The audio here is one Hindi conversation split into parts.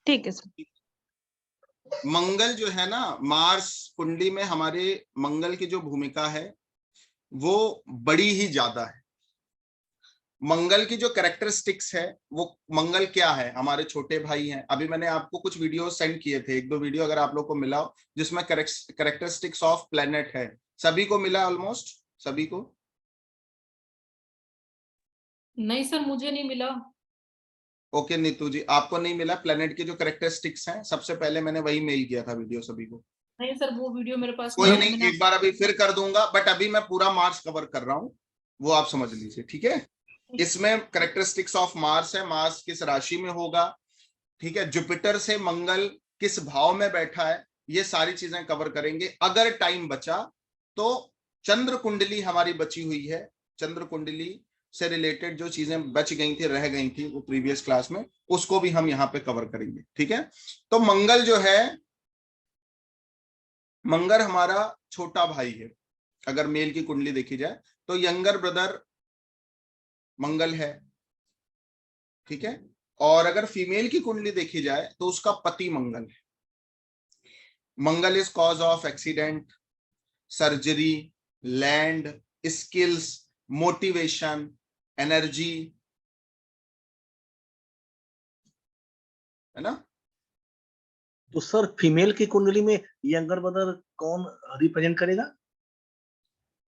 ठीक है सर। मंगल जो है ना, मार्स कुंडली में हमारे मंगल की जो भूमिका है वो बड़ी ही ज्यादा है। मंगल की जो कैरेक्टरिस्टिक्स है, वो मंगल क्या है, हमारे छोटे भाई हैं। अभी मैंने आपको कुछ वीडियो सेंड किए थे, एक दो वीडियो अगर आप लोग को मिला हो, जिसमें कैरेक्टरिस्टिक्स ऑफ प्लेनेट है। सभी को मिला? ऑलमोस्ट सभी को? नहीं सर, मुझे नहीं मिला। ओके नीतू जी, आपको नहीं मिला? प्लेनेट के जो कैरेक्टरिस्टिक्स हैं, सबसे पहले मैंने वही मेल किया था वीडियो सभी को। नहीं सर, वो वीडियो मेरे पास कोई नहीं नहीं, है। एक बार अभी फिर कर दूंगा, बट अभी मैं पूरा मार्स कवर कर रहा हूं, वो आप समझ लीजिए, ठीक है। इसमें कैरेक्टरिस्टिक्स ऑफ मार्स है, मार्स किस राशि में होगा, ठीक है, जुपिटर से मंगल किस भाव में बैठा है, ये सारी चीजें कवर करेंगे। अगर टाइम बचा तो चंद्र कुंडली हमारी बची हुई है, चंद्र कुंडली से रिलेटेड जो चीजें बच गई थी, रह गई थी वो प्रीवियस क्लास में, उसको भी हम यहाँ पे कवर करेंगे, ठीक है। तो मंगल जो है, मंगल हमारा छोटा भाई है। अगर मेल की कुंडली देखी जाए तो यंगर ब्रदर मंगल है, ठीक है। और अगर फीमेल की कुंडली देखी जाए तो उसका पति मंगल है। Mangal is cause of accident, surgery, land, skills, motivation, energy, है ना। तो सर फीमेल की कुंडली में यंगर ब्रदर कौन रिप्रेजेंट करेगा?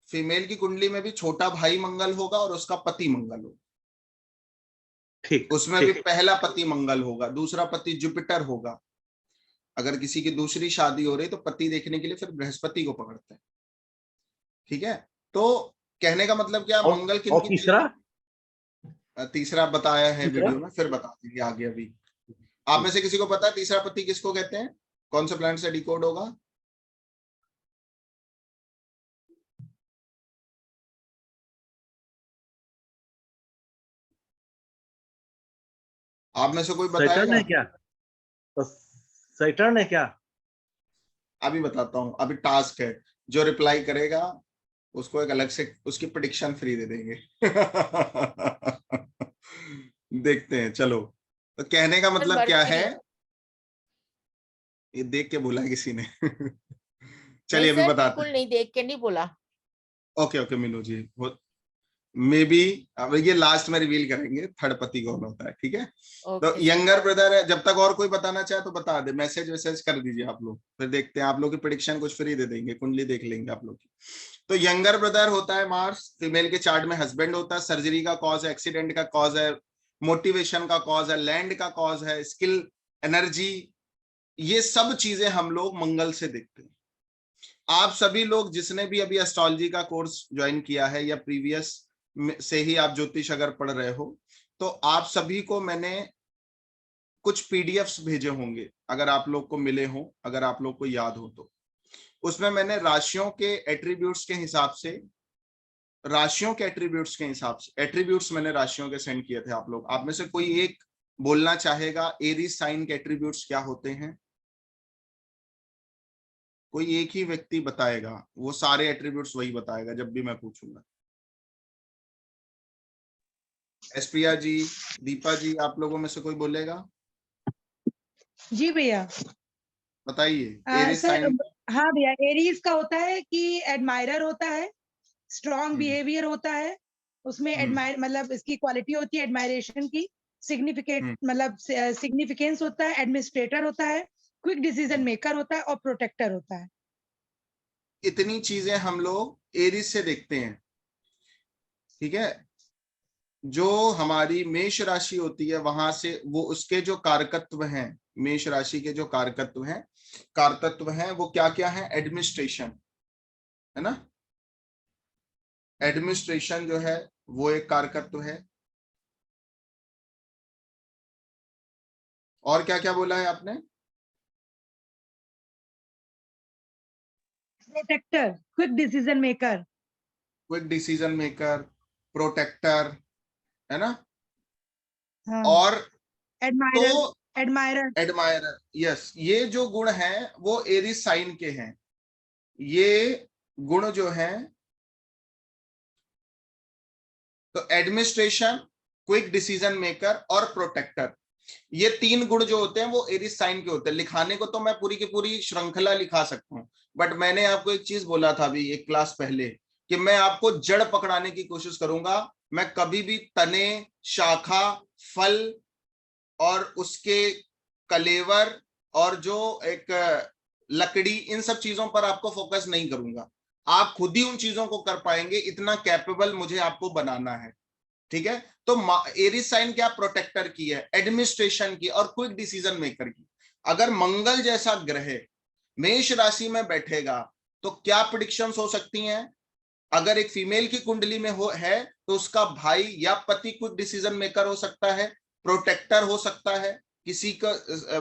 फीमेल की कुंडली में भी छोटा भाई मंगल होगा और उसका पति मंगल होगा। ठीक, उसमें भी पहला पति मंगल होगा, दूसरा पति जुपिटर होगा। अगर किसी की दूसरी शादी हो रही तो पति देखने के लिए फिर बृहस्पति को पकड़ते हैं, ठीक है। तो कहने का मतलब क्या, मंगल की और तीसरा? तीसरा बताया है वीडियो में, फिर बता देंगे आगे। अभी आप में से किसी को पता है तीसरा पति किसको कहते हैं, कौन से प्लैनेट से डिकोड होगा? आप में से कोई बताएगा? सैटर्न है क्या? तो सैटर्न है क्या? अभी बताता हूं, अभी टास्क है, जो रिप्लाई करेगा उसको एक अलग से उसकी प्रेडिक्शन फ्री दे देंगे। देखते हैं, चलो। तो कहने का मतलब क्या है, ये देख के बोला किसी ने। चलिए अभी बताते हैं। नहीं, देख के नहीं बोला। ओके ओके मीनू जी, वो मे बी अब ये लास्ट में रिवील करेंगे थर्ड पति कौन होता है, ठीक है। तो यंगर ब्रदर है, जब तक और कोई बताना चाहे तो बता दे, मैसेज वैसेज कर दीजिए आप लोग, फिर देखते हैं आप लोग की प्रेडिक्शन कुछ फ्री दे देंगे, कुंडली देख लेंगे आप लोग की। तो यंगर ब्रदर होता है मार्स, फीमेल के चार्ट में हस्बैंड होता है, सर्जरी का कॉज है, एक्सीडेंट का कॉज है, मोटिवेशन का कॉज है, लैंड का कॉज है, स्किल, एनर्जी, ये सब चीजें हम लोग मंगल से देखते हैं। आप सभी लोग जिसने भी अभी एस्ट्रोलॉजी का कोर्स ज्वाइन किया है या प्रीवियस से ही आप ज्योतिष अगर पढ़ रहे हो, तो आप सभी को मैंने कुछ पीडीएफ्स भेजे होंगे, अगर आप लोग को मिले हो, अगर आप लोग को याद हो तो। उसमें मैंने राशियों के एट्रीब्यूट्स के हिसाब से, एट्रीब्यूट्स मैंने राशियों के सेंड किए थे आप लोग। आप में से कोई एक बोलना चाहेगा एरीज साइन के एट्रीब्यूट्स क्या होते हैं? कोई एक ही व्यक्ति बताएगा, वो सारे एट्रीब्यूट्स वही बताएगा जब भी मैं पूछूंगा। एसप्रिया जी, दीपा जी, आप लोगों में से कोई बोलेगा? जी भैया बताइए। Aries sir. साइन। हाँ भैया, एरीज का होता है कि एडमायरर होता है, स्ट्रॉन्ग बिहेवियर होता है, उसमें एडमायर मतलब इसकी क्वालिटी होती है एडमायरेशन की, सिग्निफिकेंट मतलब सिग्निफिकेंस होता है, एडमिनिस्ट्रेटर होता है, क्विक डिसीजन मेकर होता है और प्रोटेक्टर होता है। इतनी चीजें हम लोग एरीज से देखते हैं, ठीक है। जो हमारी मेष राशि होती है वहां से वो उसके जो कारकत्व हैं, मेष राशि के जो कारकत्व हैं वो क्या क्या है? एडमिनिस्ट्रेशन, है ना। एडमिनिस्ट्रेशन जो है वो एक कारकत्व है। और क्या क्या बोला है आपने? Protector, quick decision maker, protector, है ना। हाँ, और एडमायरर, तो एडमायरर, यस, ये जो गुण हैं वो एरीज साइन के हैं। ये गुण जो हैं, तो एडमिनिस्ट्रेशन, क्विक डिसीजन मेकर और प्रोटेक्टर, ये 3 गुण जो होते हैं वो एरिस साइन के होते हैं। लिखाने को तो मैं पूरी की पूरी श्रृंखला लिखा सकता हूँ, बट मैंने आपको एक चीज बोला था अभी एक क्लास पहले कि मैं आपको जड़ पकड़ाने की कोशिश करूंगा। मैं कभी भी तने, शाखा, फल और उसके कलेवर और जो एक लकड़ी, इन सब चीजों पर आपको फोकस नहीं करूंगा। आप खुद ही उन चीजों को कर पाएंगे, इतना कैपेबल मुझे आपको बनाना है। ठीक है, तो एरिस साइन क्या, प्रोटेक्टर की है, एडमिनिस्ट्रेशन की और क्विक डिसीजन मेकर की। अगर मंगल जैसा ग्रह मेष राशि में बैठेगा तो क्या प्रेडिक्शंस हो सकती हैं? अगर एक फीमेल की कुंडली में है तो उसका भाई या पति क्विक डिसीजन मेकर हो सकता है, प्रोटेक्टर हो सकता है, किसी का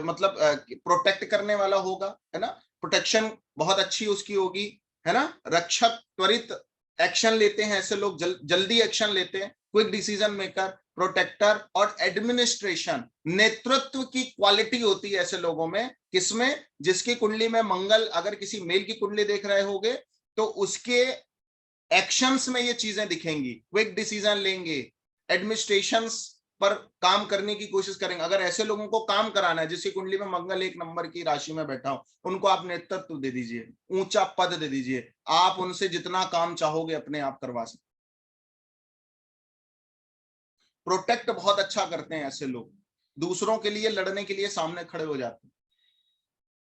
मतलब प्रोटेक्ट करने वाला होगा, है ना, प्रोटेक्शन बहुत अच्छी उसकी होगी, है ना, रक्षक, त्वरित एक्शन लेते हैं ऐसे लोग, जल्दी एक्शन लेते हैं, क्विक डिसीजन मेकर, प्रोटेक्टर और एडमिनिस्ट्रेशन, नेतृत्व की क्वालिटी होती है ऐसे लोगों में। किसमें? जिसकी कुंडली में मंगल, अगर किसी मेल की कुंडली देख रहे होगे तो उसके एक्शंस में ये चीजें दिखेंगी, क्विक डिसीजन लेंगे, एडमिनिस्ट्रेशंस पर काम करने की कोशिश करेंगे। अगर ऐसे लोगों को काम कराना है जिसकी कुंडली में मंगल 1 नंबर की राशि में बैठा हो, उनको आप नेतृत्व दे दीजिए, ऊंचा पद दे दीजिए, आप उनसे जितना काम चाहोगे अपने आप करवा सकते। प्रोटेक्ट बहुत अच्छा करते हैं ऐसे लोग, दूसरों के लिए लड़ने के लिए सामने खड़े हो जाते हैं।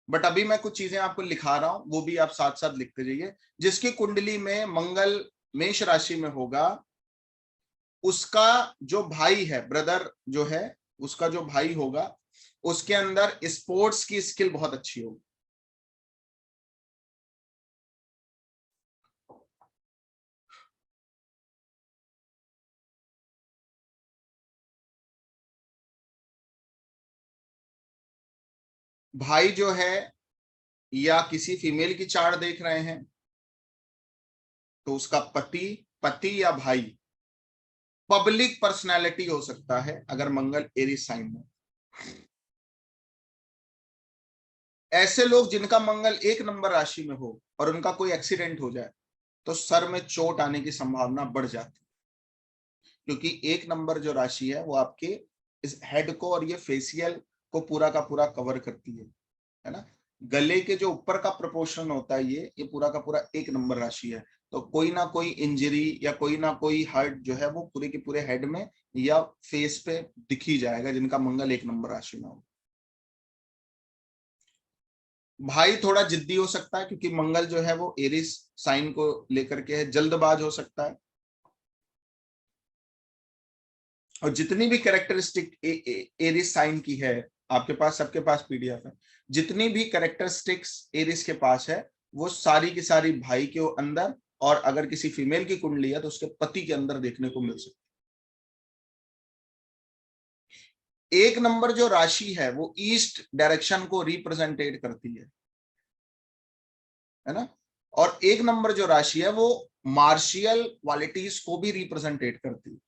बट अभी मैं कुछ चीजें आपको लिखा रहा हूं, वो भी आप साथ साथ लिखते जाइए। जिसकी कुंडली में मंगल मेष राशि में होगा, उसका जो भाई है, ब्रदर जो है, उसका जो भाई होगा, उसके अंदर स्पोर्ट्स की स्किल बहुत अच्छी होगी। भाई जो है, या किसी फीमेल की चार्ट देख रहे हैं तो उसका पति या भाई पब्लिक पर्सनालिटी हो सकता है अगर मंगल एरीज साइन में। ऐसे लोग जिनका मंगल 1 नंबर राशि में हो और उनका कोई एक्सीडेंट हो जाए तो सर में चोट आने की संभावना बढ़ जाती है, क्योंकि 1 नंबर जो राशि है वो आपके इस हेड को और ये फेसियल को पूरा का पूरा कवर करती है ना। गले के जो ऊपर का प्रोपोर्शन होता है ये पूरा का पूरा 1 नंबर राशि है, तो कोई ना कोई इंजरी या कोई ना कोई हर्ट जो है वो पूरे के पूरे हेड में या फेस पे दिख ही जाएगा जिनका मंगल 1 नंबर राशि में हो। भाई थोड़ा जिद्दी हो सकता है क्योंकि मंगल जो है वो एरिस साइन को लेकर के है, जल्दबाज हो सकता है। और जितनी भी कैरेक्टरिस्टिक एरिस साइन की है आपके पास, सबके पास पीडीएफ है, जितनी भी कैरेक्टरिस्टिक्स एरिस के पास है वो सारी की सारी भाई के अंदर, और अगर किसी फीमेल की कुंडली है तो उसके पति के अंदर देखने को मिल सकती है। 1 नंबर जो राशि है वो ईस्ट डायरेक्शन को रिप्रेजेंटेट करती है ना, और 1 नंबर जो राशि है वो मार्शियल क्वालिटीज को भी रिप्रेजेंटेट करती है।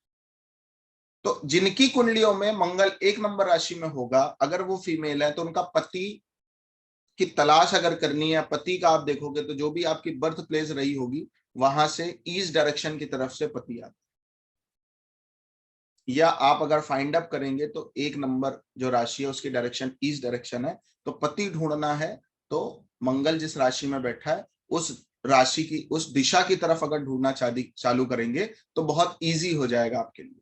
तो जिनकी कुंडलियों में मंगल 1 नंबर राशि में होगा, अगर वो फीमेल है तो उनका पति की तलाश अगर करनी है, पति का आप देखोगे तो जो भी आपकी बर्थ प्लेस रही होगी वहां से ईस्ट डायरेक्शन की तरफ से पति आता, या आप अगर फाइंड अप करेंगे तो 1 नंबर जो राशि है उसकी डायरेक्शन ईस्ट डायरेक्शन है, तो पति ढूंढना है तो मंगल जिस राशि में बैठा है उस राशि की उस दिशा की तरफ अगर ढूंढना चालू करेंगे तो बहुत इजी हो जाएगा आपके लिए।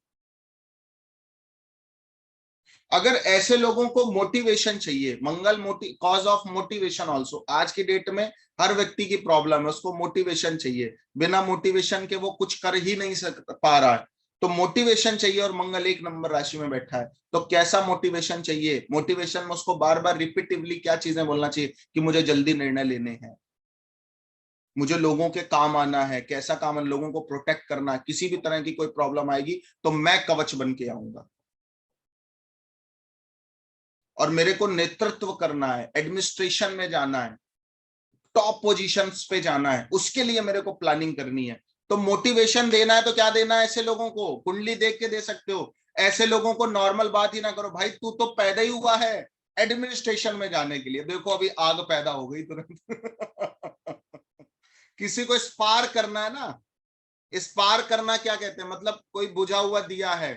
अगर ऐसे लोगों को मोटिवेशन चाहिए, मंगल कॉज ऑफ मोटिवेशन ऑल्सो, आज की डेट में हर व्यक्ति की प्रॉब्लम है, उसको मोटिवेशन चाहिए, बिना मोटिवेशन के वो कुछ कर ही नहीं पा रहा है, तो मोटिवेशन चाहिए और मंगल 1 नंबर राशि में बैठा है तो कैसा मोटिवेशन चाहिए? मोटिवेशन में उसको बार बार रिपीटिवली क्या चीजें बोलना चाहिए कि मुझे जल्दी निर्णय लेने हैं, मुझे लोगों के काम आना है, कैसा काम है, लोगों को प्रोटेक्ट करना है, किसी भी तरह की कोई प्रॉब्लम आएगी तो मैं कवच बन के आऊंगा, और मेरे को नेतृत्व करना है, एडमिनिस्ट्रेशन में जाना है, टॉप पोजीशंस पे जाना है, उसके लिए मेरे को प्लानिंग करनी है। तो मोटिवेशन देना है तो क्या देना है? ऐसे लोगों को कुंडली देख के दे सकते हो। ऐसे लोगों को नॉर्मल बात ही ना करो, भाई तू तो पैदा ही हुआ है एडमिनिस्ट्रेशन में जाने के लिए, देखो अभी आग पैदा हो गई तुरंत। किसी को स्पार्क करना है ना, स्पार्क करना क्या कहते हैं, मतलब कोई बुझा हुआ दिया है,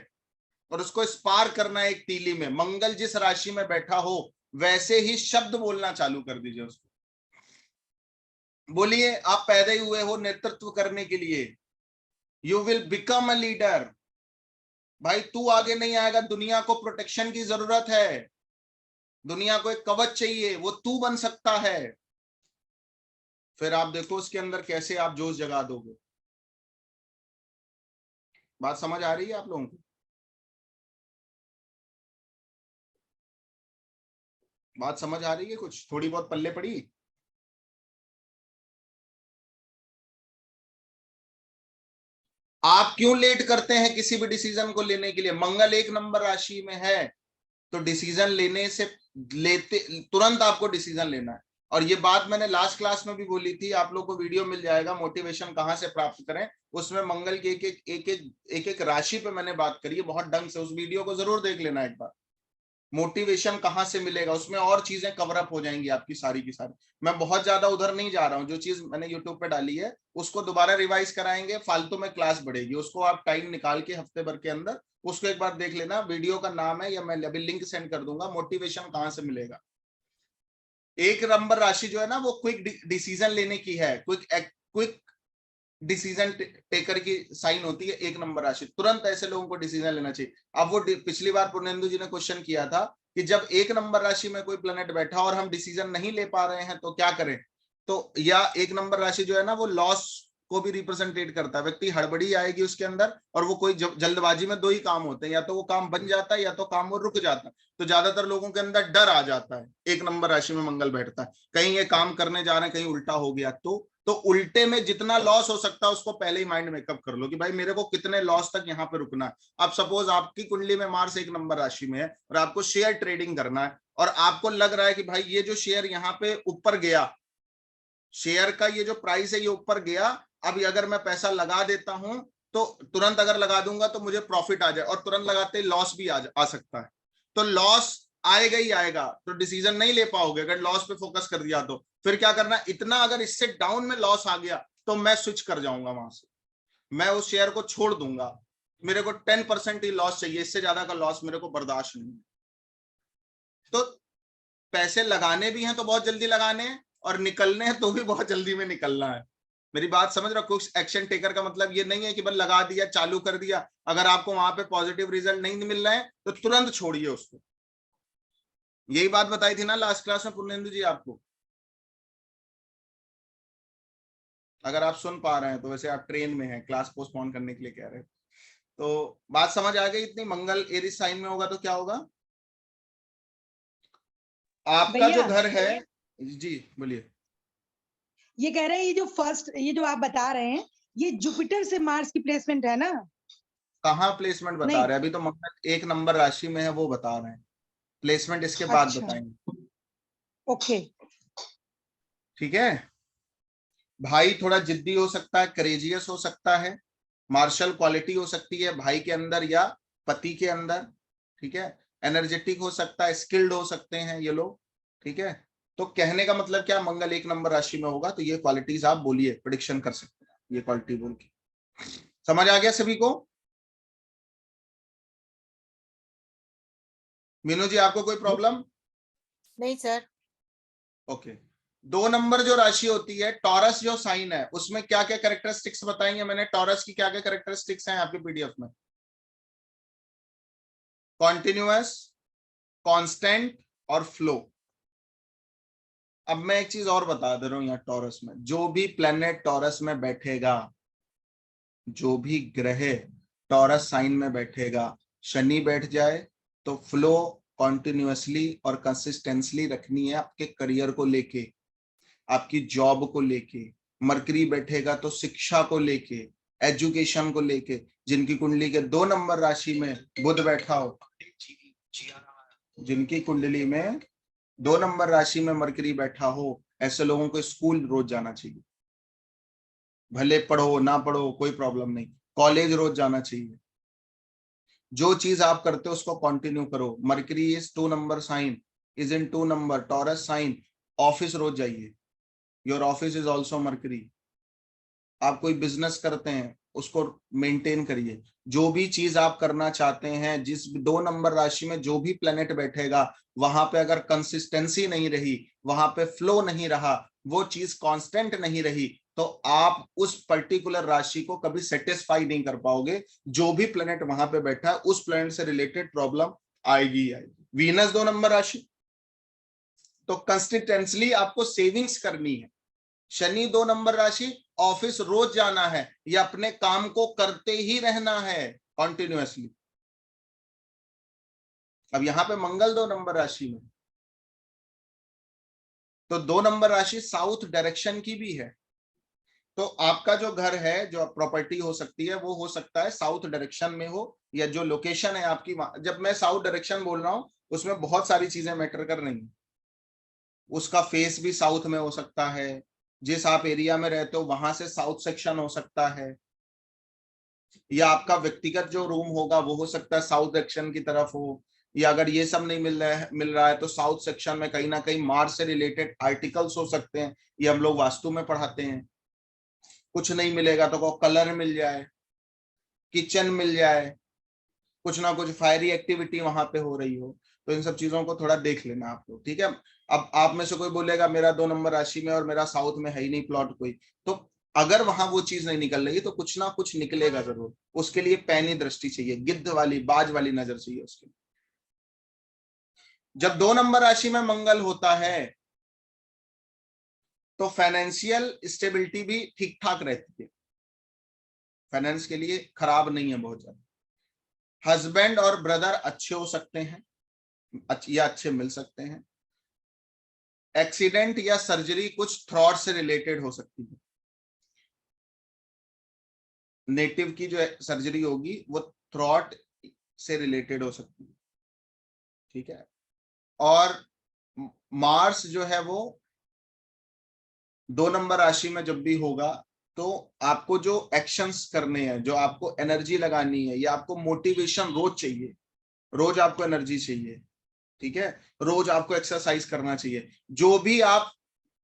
और उसको स्पार करना है एक तीली में। मंगल जिस राशि में बैठा हो वैसे ही शब्द बोलना चालू कर दीजिए उसको। बोलिए, आप पैदा ही हुए हो नेतृत्व करने के लिए। You will become a leader. भाई तू आगे नहीं आएगा, दुनिया को प्रोटेक्शन की जरूरत है, दुनिया को एक कवच चाहिए, वो तू बन सकता है। फिर आप देखो उसके अंदर कैसे आप जोश जगा दोगे। बात समझ आ रही है आप लोगों को? बात समझ आ रही है? कुछ थोड़ी बहुत पल्ले पड़ी? आप क्यों लेट करते हैं किसी भी डिसीजन को लेने के लिए? मंगल 1 नंबर राशि में है तो डिसीजन लेने से लेते तुरंत आपको डिसीजन लेना है। और ये बात मैंने लास्ट क्लास में भी बोली थी, आप लोग को वीडियो मिल जाएगा, मोटिवेशन कहां से प्राप्त करें, उसमें मंगल की एक राशि पे मैंने बात करी है बहुत ढंग से। उस वीडियो को जरूर देख लेना एक बार। मोटिवेशन कहां से मिलेगा, उसमें और चीजें कवर अप हो जाएंगी आपकी सारी की सारी। मैं बहुत ज्यादा उधर नहीं जा रहा हूं, जो चीज मैंने यूट्यूब पे डाली है उसको दोबारा रिवाइज कराएंगे, फालतू में क्लास बढ़ेगी। उसको आप टाइम निकाल के हफ्ते भर के अंदर उसको एक बार देख लेना। वीडियो का नाम है, या मैं अभी लिंक सेंड कर दूंगा, मोटिवेशन कहां से मिलेगा। 1 नंबर राशि जो है ना वो क्विक डिसीजन लेने की है, क्विक डिसीजन टेकर की साइन होती है 1 नंबर राशि। तुरंत ऐसे लोगों को डिसीजन लेना चाहिए। अब वो पिछली बार पूर्णेंदु जी ने क्वेश्चन किया था कि जब 1 नंबर राशि में कोई प्लेनेट बैठा और हम डिसीजन नहीं ले पा रहे हैं तो क्या करें। तो या 1 नंबर राशि जो है ना वो लॉस को भी रिप्रेजेंटेट करता है। व्यक्ति हड़बड़ी आएगी उसके अंदर और वो कोई जल्दबाजी में 2 ही काम होते हैं, या तो वो काम बन जाता है या तो काम वो रुक जाता है। तो ज्यादातर लोगों के अंदर डर आ जाता है 1 नंबर राशि में मंगल बैठता है, कहीं ये काम करने जा रहे हैं कहीं उल्टा हो गया। तो उल्टे में जितना लॉस हो सकता है उसको पहले ही माइंड मेकअप कर लो कि भाई मेरे को कितने लॉस तक यहाँ पे रुकना है। अब सपोज आपकी कुंडली में मार्स 1 नंबर राशि में है और आपको शेयर ट्रेडिंग करना है और आपको लग रहा है कि भाई ये जो शेयर यहाँ पे ऊपर गया, शेयर का ये जो प्राइस है ये ऊपर गया, अब अगर मैं पैसा लगा देता हूं तो तुरंत अगर लगा दूंगा तो मुझे प्रॉफिट आ जाए, और तुरंत लगाते लॉस भी आ सकता है। तो लॉस आएगा ही आएगा, तो डिसीजन नहीं ले पाओगे अगर लॉस पे फोकस कर दिया। तो फिर क्या करना, इतना अगर इससे डाउन में लॉस आ गया तो मैं स्विच कर जाऊंगा वहां से, मैं उस शेयर को छोड़ दूंगा। मेरे को 10% ही लॉस चाहिए, इससे ज्यादा का लॉस मेरे को बर्दाश्त नहीं। तो पैसे लगाने भी हैं तो बहुत जल्दी लगाने हैं, और निकलने हैं तो भी बहुत जल्दी में निकलना है। मेरी बात समझ रहे हो? कुछ एक्शन टेकर का मतलब ये नहीं है कि बस लगा दिया चालू कर दिया, अगर आपको वहां पे पॉजिटिव रिजल्ट नहीं मिल रहे हैं तो तुरंत छोड़िए उसको। यही बात बताई थी ना लास्ट क्लास में पूर्णेंदु जी आपको। अगर आप सुन पा रहे हैं तो, वैसे आप ट्रेन में हैं, क्लास पोस्टपोन करने के लिए कह रहे हैं, तो बात समझ आ गई इतनी। मंगल एरीज साइन में होगा तो क्या होगा, आपका जो घर है। जी बोलिए। ये कह रहे हैं ये जो आप बता रहे हैं ये जुपिटर से मार्स की प्लेसमेंट है ना? कहाँ प्लेसमेंट बता रहे हैं? अभी तो मंगल 1 नंबर राशि में है वो बता रहे हैं, प्लेसमेंट इसके बाद बताएंगे। ओके ठीक है। भाई थोड़ा जिद्दी हो सकता है, करेजियस हो सकता है, मार्शल क्वालिटी हो सकती है भाई के अंदर या पति के अंदर। ठीक है। एनर्जेटिक हो सकता है, स्किल्ड हो सकते हैं ये लोग। ठीक है। तो कहने का मतलब क्या, मंगल 1 नंबर राशि में होगा तो ये क्वालिटीज आप बोलिए, प्रेडिक्शन कर सकते हैं ये क्वालिटी बोल के। समझ आ गया सभी को? मीनू जी आपको कोई प्रॉब्लम? नहीं सर। ओके। 2 नंबर जो राशि होती है, टॉरस जो साइन है, उसमें क्या क्या कैरेक्टरिस्टिक्स बताएंगे मैंने, टॉरस की क्या क्या कैरेक्टरिस्टिक्स हैं आपके पीडीएफ में। कॉन्टिन्यूअस, कांस्टेंट और फ्लो। अब मैं एक चीज और बता दे रहा हूं, यहाँ टॉरस में जो भी प्लेनेट टॉरस में बैठेगा, जो भी ग्रह टॉरस साइन में बैठेगा, शनि बैठ जाए तो फ्लो कॉन्टिन्यूअसली और कंसिस्टेंसली रखनी है आपके करियर को लेके, आपकी जॉब को लेके। मरकरी बैठेगा तो शिक्षा को लेके, एजुकेशन को लेके। जिनकी कुंडली के 2 नंबर राशि में बुध बैठा हो, जिनकी कुंडली में 2 नंबर राशि में मरकरी बैठा हो, ऐसे लोगों को स्कूल रोज जाना चाहिए। भले पढ़ो ना पढ़ो कोई प्रॉब्लम नहीं, कॉलेज रोज जाना चाहिए। जो चीज आप करते हो उसको कंटिन्यू करो। Mercury is 2 number sign, is in 2 number Taurus sign. Office रोज जाइए, your office is also Mercury. आप कोई बिजनेस करते हैं, उसको मेंटेन करिए। जो भी चीज आप करना चाहते हैं, जिस 2 नंबर राशि में जो भी प्लेनेट बैठेगा, वहां पे अगर कंसिस्टेंसी नहीं रही, वहां पे फ्लो नहीं रहा, वो चीज कांस्टेंट नहीं रही, तो आप उस पर्टिकुलर राशि को कभी सेटिस्फाई नहीं कर पाओगे। जो भी प्लेनेट वहां पे बैठा है, उस प्लेनेट से रिलेटेड प्रॉब्लम आएगी ही आएगी। वीनस 2 नंबर राशि, तो कंसिस्टेंटली आपको सेविंग्स करनी है। शनि 2 नंबर राशि, ऑफिस रोज जाना है या अपने काम को करते ही रहना है कॉन्टिन्यूअसली। अब यहां पे मंगल 2 नंबर राशि में, तो 2 नंबर राशि साउथ डायरेक्शन की भी है। तो आपका जो घर है, जो प्रॉपर्टी हो सकती है, वो हो सकता है साउथ डायरेक्शन में हो, या जो लोकेशन है आपकी, जब मैं साउथ डायरेक्शन बोल रहा हूं उसमें बहुत सारी चीजें मैटर कर रही हैं। उसका फेस भी साउथ में हो सकता है, जिस आप एरिया में रहते हो वहां से साउथ सेक्शन हो सकता है, या आपका व्यक्तिगत जो रूम होगा वो हो सकता है साउथ सेक्शन की तरफ हो, या अगर ये सब नहीं मिल रहा है तो साउथ सेक्शन में कहीं ना कहीं मार्स से रिलेटेड आर्टिकल्स हो सकते हैं। ये हम लोग वास्तु में पढ़ाते हैं। कुछ नहीं मिलेगा तो कलर मिल जाए, किचन मिल जाए, कुछ ना कुछ फायरी एक्टिविटी वहां पे हो रही हो, तो इन सब चीजों को थोड़ा देख लेना आप लोग, ठीक है। अब आप में से कोई बोलेगा मेरा 2 नंबर राशि में और मेरा साउथ में है ही नहीं प्लॉट कोई, तो अगर वहां वो चीज नहीं निकल रही तो कुछ ना कुछ निकलेगा जरूर। उसके लिए पैनी दृष्टि चाहिए, गिद्ध वाली, बाज वाली नजर चाहिए उसके लिए। जब 2 नंबर राशि में मंगल होता है तो फाइनेंशियल स्टेबिलिटी भी ठीक ठाक रहती है, फाइनेंस के लिए खराब नहीं है बहुत ज्यादा। हस्बैंड और ब्रदर अच्छे हो सकते हैं या अच्छे मिल सकते हैं। एक्सीडेंट या सर्जरी कुछ थ्रॉट से रिलेटेड हो सकती है। नेटिव की जो सर्जरी होगी वो थ्रॉट से रिलेटेड हो सकती है, ठीक है। और मार्स जो है वो 2 नंबर राशि में जब भी होगा तो आपको जो एक्शंस करने हैं, जो आपको एनर्जी लगानी है, या आपको मोटिवेशन रोज चाहिए, रोज आपको एनर्जी चाहिए, ठीक है, रोज आपको एक्सरसाइज करना चाहिए। जो भी आप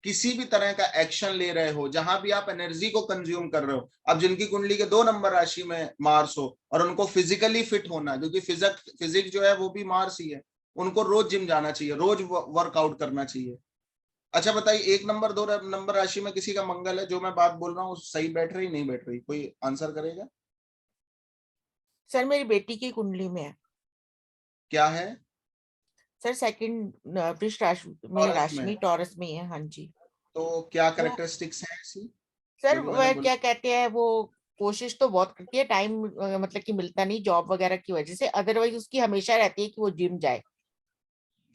किसी भी तरह का एक्शन ले रहे हो, जहां भी आप एनर्जी को कंज्यूम कर रहे हो, अब जिनकी कुंडली के 2 नंबर राशि में मार्स हो और उनको फिजिकली फिट होना, क्योंकि फिजिक्स जो है वो भी मार्स ही है, उनको रोज जिम जाना चाहिए, रोज वर्कआउट करना चाहिए। अच्छा बताइए, 1 नंबर 2 नंबर राशि में किसी का मंगल है, जो मैं बात बोल रहा हूँ सही बैठ रही नहीं बैठ रही, कोई आंसर करेगा? सर मेरी बेटी की कुंडली में है। क्या है? सर सेकंड वृष राशि में, राशि में टॉरस में है। हाँ जी। तो क्या तो कैरेक्टरिस्टिक्स हैं ऐसी? सर जो भी मैंने वह बोला। क्या कहते हैं, वो कोशिश तो बहुत करती है, टाइम मतलब कि मिलता नहीं जॉब वगैरह की वजह से, अदरवाइज उसकी हमेशा रहती है कि वो जिम जाए।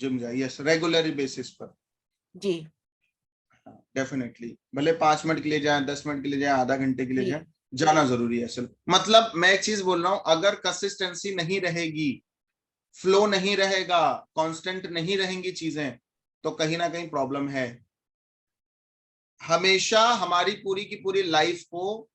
जिम जाए, यस, रेगुलर बेसिस पर। जी डेफिनेटली, भले 5 मिनट के लिए जाए, 10 मिनट के लिए जाए, आधा घंटे के लिए जी जाए, जाना जरूरी है असल। मतलब मैं एक चीज बोल रहा हूं, अगर कंसिस्टेंसी नहीं रहेगी, फ्लो नहीं रहेगा, कांस्टेंट नहीं रहेंगी चीजें, तो कहीं ना कहीं प्रॉब्लम है। हमेशा हमारी पूरी की पूरी लाइफ को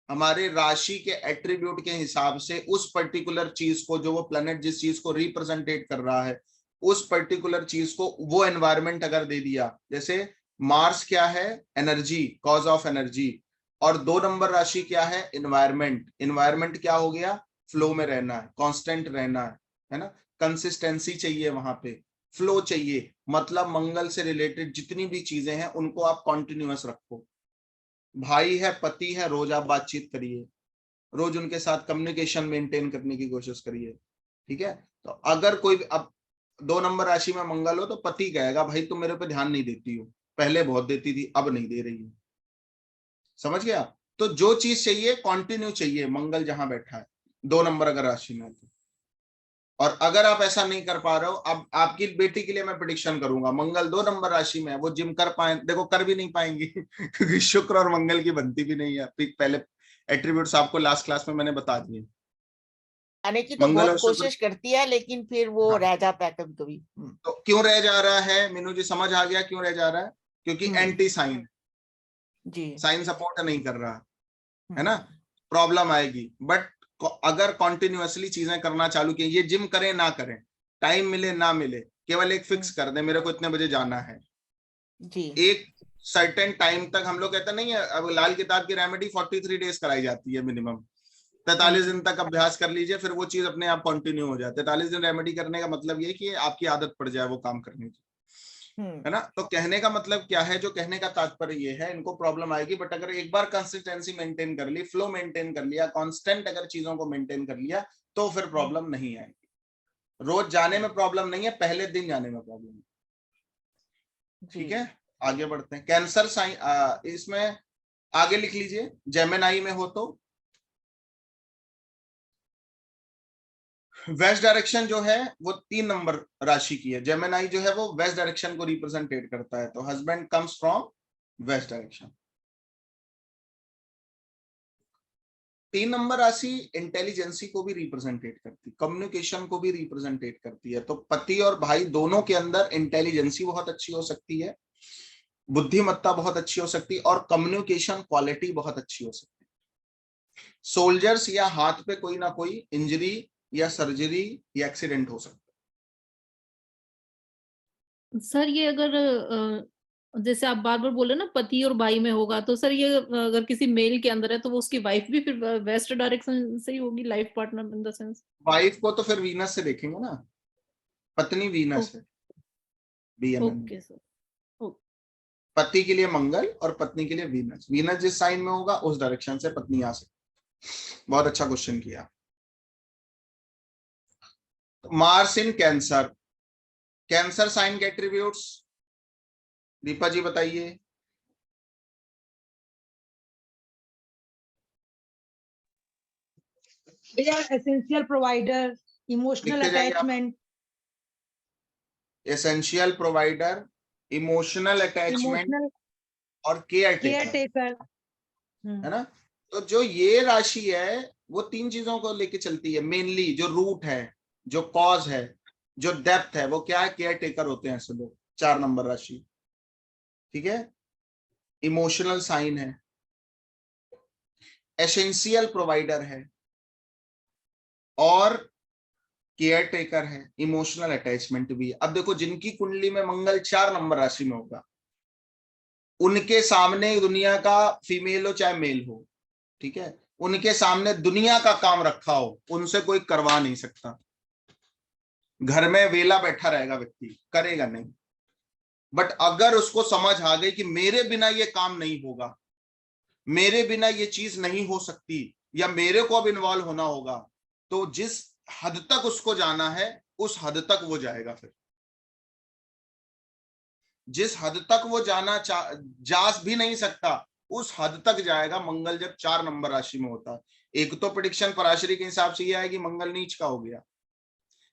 हमारे राशि के एट्रीब्यूट के हिसाब से उस पर्टिकुलर चीज को, जो वो प्लेनेट जिस चीज को रिप्रेजेंटेट कर रहा है, उस पर्टिकुलर चीज को वो एनवायरनमेंट अगर दे दिया, जैसे मार्स क्या है? Energy, cause of energy. और 2 नंबर राशि क्या है? एनवायरनमेंट। एनवायरनमेंट क्या हो गया? फ्लो में रहना है, कांस्टेंट रहना है ना, कंसिस्टेंसी चाहिए वहां पे, फ्लो चाहिए। मतलब मंगल से रिलेटेड जितनी भी चीजें हैं उनको आप कॉन्टिन्यूअस रखो। भाई है, पति है, रोज आप बातचीत करिए, रोज उनके साथ कम्युनिकेशन मेंटेन करने की कोशिश करिए, ठीक है। तो अगर कोई अब 2 नंबर राशि में मंगल हो तो पति कहेगा भाई तुम मेरे पे ध्यान नहीं देती हो, पहले बहुत देती थी अब नहीं दे रही हो, समझ गया? तो जो चीज चाहिए कंटिन्यू चाहिए, मंगल जहां बैठा है 2 नंबर अगर राशि में है तो। और अगर आप ऐसा नहीं कर पा रहे हो, अब आपकी बेटी के लिए मैं प्रेडिक्शन करूंगा, मंगल 2 नंबर राशि में है, वो जिम कर पाए, देखो कर भी नहीं पाएंगी क्योंकि शुक्र और मंगल की बनती भी नहीं है। पहले एट्रीब्यूट्स आपको लास्ट क्लास में मैंने बता दिए। आने की तो मंगल बहुत और शुक्र, कोशिश करती है, लेकिन फिर वो हाँ, रह जाता है कभी कभी। तो क्यों रह जा रहा है मीनू जी? समझ आ गया क्यों रह जा रहा है? क्योंकि एंटी साइन, जी साइन सपोर्ट नहीं कर रहा है ना, प्रॉब्लम आएगी। बट अगर कॉन्टिन्यूअसली चीजें करना चालू किए, ये जिम करें ना करें, टाइम मिले ना मिले, केवल एक फिक्स कर दे, मेरे को इतने बजे जाना है, जी एक सर्टेन टाइम तक, हम लोग कहते नहीं है, अब लाल किताब की रेमेडी 43 डेज कराई जाती है मिनिमम, 43 दिन तक अभ्यास कर लीजिए, फिर वो चीज अपने आप कंटिन्यू हो जाए। 43 दिन रेमेडी करने का मतलब ये कि आपकी आदत पड़ जाए वो काम करने की, है ना। तो कहने का मतलब क्या है, जो कहने का तात्पर्य ये है, इनको प्रॉब्लम आएगी, बट अगर एक बार कंसिस्टेंसी मेंटेन कर ली, फ्लो मेंटेन कर लिया, कांस्टेंट अगर चीजों को मेंटेन कर लिया, तो फिर प्रॉब्लम नहीं आएगी। रोज जाने में प्रॉब्लम नहीं है, पहले दिन जाने में प्रॉब्लम है। ठीक है, आगे बढ़ते हैं। कैंसर साइन, इसमें आगे लिख लीजिए, जेमिनी में हो तो वेस्ट डायरेक्शन जो है वो 3 नंबर राशि की है। जेमिनी जो है वो वेस्ट डायरेक्शन को रिप्रेजेंटेट करता है, तो husband comes from west direction. 3 number राशि इंटेलिजेंसी को भी रिप्रेजेंटेट करती, कम्युनिकेशन को भी रिप्रेजेंटेट करती है। तो पति और भाई दोनों के अंदर इंटेलिजेंसी बहुत अच्छी हो सकती है, बुद्धिमत्ता बहुत अच्छी हो सकती है, और कम्युनिकेशन क्वालिटी बहुत अच्छी हो सकती है। सोल्जर्स या हाथ पे कोई ना कोई इंजरी या सर्जरी या एक्सीडेंट हो सकता है। सर ये अगर जैसे आप बार बार बोले ना पति और भाई में होगा, तो सर ये अगर किसी मेल के अंदर है तो वो उसकी वाइफ भी फिर वेस्ट डायरेक्शन से ही होगी, life partner in the sense. Wife को तो फिर वीनस से देखेंगे ना, पत्नी वीनस है, ओके सर। पति के लिए मंगल और पत्नी के लिए वीनस। वीनस जिस साइन में होगा उस डायरेक्शन से पत्नी आ सकती। बहुत अच्छा क्वेश्चन किया। Mars in Cancer, Cancer sign के एट्रीब्यूट्स दीपा जी बताइए। They are essential provider, emotional लिखते जाइए आप। attachment, essential provider, emotional attachment emotional और केयर टेकर, caretaker. है ना। तो जो ये राशि है वो 3 चीजों को लेके चलती है मेनली। जो रूट है, जो कॉज है, जो डेप्थ है, वो क्या है, केयर टेकर होते हैं ऐसे लोग। 4 नंबर राशि, ठीक है। इमोशनल साइन है, एसेंशियल प्रोवाइडर है और केयर टेकर है, इमोशनल अटैचमेंट भी है। अब देखो, जिनकी कुंडली में मंगल 4 नंबर राशि में होगा, उनके सामने दुनिया का, फीमेल हो चाहे मेल हो, ठीक है, उनके सामने दुनिया का काम रखा हो, उनसे कोई करवा नहीं सकता। घर में वेला बैठा रहेगा व्यक्ति, करेगा नहीं। बट अगर उसको समझ आ गई कि मेरे बिना ये काम नहीं होगा, मेरे बिना ये चीज नहीं हो सकती, या मेरे को अब इन्वॉल्व होना होगा, तो जिस हद तक उसको जाना है उस हद तक वो जाएगा। फिर जिस हद तक वो जा भी नहीं सकता, उस हद तक जाएगा मंगल जब 4 नंबर राशि में होता है। एक तो प्रेडिक्शन पराशरी के हिसाब से ये आएगी मंगल नीच का हो गया।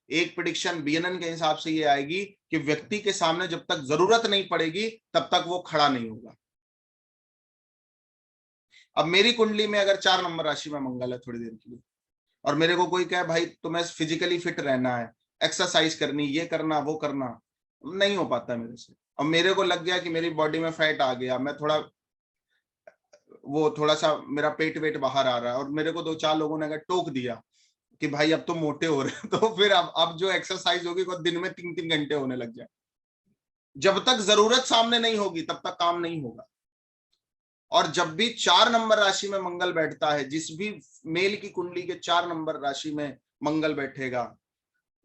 एक प्रेडिक्शन बीएनएन के हिसाब से ये आएगी कि व्यक्ति के सामने जब तक जरूरत नहीं पड़ेगी तब तक वो खड़ा नहीं होगा। अब मेरी कुंडली में अगर 4 नंबर राशि में मंगल है थोड़ी देर के लिए, और मेरे को कोई कहे भाई तुम्हें फिजिकली फिट रहना है, एक्सरसाइज करनी, ये करना वो करना, नहीं हो पाता मेरे से। और मेरे को लग गया कि मेरी बॉडी में फैट आ गया, मैं थोड़ा सा मेरा पेट वेट बाहर आ रहा है, और मेरे को 2-4 लोगों ने अगर टोक दिया कि भाई अब तुम मोटे हो रहे हो, तो फिर अब जो एक्सरसाइज होगी वो दिन में 3-3 घंटे होने लग जाए। जब तक जरूरत सामने नहीं होगी तब तक काम नहीं होगा। और जब भी 4 नंबर राशि में मंगल बैठता है, जिस भी मेल की कुंडली के 4 नंबर राशि में मंगल बैठेगा,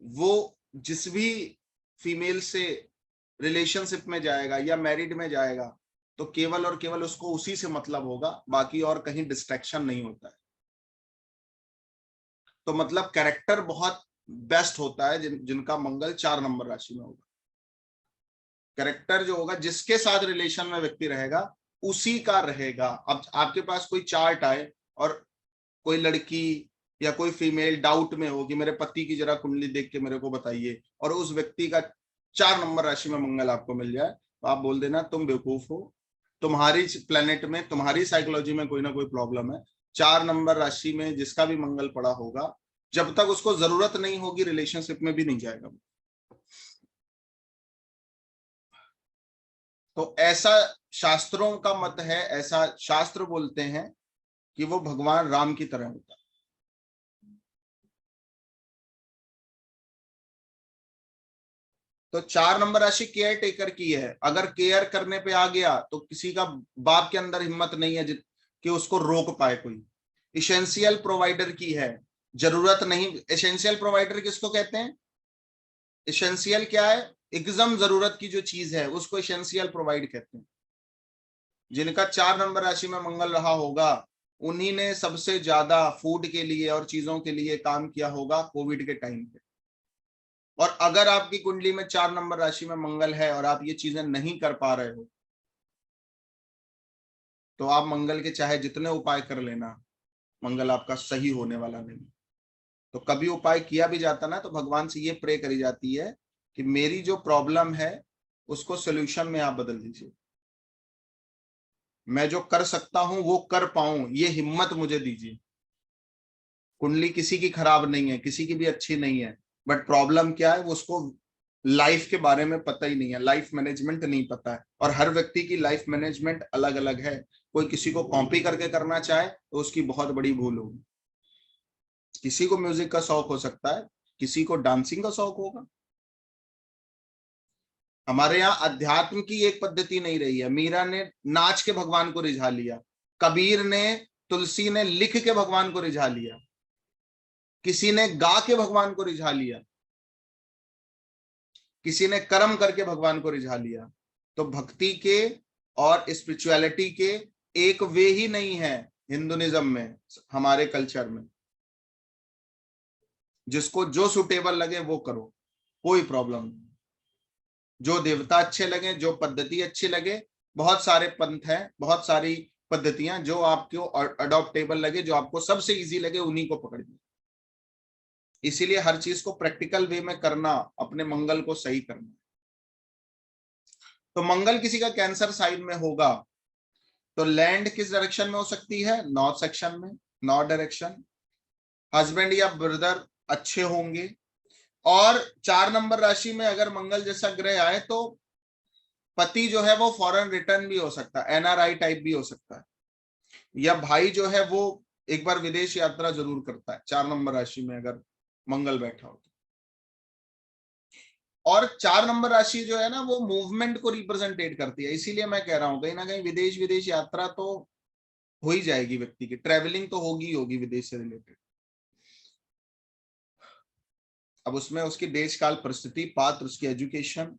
वो जिस भी फीमेल से रिलेशनशिप में जाएगा या मैरिड में जाएगा, तो केवल और केवल उसको उसी से मतलब होगा, बाकी और कहीं डिस्ट्रैक्शन नहीं होता है। तो मतलब कैरेक्टर बहुत बेस्ट होता है जिनका मंगल 4 नंबर राशि में होगा। कैरेक्टर जो होगा, जिसके साथ रिलेशन में व्यक्ति रहेगा उसी का रहेगा। अब आपके पास कोई चार्ट आए और कोई लड़की या कोई फीमेल डाउट में हो कि मेरे पति की जरा कुंडली देख के मेरे को बताइए, और उस व्यक्ति का 4 नंबर राशि में मंगल आपको मिल जाए, तो आप बोल देना तुम बेवकूफ हो, तुम्हारी प्लेनेट में, तुम्हारी साइकोलॉजी में कोई ना कोई प्रॉब्लम है। 4 नंबर राशि में जिसका भी मंगल पड़ा होगा, जब तक उसको जरूरत नहीं होगी रिलेशनशिप में भी नहीं जाएगा। तो ऐसा शास्त्रों का मत है, ऐसा शास्त्र बोलते हैं कि वो भगवान राम की तरह होता है। तो 4 नंबर राशि केयर टेकर की है। अगर केयर करने पे आ गया तो किसी का बाप के अंदर हिम्मत नहीं है कि उसको रोक पाए कोई। एसेंशियल प्रोवाइडर की है, जरूरत नहीं। एसेंशियल प्रोवाइडर किसको कहते हैं? एसेंशियल क्या है? एकदम जरूरत की जो चीज है उसको एसेंशियल प्रोवाइड कहते हैं। जिनका 4 नंबर राशि में मंगल रहा होगा उन्हीं ने सबसे ज्यादा फूड के लिए और चीजों के लिए काम किया होगा कोविड के टाइम पे। और अगर आपकी कुंडली में 4 नंबर राशि में मंगल है और आप ये चीजें नहीं कर पा रहे हो तो आप मंगल के चाहे जितने उपाय कर लेना, मंगल आपका सही होने वाला नहीं। तो कभी उपाय किया भी जाता ना तो भगवान से ये प्रे करी जाती है कि मेरी जो प्रॉब्लम है उसको सोल्यूशन में आप बदल दीजिए, मैं जो कर सकता हूं वो कर पाऊं, ये हिम्मत मुझे दीजिए। कुंडली किसी की खराब नहीं है, किसी की भी अच्छी नहीं है, बट प्रॉब्लम क्या है, वो उसको लाइफ के बारे में पता ही नहीं है, लाइफ मैनेजमेंट नहीं पता है। और हर व्यक्ति की लाइफ मैनेजमेंट अलग अलग है। कोई किसी को कॉपी करके करना चाहे तो उसकी बहुत बड़ी भूल होगी। किसी को म्यूजिक का शौक हो सकता है, किसी को डांसिंग का शौक होगा। हमारे यहाँ अध्यात्म की एक पद्धति नहीं रही है। मीरा ने नाच के भगवान को रिझा लिया, कबीर ने, तुलसी ने लिख के भगवान को रिझा लिया, किसी ने गा के भगवान को रिझा लिया, किसी ने कर्म करके भगवान को रिझा लिया। तो भक्ति के और स्पिरिचुअलिटी के एक वे ही नहीं है हिंदुइज्म में, हमारे कल्चर में। जिसको जो सुटेबल लगे वो करो, कोई प्रॉब्लम नहीं। जो देवता अच्छे लगे, जो पद्धति अच्छी लगे, बहुत सारे पंथ हैं, बहुत सारी पद्धतियां, जो आपको अडॉप्टेबल लगे, जो आपको सबसे इजी लगे उन्हीं को पकड़िए। इसीलिए हर चीज को प्रैक्टिकल वे में करना, अपने मंगल को सही करना। तो मंगल किसी का कैंसर साइन में होगा तो लैंड किस डायरेक्शन में हो सकती है? नॉर्थ सेक्शन में, नॉर्थ डायरेक्शन। हस्बैंड या ब्रदर अच्छे होंगे। और 4 नंबर राशि में अगर मंगल जैसा ग्रह आए तो पति जो है वो फॉरेन रिटर्न भी हो सकता है, एनआरआई टाइप भी हो सकता है, या भाई जो है वो एक बार विदेश यात्रा जरूर करता है 4 नंबर राशि में अगर मंगल बैठा हो। और 4 नंबर राशि जो है ना वो मूवमेंट को रिप्रेजेंटेट करती है। इसीलिए मैं कह रहा हूं कहीं ना कहीं विदेश यात्रा तो हो ही जाएगी, व्यक्ति की ट्रैवलिंग तो होगी विदेश से रिलेटेड। अब उसमें उसकी देश काल परिस्थिति, पात्र, उसकी एजुकेशन,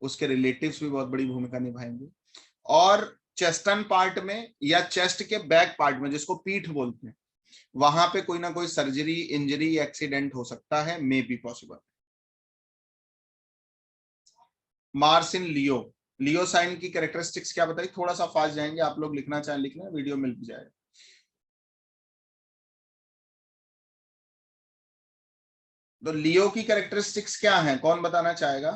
उसके रिलेटिव्स भी बहुत बड़ी भूमिका निभाएंगे। और चेस्टन पार्ट में या चेस्ट के बैक पार्ट में, जिसको पीठ बोलते हैं, वहां पे कोई ना कोई सर्जरी, इंजरी, एक्सीडेंट हो सकता है, may be possible. Mars in Leo, Leo sign की कैरेक्टरिस्टिक्स क्या बताइए? थोड़ा सा फास्ट जाएंगे, आप लोग लिखना चाहें लिखना, वीडियो मिल भी जाएगा। तो लियो की कैरेक्टरिस्टिक्स क्या हैं, कौन बताना चाहेगा?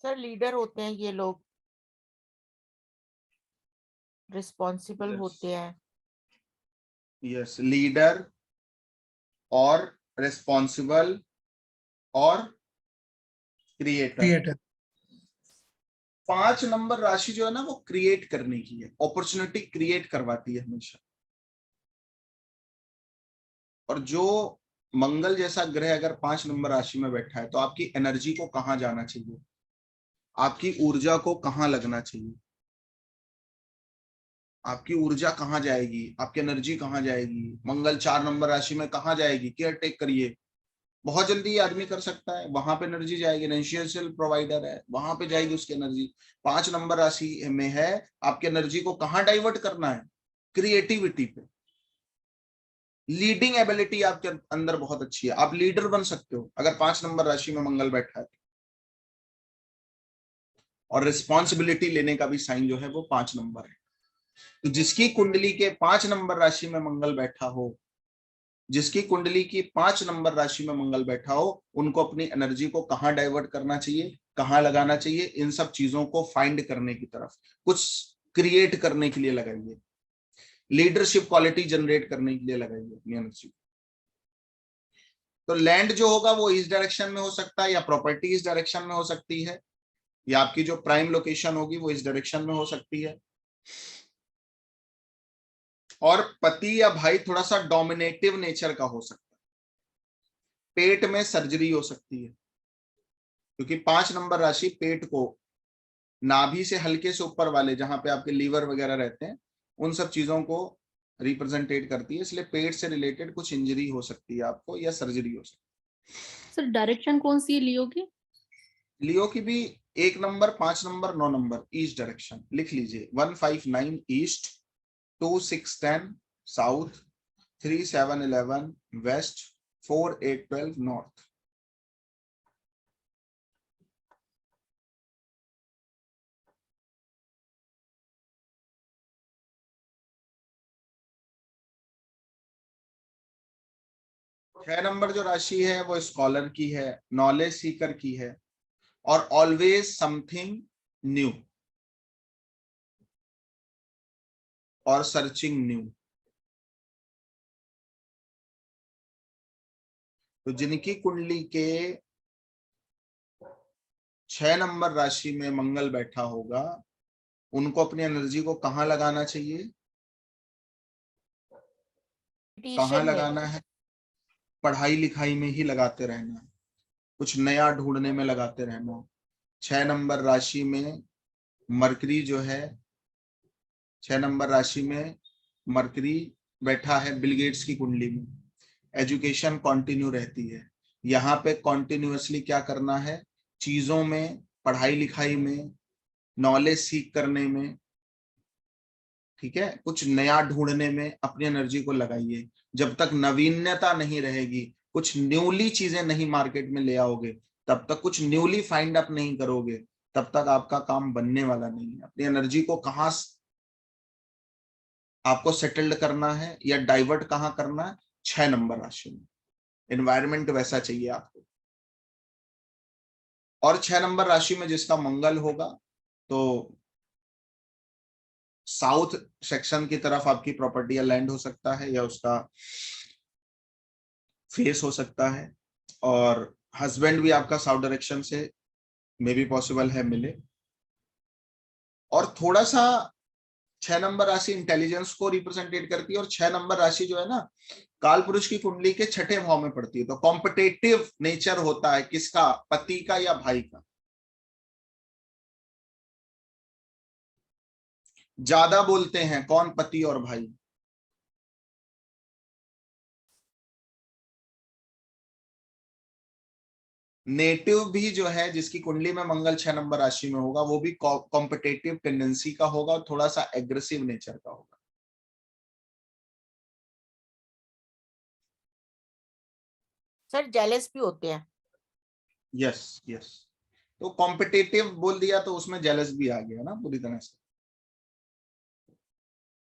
सर लीडर होते हैं ये लोग, रिस्पॉन्सिबल होते हैं। यस, लीडर और रिस्पॉन्सिबल और क्रिएटर। 5 नंबर राशि जो है ना वो क्रिएट करने की है, अपॉर्चुनिटी क्रिएट करवाती है हमेशा। और जो मंगल जैसा ग्रह अगर 5 नंबर राशि में बैठा है तो आपकी एनर्जी को कहां जाना चाहिए, आपकी ऊर्जा को कहां लगना चाहिए, आपकी ऊर्जा कहां जाएगी, आपकी एनर्जी कहां जाएगी, मंगल 4 नंबर राशि में कहां जाएगी? केयर टेक करिए, बहुत जल्दी ये आदमी कर सकता है, वहां पे एनर्जी जाएगी। एसेंशियल प्रोवाइडर है, वहां पे जाएगी उसकी एनर्जी। 5 नंबर राशि में है, आपकी एनर्जी को कहां डाइवर्ट करना है? क्रिएटिविटी पे। लीडिंग एबिलिटी आपके अंदर बहुत अच्छी है, आप लीडर बन सकते हो अगर 5 नंबर राशि में मंगल बैठा है। और रिस्पॉन्सिबिलिटी लेने का भी साइन जो है वो 5 नंबर है। तो जिसकी कुंडली के 5 नंबर राशि में मंगल बैठा हो, जिसकी कुंडली की 5 नंबर राशि में मंगल बैठा हो, उनको अपनी एनर्जी को कहां डाइवर्ट करना चाहिए, कहां लगाना चाहिए, इन सब चीजों को फाइंड करने की तरफ, कुछ क्रिएट करने के लिए लगाइए, लीडरशिप क्वालिटी जनरेट करने के लिए लगाइए अपनी एनर्जी। तो लैंड जो होगा वो इस डायरेक्शन में हो सकता है, या प्रॉपर्टी इस डायरेक्शन में हो सकती है, या आपकी जो प्राइम लोकेशन होगी वो इस डायरेक्शन में हो सकती है। और पति या भाई थोड़ा सा डोमिनेटिव नेचर का हो सकता है, पेट में सर्जरी हो सकती है, क्योंकि 5 नंबर राशि पेट को, नाभि से हल्के से ऊपर वाले जहां पे आपके लीवर वगैरह रहते हैं, उन सब चीजों को रिप्रेजेंटेट करती है। इसलिए पेट से रिलेटेड कुछ इंजरी हो सकती है आपको, या सर्जरी हो सकती है। सर डायरेक्शन कौन सी है लियो की? लियो की भी 1 number, 5 number, 9 number east direction लिख लीजिए। 159 ईस्ट, 2610 साउथ, 3711 वेस्ट, 4812 नॉर्थ। छह नंबर जो राशि है वो स्कॉलर की है, नॉलेज सीकर की है, और ऑलवेज समथिंग न्यू और सर्चिंग न्यू। तो जिनकी कुंडली के 6 नंबर राशि में मंगल बैठा होगा, उनको अपनी एनर्जी को कहाँ लगाना चाहिए, कहाँ लगाना है? पढ़ाई लिखाई में ही लगाते रहना, कुछ नया ढूंढने में लगाते रहना। 6 नंबर राशि में मरकरी जो है, 6 नंबर राशि में मरकरी बैठा है बिल गेट्स की कुंडली में। एजुकेशन कंटिन्यू रहती है, यहाँ पे कॉन्टिन्यूअसली क्या करना है, चीजों में, पढ़ाई लिखाई में, नॉलेज सीख करने में, ठीक है, कुछ नया ढूंढने में अपनी एनर्जी को लगाइए। जब तक नवीनता नहीं रहेगी, कुछ न्यूली चीजें नहीं मार्केट में ले आओगे, तब तक, कुछ न्यूली फाइंड अप नहीं करोगे, तब तक आपका काम बनने वाला नहीं है। अपनी एनर्जी को कहाँ आपको सेटल्ड करना है या डाइवर्ट कहाँ करना है? 6 नंबर राशि में। एनवायरमेंट वैसा चाहिए आपको। और 6 नंबर राशि में जिसका मंगल होगा, तो साउथ सेक्शन की तरफ आपकी प्रॉपर्टी या लैंड हो सकता है, या उसका फेस हो सकता है। और हस्बैंड भी आपका साउथ डायरेक्शन से मे भी पॉसिबल है मिले। और थोड़ा सा 6 नंबर राशि इंटेलिजेंस को रिप्रेजेंटेट करती है, और 6 नंबर राशि जो है ना, काल पुरुष की कुंडली के 6ठे भाव में पड़ती है। तो कॉम्पिटेटिव नेचर होता है किसका, पति का या भाई का। ज्यादा बोलते हैं कौन, पति और भाई। नेटिव भी जो है, जिसकी कुंडली में मंगल 6 नंबर राशि में होगा, वो भी कॉम्पिटेटिव टेंडेंसी का होगा और थोड़ा सा एग्रेसिव नेचर का होगा। सर जेलस भी होते हैं? Yes yes. तो कॉम्पिटेटिव बोल दिया तो उसमें जेलस भी आ गया ना पूरी तरह से।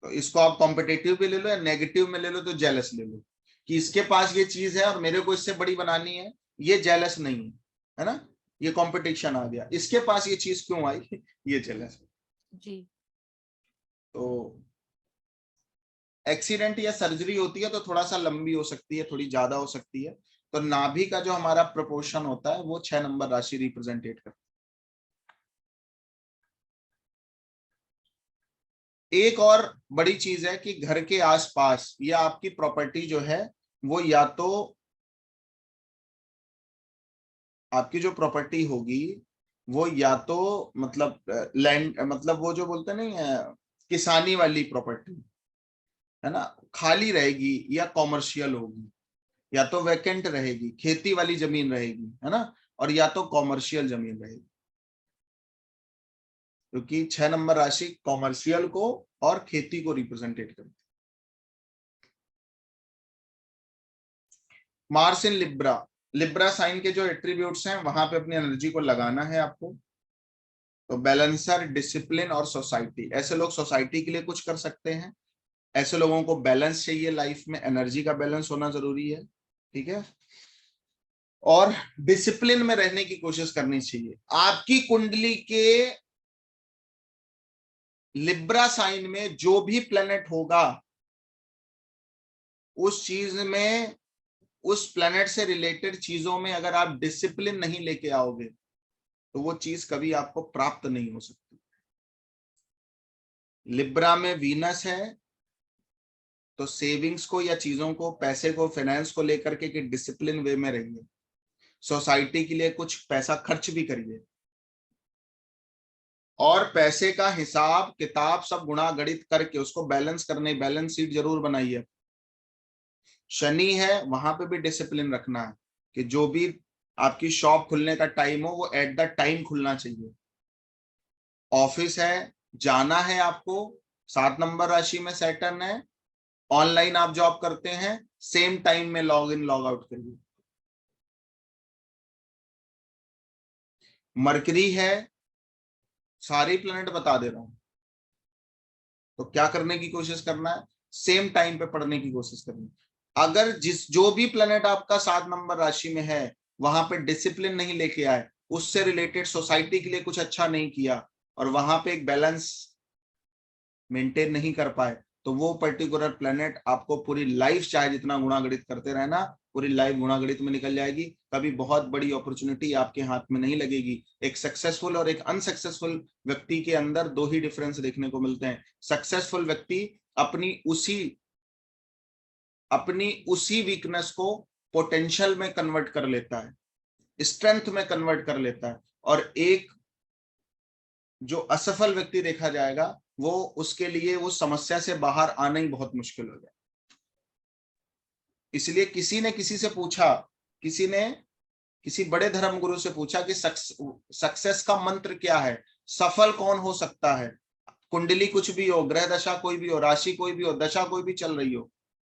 तो इसको आप कॉम्पिटेटिव भी ले लो या नेगेटिव में ले लो, तो जेलस ले लो कि इसके पास ये चीज है और मेरे को इससे बड़ी बनानी है, ये जेलस नहीं है, है ना। ये कंपटीशन आ गया, इसके पास ये चीज क्यों आई, ये जेलस जी। तो एक्सीडेंट या सर्जरी होती है तो थोड़ा सा लंबी हो सकती है, थोड़ी ज्यादा हो सकती है। तो नाभि का जो हमारा प्रोपोर्शन होता है वो 6 नंबर राशि रिप्रेजेंटेट करती है। एक और बड़ी चीज है कि घर के आसपास या आपकी प्रॉपर्टी जो है, वो या तो आपकी जो प्रॉपर्टी होगी वो या तो मतलब लैंड, मतलब वो जो बोलते नहीं है किसानी वाली प्रॉपर्टी, है ना, खाली रहेगी, या कॉमर्शियल होगी, या तो वैकेंट रहेगी, खेती वाली जमीन रहेगी, है ना, और या तो कॉमर्शियल जमीन रहेगी। क्योंकि 6 नंबर राशि कॉमर्शियल को और खेती को रिप्रेजेंटेट करती है। मार्स इन लिब्रा, लिब्रा साइन के जो एट्रीब्यूट्स हैं वहां पे अपनी एनर्जी को लगाना है आपको। तो बैलेंसर, डिसिप्लिन और सोसाइटी, ऐसे लोग सोसाइटी के लिए कुछ कर सकते हैं। ऐसे लोगों को बैलेंस चाहिए लाइफ में, एनर्जी का बैलेंस होना जरूरी है, ठीक है। और डिसिप्लिन में रहने की कोशिश करनी चाहिए। आपकी कुंडली के लिब्रा साइन में जो भी प्लेनेट होगा, उस चीज में, उस प्लेनेट से रिलेटेड चीजों में अगर आप डिसिप्लिन नहीं लेके आओगे तो वो चीज कभी आपको प्राप्त नहीं हो सकती। लिब्रा में वीनस है तो सेविंग्स को या चीजों को, पैसे को, फाइनेंस को लेकर के डिसिप्लिन वे में रहिए। सोसाइटी के लिए कुछ पैसा खर्च भी करिए और पैसे का हिसाब किताब सब गुणा गणित करके उसको बैलेंस करने, बैलेंस शीट जरूर बनाइए। शनि है वहां पे भी डिसिप्लिन रखना है कि जो भी आपकी शॉप खुलने का टाइम हो वो एट द टाइम खुलना चाहिए। ऑफिस है, जाना है आपको, 7 नंबर राशि में सैटर्न है, ऑनलाइन आप जॉब करते हैं, सेम टाइम में लॉग इन लॉग आउट करिए। मरकरी है, सारे प्लैनेट बता दे रहा हूं, तो क्या करने की कोशिश करना है, सेम टाइम पे पढ़ने की कोशिश करनी। अगर जो भी प्लैनेट आपका 7 नंबर राशि में है वहां पे डिसिप्लिन नहीं लेके आए, उससे रिलेटेड सोसाइटी के लिए कुछ अच्छा नहीं किया और वहां पे एक बैलेंस मेंटेन नहीं कर पाए, तो वो पर्टिकुलर प्लैनेट आपको पूरी लाइफ, चाहे जितना गुणागणित करते रहना, पूरी लाइफ गुणागणित में निकल जाएगी। कभी बहुत बड़ी अपॉर्चुनिटी आपके हाथ में नहीं लगेगी। एक सक्सेसफुल और एक अनसक्सेसफुल व्यक्ति के अंदर 2 ही डिफरेंस देखने को मिलते हैं। सक्सेसफुल व्यक्ति अपनी उसी वीकनेस को पोटेंशियल में कन्वर्ट कर लेता है, स्ट्रेंथ में कन्वर्ट कर लेता है, और एक जो असफल व्यक्ति देखा जाएगा वो, उसके लिए वो समस्या से बाहर आना ही बहुत मुश्किल हो जाए। इसलिए किसी ने किसी से पूछा, किसी ने किसी बड़े धर्मगुरु से पूछा कि सक्सेस का मंत्र क्या है, सफल कौन हो सकता है। कुंडली कुछ भी हो, ग्रह दशा कोई भी हो, राशि कोई भी हो, दशा कोई भी चल रही हो,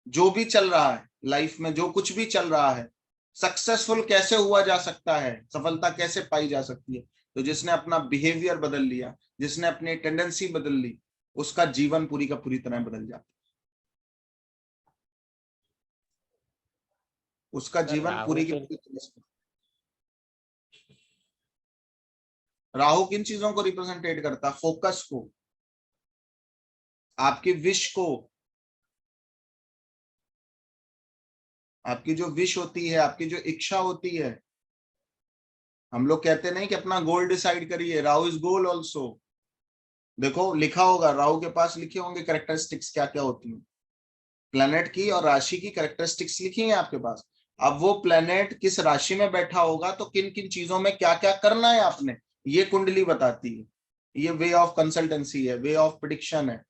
जो भी चल रहा है लाइफ में, जो कुछ भी चल रहा है, सक्सेसफुल कैसे हुआ जा सकता है, सफलता कैसे पाई जा सकती है। तो जिसने अपना बिहेवियर बदल लिया, जिसने अपनी टेंडेंसी बदल ली, उसका जीवन पूरी का पूरी तरह बदल जाता है, उसका जीवन पूरी की पूरी तरह। राहु किन चीजों को रिप्रेजेंटेट करता है? फोकस को, आपकी विश को, आपकी जो विश होती है, आपकी जो इच्छा होती है। हम लोग कहते नहीं कि अपना गोल डिसाइड करिए, राहु इज गोल ऑल्सो। देखो लिखा होगा, राहु के पास लिखे होंगे कैरेक्टरिस्टिक्स क्या क्या होती हैं, प्लैनेट की और राशि की कैरेक्टरिस्टिक्स लिखी हैं आपके पास। अब वो प्लैनेट किस राशि में बैठा होगा तो किन किन चीजों में क्या क्या करना है आपने, ये कुंडली बताती है। ये वे ऑफ कंसल्टेंसी है, वे ऑफ प्रेडिक्शन है।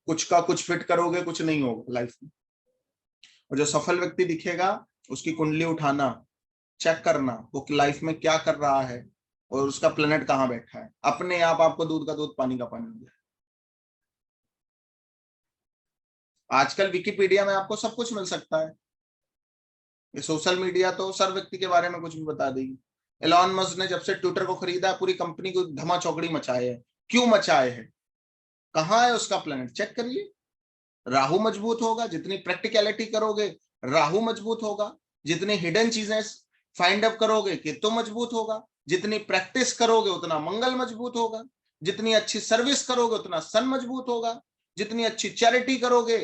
कुछ का कुछ फिट करोगे, कुछ नहीं होगा लाइफ में। और जो सफल व्यक्ति दिखेगा, उसकी कुंडली उठाना, चेक करना वो लाइफ में क्या कर रहा है और उसका प्लेनेट कहाँ बैठा है, अपने आप आपको दूध का दूध पानी का पानी हो जाए। आजकल विकिपीडिया में आपको सब कुछ मिल सकता है। ये सोशल मीडिया तो सर व्यक्ति के बारे में कुछ भी बता देगी। एलॉन मस्क ने जब से ट्विटर को खरीदा, पूरी कंपनी को धमा चौकड़ी मचाए है। क्यों मचाए है? कहाँ है उसका प्लेनेट, चेक करिए। राहु मजबूत होगा, जितनी प्रैक्टिकलिटी करोगे राहु मजबूत होगा, जितनी हिडन चीजें फाइंड अप करोगे केतु मजबूत होगा, जितनी प्रैक्टिस करोगे उतना मंगल मजबूत होगा, जितनी अच्छी सर्विस करोगे उतना सन मजबूत होगा, जितनी अच्छी चैरिटी करोगे,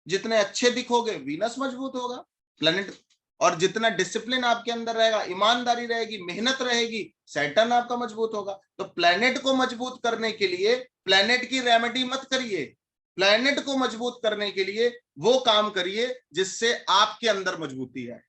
जितने अच्छे दिखोगे वीनस मजबूत होगा, प्लेनेट। और जितना डिसिप्लिन आपके अंदर रहेगा, ईमानदारी रहेगी, मेहनत रहेगी, सैटर्न आपका मजबूत होगा। तो प्लेनेट को मजबूत करने के लिए प्लेनेट की रेमेडी मत करिए, प्लेनेट को मजबूत करने के लिए वो काम करिए जिससे आपके अंदर मजबूती आए।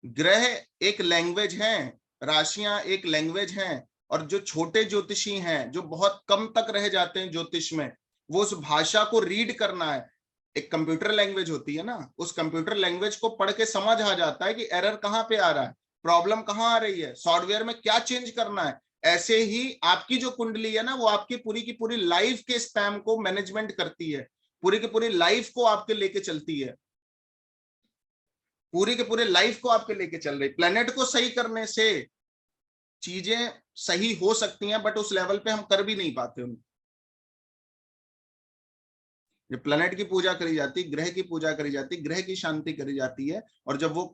ग्रह एक लैंग्वेज हैं, राशियां एक लैंग्वेज हैं, और जो छोटे ज्योतिषी हैं, जो बहुत कम तक रह जाते हैं ज्योतिष में, वो उस भाषा को रीड करना है। एक कंप्यूटर लैंग्वेज होती है ना, उस कंप्यूटर लैंग्वेज को पढ़ के समझ आ जाता है कि एरर कहाँ पे आ रहा है, प्रॉब्लम कहाँ आ रही है, सॉफ्टवेयर में क्या चेंज करना है। ऐसे ही आपकी जो कुंडली है ना, वो आपकी पूरी की पूरी लाइफ के स्पैम को मैनेजमेंट करती है, पूरी की पूरी लाइफ को आपके लेके चलती है, पूरी के पूरे लाइफ को आपके लेके चल रही। प्लेनेट को सही करने से चीजें सही हो सकती हैं, बट उस लेवल पे हम कर भी नहीं पाते उनको। जब प्लेनेट की पूजा करी जाती, ग्रह की पूजा करी जाती, ग्रह की शांति करी जाती है, और जब वो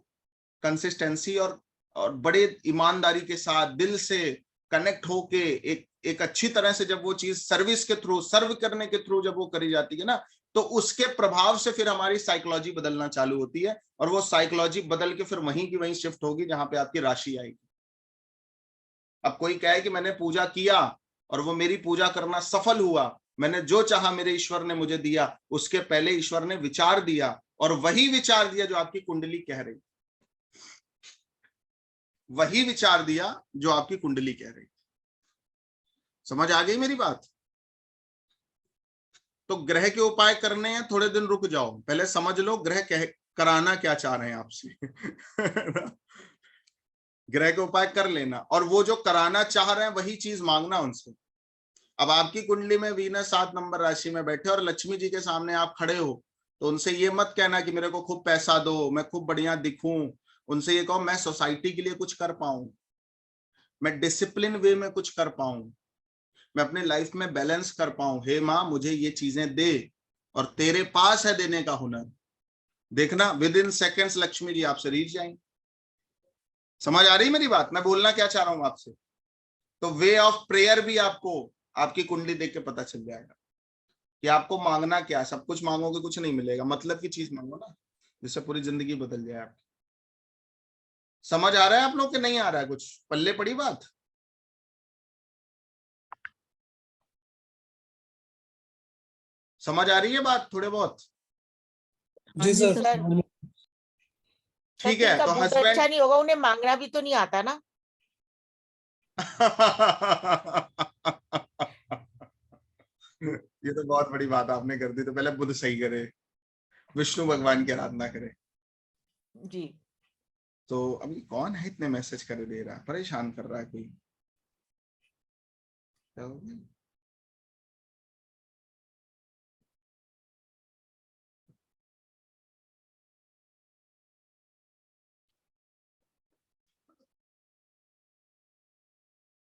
कंसिस्टेंसी और बड़े ईमानदारी के साथ दिल से कनेक्ट होके एक अच्छी तरह से जब वो चीज सर्विस के थ्रू, सर्व करने के थ्रू जब वो करी जाती है ना, तो उसके प्रभाव से फिर हमारी साइकोलॉजी बदलना चालू होती है, और वो साइकोलॉजी बदल के फिर वहीं की वहीं शिफ्ट होगी जहां पे आपकी राशि आएगी। अब कोई कहे कि मैंने पूजा किया और वो मेरी पूजा करना सफल हुआ, मैंने जो चाहा मेरे ईश्वर ने मुझे दिया, उसके पहले ईश्वर ने विचार दिया, और वही विचार दिया जो आपकी कुंडली कह रही, वही विचार दिया जो आपकी कुंडली कह रही। समझ आ गई मेरी बात? तो ग्रह के उपाय करने हैं, थोड़े दिन रुक जाओ, पहले समझ लो ग्रह कराना क्या चाह रहे हैं आपसे। ग्रह के उपाय कर लेना, और वो जो कराना चाह रहे हैं वही चीज मांगना उनसे। अब आपकी कुंडली में वीनस 7 नंबर राशि में बैठे और लक्ष्मी जी के सामने आप खड़े हो, तो उनसे ये मत कहना कि मेरे को खूब पैसा दो, मैं खूब बढ़िया दिखूं। उनसे ये कहो मैं सोसाइटी के लिए कुछ कर पाऊं, मैं डिसिप्लिन वे में कुछ कर पाऊं, मैं अपने लाइफ में बैलेंस कर पाऊं। हे माँ मुझे ये चीजें दे, और तेरे पास है देने का हुनर। देखना with in seconds Lakshmi ji आपसे रीच जाएंगे। समझ आ रही मेरी बात? मैं बोलना क्या चाह रहा हूं आपसे? तो वे ऑफ प्रेयर भी आपको आपकी कुंडली देख के पता चल जाएगा कि आपको मांगना क्या। सब कुछ मांगोगे कुछ नहीं मिलेगा, मतलब की चीज मांगो ना, जिससे पूरी जिंदगी बदल जाए आपकी। समझ आ रहा है आप लोग के नहीं आ रहा है? कुछ पल्ले पड़ी बात? समझ आ रही है बात थोड़े बहुत? जी सर। ठीक है। जिनका तो मूड हस्बैंड अच्छा नहीं होगा उन्हें मांगना भी तो नहीं आता ना। ये तो बहुत बड़ी बात आपने कर दी। तो पहले बुध सही करे, विष्णु भगवान की आराधना करे। जी तो अभी कौन है इतने मैसेज कर दे रहा है, परेशान कर रहा है कोई?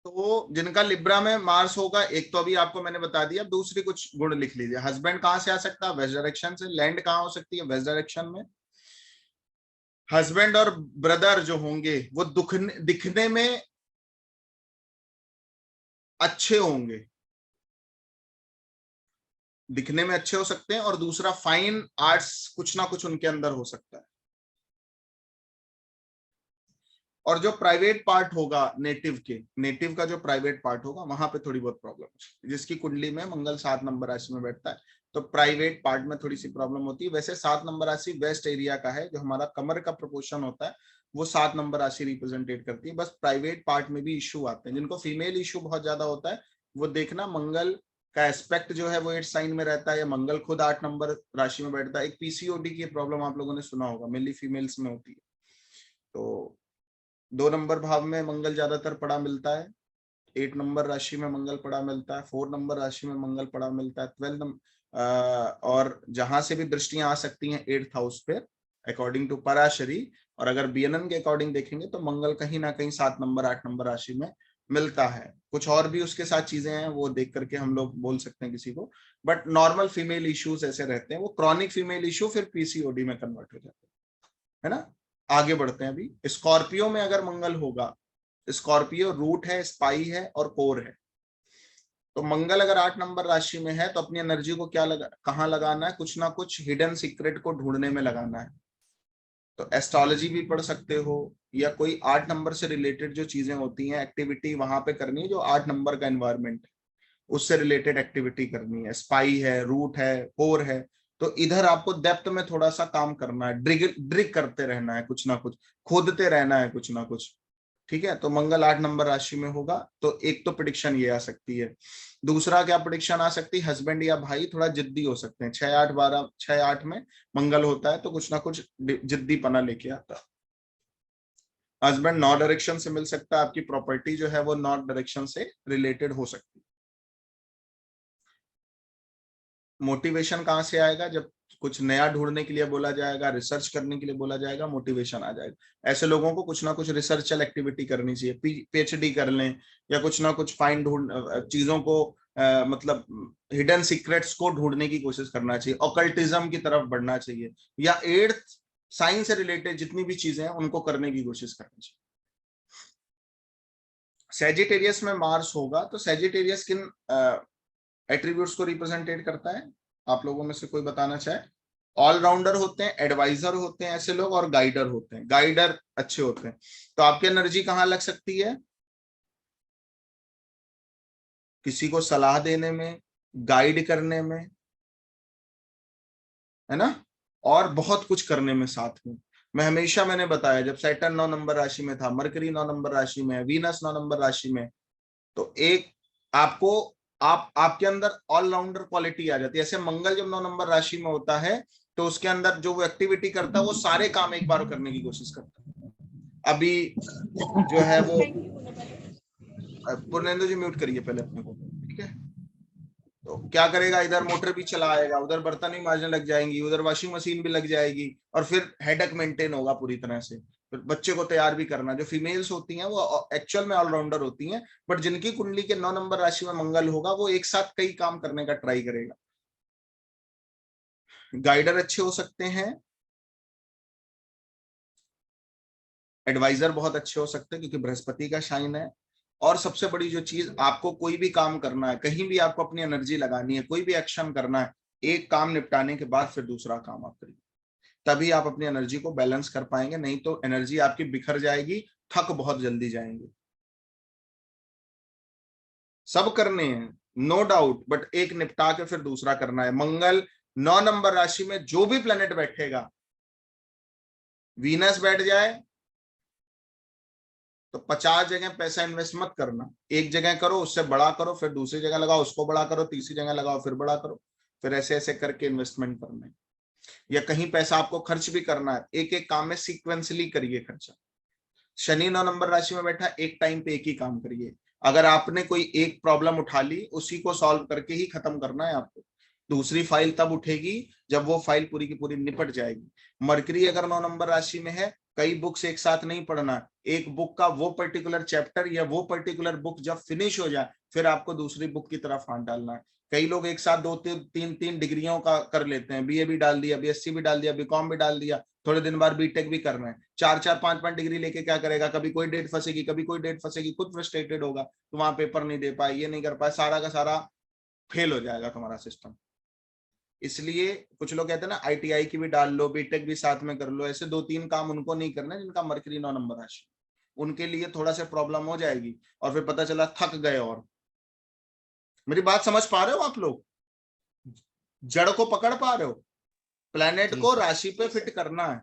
तो जिनका लिब्रा में मार्स होगा, एक तो अभी आपको मैंने बता दिया, अब दूसरी कुछ गुण लिख लीजिए। हस्बैंड कहां से आ सकता है? वेस्ट डायरेक्शन से। लैंड कहां हो सकती है? वेस्ट डायरेक्शन में। हस्बैंड और ब्रदर जो होंगे वो दिखने में अच्छे होंगे, दिखने में अच्छे हो सकते हैं। और दूसरा फाइन आर्ट्स कुछ ना कुछ उनके अंदर हो सकता है। और जो प्राइवेट पार्ट होगा नेटिव का जो प्राइवेट पार्ट होगा, वहां पे थोड़ी बहुत प्रॉब्लम है। जिसकी कुंडली में मंगल 7 नंबर राशि में बैठता है तो प्राइवेट पार्ट में थोड़ी सी प्रॉब्लम होती है। वैसे 7 नंबर राशि वेस्ट एरिया का है, जो हमारा कमर का प्रोपोर्शन होता है वो 7 नंबर राशि रिप्रेजेंटेट करती है। बस प्राइवेट पार्ट में भी इश्यू आते हैं। जिनको फीमेल इश्यू बहुत ज्यादा होता है वो देखना, मंगल का एस्पेक्ट जो है वो 8 साइन में रहता है, या मंगल खुद 8 नंबर राशि में बैठता है। एक पीसीओडी की प्रॉब्लम आप लोगों ने सुना होगा, मेनली फीमेल्स में होती है। तो 2 नंबर भाव में मंगल ज्यादातर पड़ा मिलता है, 8 नंबर राशि में मंगल पड़ा मिलता है, 4 नंबर राशि में मंगल पड़ा मिलता है, 12 नंबर, और जहां से भी दृष्टियां आ सकती हैं 8th हाउस पे अकॉर्डिंग टू पराशरी। और अगर बीएनएन के अकॉर्डिंग देखेंगे तो मंगल कहीं ना कहीं 7 नंबर 8 नंबर राशि में मिलता है। कुछ और भी उसके साथ चीजें हैं, वो देख करके हम लोग बोल सकते हैं किसी को, बट नॉर्मल फीमेल इश्यूज ऐसे रहते हैं। वो क्रॉनिक फीमेल इश्यू फिर पीसीओडी में कन्वर्ट हो जाते हैं, है ना। आगे बढ़ते हैं। अभी स्कॉर्पियो में अगर मंगल होगा, स्कॉर्पियो रूट है, स्पाई है और कोर है। तो मंगल अगर 8 नंबर राशि में है तो अपनी एनर्जी को कहाँ लगाना है? कुछ ना कुछ हिडन सीक्रेट को ढूंढने में लगाना है। तो एस्ट्रोलॉजी भी पढ़ सकते हो, या कोई 8 नंबर से रिलेटेड जो चीजें होती हैं एक्टिविटी वहां पे करनी है, जो 8 नंबर का एनवायरमेंट है उससे रिलेटेड एक्टिविटी करनी है। स्पाई है, रूट है, कोर है, तो इधर आपको डेप्थ में थोड़ा सा काम करना है, ड्रिग करते रहना है, कुछ ना कुछ खोदते रहना है, कुछ ना कुछ। ठीक है। तो मंगल 8 नंबर राशि में होगा तो एक तो प्रेडिक्शन ये आ सकती है। दूसरा क्या प्रेडिक्शन आ सकती है? हस्बैंड या भाई थोड़ा जिद्दी हो सकते हैं। 6-8-12 6-8 में मंगल होता है तो कुछ ना कुछ जिद्दीपना लेके आता है। हस्बैंड नॉर्थ डायरेक्शन से मिल सकता है, आपकी प्रॉपर्टी जो है वो नॉर्थ डायरेक्शन से रिलेटेड हो सकती है। मोटिवेशन कहां से आएगा? जब कुछ नया ढूंढने के लिए बोला जाएगा, रिसर्च करने के लिए बोला जाएगा, मोटिवेशन आ जाएगा। ऐसे लोगों को कुछ ना कुछ रिसर्चल एक्टिविटी करनी चाहिए, पीएचडी कर लें, या कुछ ना कुछ फाइंड चीजों को मतलब हिडन सीक्रेट्स को ढूंढने की कोशिश करना चाहिए, ऑकल्टिज्म की तरफ बढ़ना चाहिए, या 8th साइंस से रिलेटेड जितनी भी चीजें हैं उनको करने की कोशिश करनी चाहिए। सैजिटेरियस में मार्स होगा तो सैजिटेरियस किन एट्रीब्यूट्स को रिप्रेजेंटेट करता है? आप लोगों में से कोई बताना चाहे? ऑलराउंडर होते हैं, एडवाइजर होते हैं ऐसे लोग, और गाइडर होते हैं। गाइडर अच्छे होते हैं। तो आपकी एनर्जी कहां लग सकती है? किसी को सलाह देने में, गाइड करने में, है ना, और बहुत कुछ करने में साथ में। मैंने बताया जब सैटर्न 9 नंबर राशि में था, मरकरी 9 नंबर राशि में, वीनस 9 नंबर राशि में, तो एक आपके अंदर ऑलराउंडर क्वालिटी आ जाती है। ऐसे मंगल जब 9 नंबर राशि में होता है तो उसके अंदर जो वो एक्टिविटी करता है वो सारे काम एक बार करने की कोशिश करता है। अभी जो है वो पूर्णेंदु जी म्यूट करिए पहले अपने को, ठीक है। तो क्या करेगा, इधर मोटर भी चलाएगा, उधर बर्तन भी मांजने लग जाएंगी, उधर वॉशिंग मशीन भी लग जाएगी, और फिर हेडेक मेंटेन होगा पूरी तरह से। फिर बच्चे को तैयार भी करना। जो फीमेल्स होती हैं वो एक्चुअल में ऑलराउंडर होती हैं, बट जिनकी कुंडली के 9 नंबर राशि में मंगल होगा वो एक साथ कई काम करने का ट्राई करेगा। गाइडर अच्छे हो सकते हैं, एडवाइजर बहुत अच्छे हो सकते हैं क्योंकि बृहस्पति का शाइन है। और सबसे बड़ी जो चीज, आपको कोई भी काम करना है, कहीं भी आपको अपनी एनर्जी लगानी है, कोई भी एक्शन करना है, एक काम निपटाने के बाद फिर दूसरा काम आप करिए, तभी आप अपनी एनर्जी को बैलेंस कर पाएंगे। नहीं तो एनर्जी आपकी बिखर जाएगी, थक बहुत जल्दी जाएंगे। सब करने हैं नो डाउट, बट एक निपटा के फिर दूसरा करना है। मंगल 9 नंबर राशि में जो भी प्लेनेट बैठेगा, वीनस बैठ जाए तो 50 जगह पैसा इन्वेस्ट मत करना, एक जगह करो, उससे बड़ा करो, फिर दूसरी जगह लगाओ, उसको बड़ा करो, तीसरी जगह लगाओ, फिर बड़ा करो, फिर ऐसे ऐसे करके इन्वेस्टमेंट करना है। या कहीं पैसा आपको खर्च भी करना है, एक एक काम में सीक्वेंसली करिए खर्चा। शनि 9 नंबर राशि में बैठा, एक टाइम पे एक ही काम करिए। अगर आपने कोई एक प्रॉब्लम उठा ली, उसी को सॉल्व करके ही खत्म करना है आपको। दूसरी फाइल तब उठेगी जब वो फाइल पूरी की पूरी निपट जाएगी। मरकरी अगर 9 नंबर राशि में है, कई बुक्स एक साथ नहीं पढ़ना, एक बुक का वो पर्टिकुलर चैप्टर या वो पर्टिकुलर बुक जब फिनिश हो जाए फिर आपको दूसरी बुक की तरफ हाथ डालना है। कई लोग एक साथ 2-3 डिग्रियों का कर लेते हैं, बीए भी डाल दिया, बीएससी भी डाल दिया, बीकॉम भी डाल दिया, थोड़े दिन बाद बीटेक भी कर रहे हैं। 4-4 5-5 डिग्री लेके क्या करेगा, कभी कोई डेट फंसेगी, कभी कोई डेट फंसेगी, खुद फ्रस्ट्रेटेड होगा, तो वहां पेपर नहीं दे पाए, ये नहीं कर पाए, सारा का सारा फेल हो जाएगा तुम्हारा सिस्टम। इसलिए कुछ लोग कहते हैं ना आईटीआई की भी डाल लो, बीटेक भी साथ में कर लो। ऐसे 2-3 काम उनको नहीं करना जिनका मरकरी 9 नंबर राशि, उनके लिए थोड़ा सा प्रॉब्लम हो जाएगी और फिर पता चला थक गए। और मेरी बात समझ पा रहे हो आप लोग, जड़ को पकड़ पा रहे हो, प्लेनेट को राशि पे फिट करना है।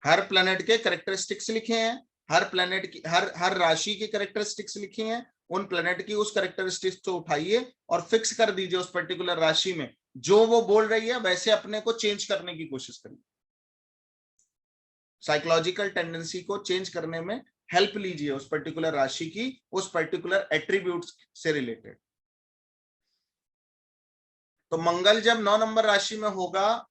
हर प्लेनेट के कैरेक्टरिस्टिक्स लिखे हैं, हर प्लेनेट की हर राशि की कैरेक्टरिस्टिक्स लिखी हैं, उन प्लेनेट की उस कैरेक्टरिस्टिक्स को उठाइए और फिक्स कर दीजिए उस पर्टिकुलर राशि में। जो वो बोल रही है वैसे अपने को चेंज करने की कोशिश करिए, साइकोलॉजिकल टेंडेंसी को चेंज करने में हेल्प लीजिए उस पर्टिकुलर राशि की, उस पर्टिकुलर एट्रीब्यूट्स से रिलेटेड। तो मंगल जब 9 नंबर राशि में होगा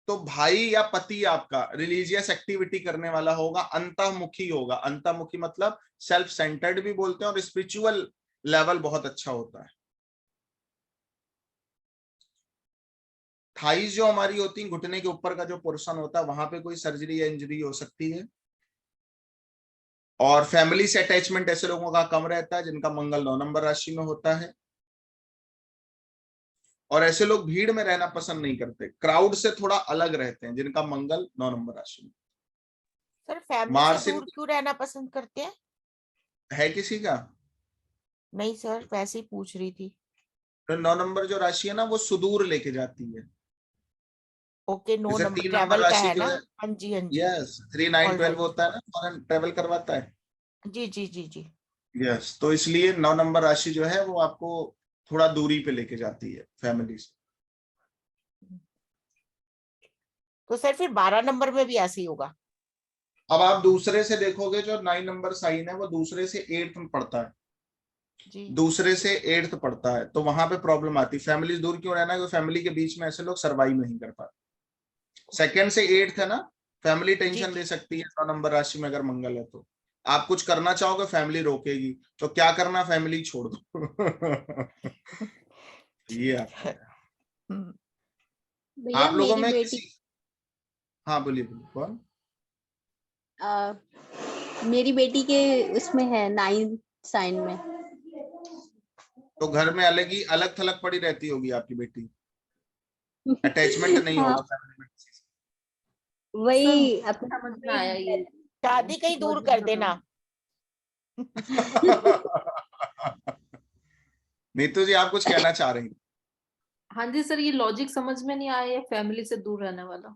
तो भाई या पति आपका रिलीजियस एक्टिविटी करने वाला होगा, अंतर्मुखी होगा। अंतर्मुखी मतलब सेल्फ सेंटर्ड भी बोलते हैं, और स्पिरिचुअल लेवल बहुत अच्छा होता है। थाइज जो हमारी होती है, घुटने के ऊपर का जो पोर्शन होता है, वहां पे कोई सर्जरी या इंजरी हो सकती है। और फैमिली से अटैचमेंट ऐसे लोगों का कम रहता है जिनका मंगल 9 नंबर राशि में होता है। और ऐसे लोग भीड़ में रहना पसंद नहीं करते, क्राउड से थोड़ा अलग रहते हैं जिनका मंगल 9 नंबर राशि में। सर फैमिली से दूर क्यों रहना पसंद करते हैं? है किसी का? नहीं सर, वैसे ही पूछ रही थी। तो 9 नंबर जो राशि है ना वो सुदूर लेके जाती है। ओके, 9 नंबर 3 ट्रैवल का राशि है ना? जो है, हाँ जी हाँ जी। यस 3 9 12 होता है ना, फॉरेन ट्रेवल करवाता है। जी जी जी जी। यस, तो इसलिए 9 नंबर राशि जो है वो आपको थोड़ा दूरी पे लेके जाती है फैमिली से। तो सर फिर 12 नंबर में भी ऐसे ही होगा? अब आप दूसरे से देखोगे, जो 9 नंबर साइन है वो दूसरे से 8th में पड़ता है जी। दूसरे से 8th पड़ता है, तो वहां पे प्रॉब्लम आती है। फैमिली दूर क्यों रहना है? क्योंकि फैमिली के बीच में ऐसे लोग सर्वाइव नहीं कर पाते। 2nd से 8th है ना, फैमिली टेंशन दे सकती है 9 नंबर राशि में अगर मंगल है तो। आप कुछ करना चाहोगे, फैमिली रोकेगी, तो क्या करना, फैमिली छोड़ दो। ये आप लोगों में किसी, हाँ बोलिए बोलिए कौन? मेरी बेटी के उसमें है 9 साइन में। तो घर में अलग थलग पड़ी रहती होगी आपकी बेटी, अटैचमेंट नहीं होगा फैमिली में किसी से। वही अपना समझ में आया ये। शादी कहीं दूर कर देना। नीतू जी आप कुछ कहना चाह रही हैं? हाँ जी सर, ये लॉजिक समझ में नहीं आया, फैमिली से दूर रहने वाला।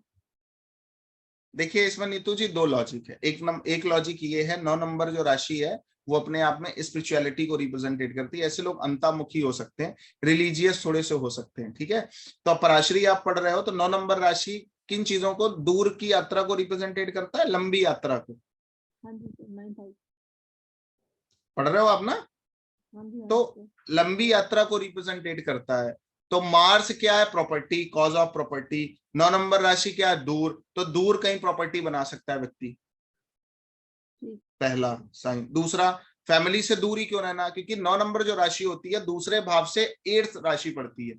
देखिए इसमें नीतू जी दो लॉजिक है। एक लॉजिक ये है, 9 नंबर जो राशि है वो अपने आप में स्पिरिचुअलिटी को रिप्रेजेंटेट करती है। ऐसे लोग अंतर्मुखी हो सकते हैं, रिलीजियस थोड़े से हो सकते हैं, ठीक है। तो पराशरी आप पढ़ रहे हो तो 9 नंबर राशि किन चीजों को, दूर की यात्रा को रिप्रेजेंटेट करता है, लंबी यात्रा को। हाँ जी सर, 9,000। पढ़ रहे हो आप ना? हाँ जी, हाँ तो जी। लंबी यात्रा को रिप्रेजेंटेट करता है। तो मार्स क्या है? Property, cause of property. 9 number राशि क्या है? दूर। तो दूर कहीं प्रॉपर्टी बना सकता है व्यक्ति, पहला साइन। दूसरा, फैमिली से दूर ही क्यों रहना? क्योंकि 9 नंबर जो राशि होती है दूसरे भाव से 8th राशि पड़ती है।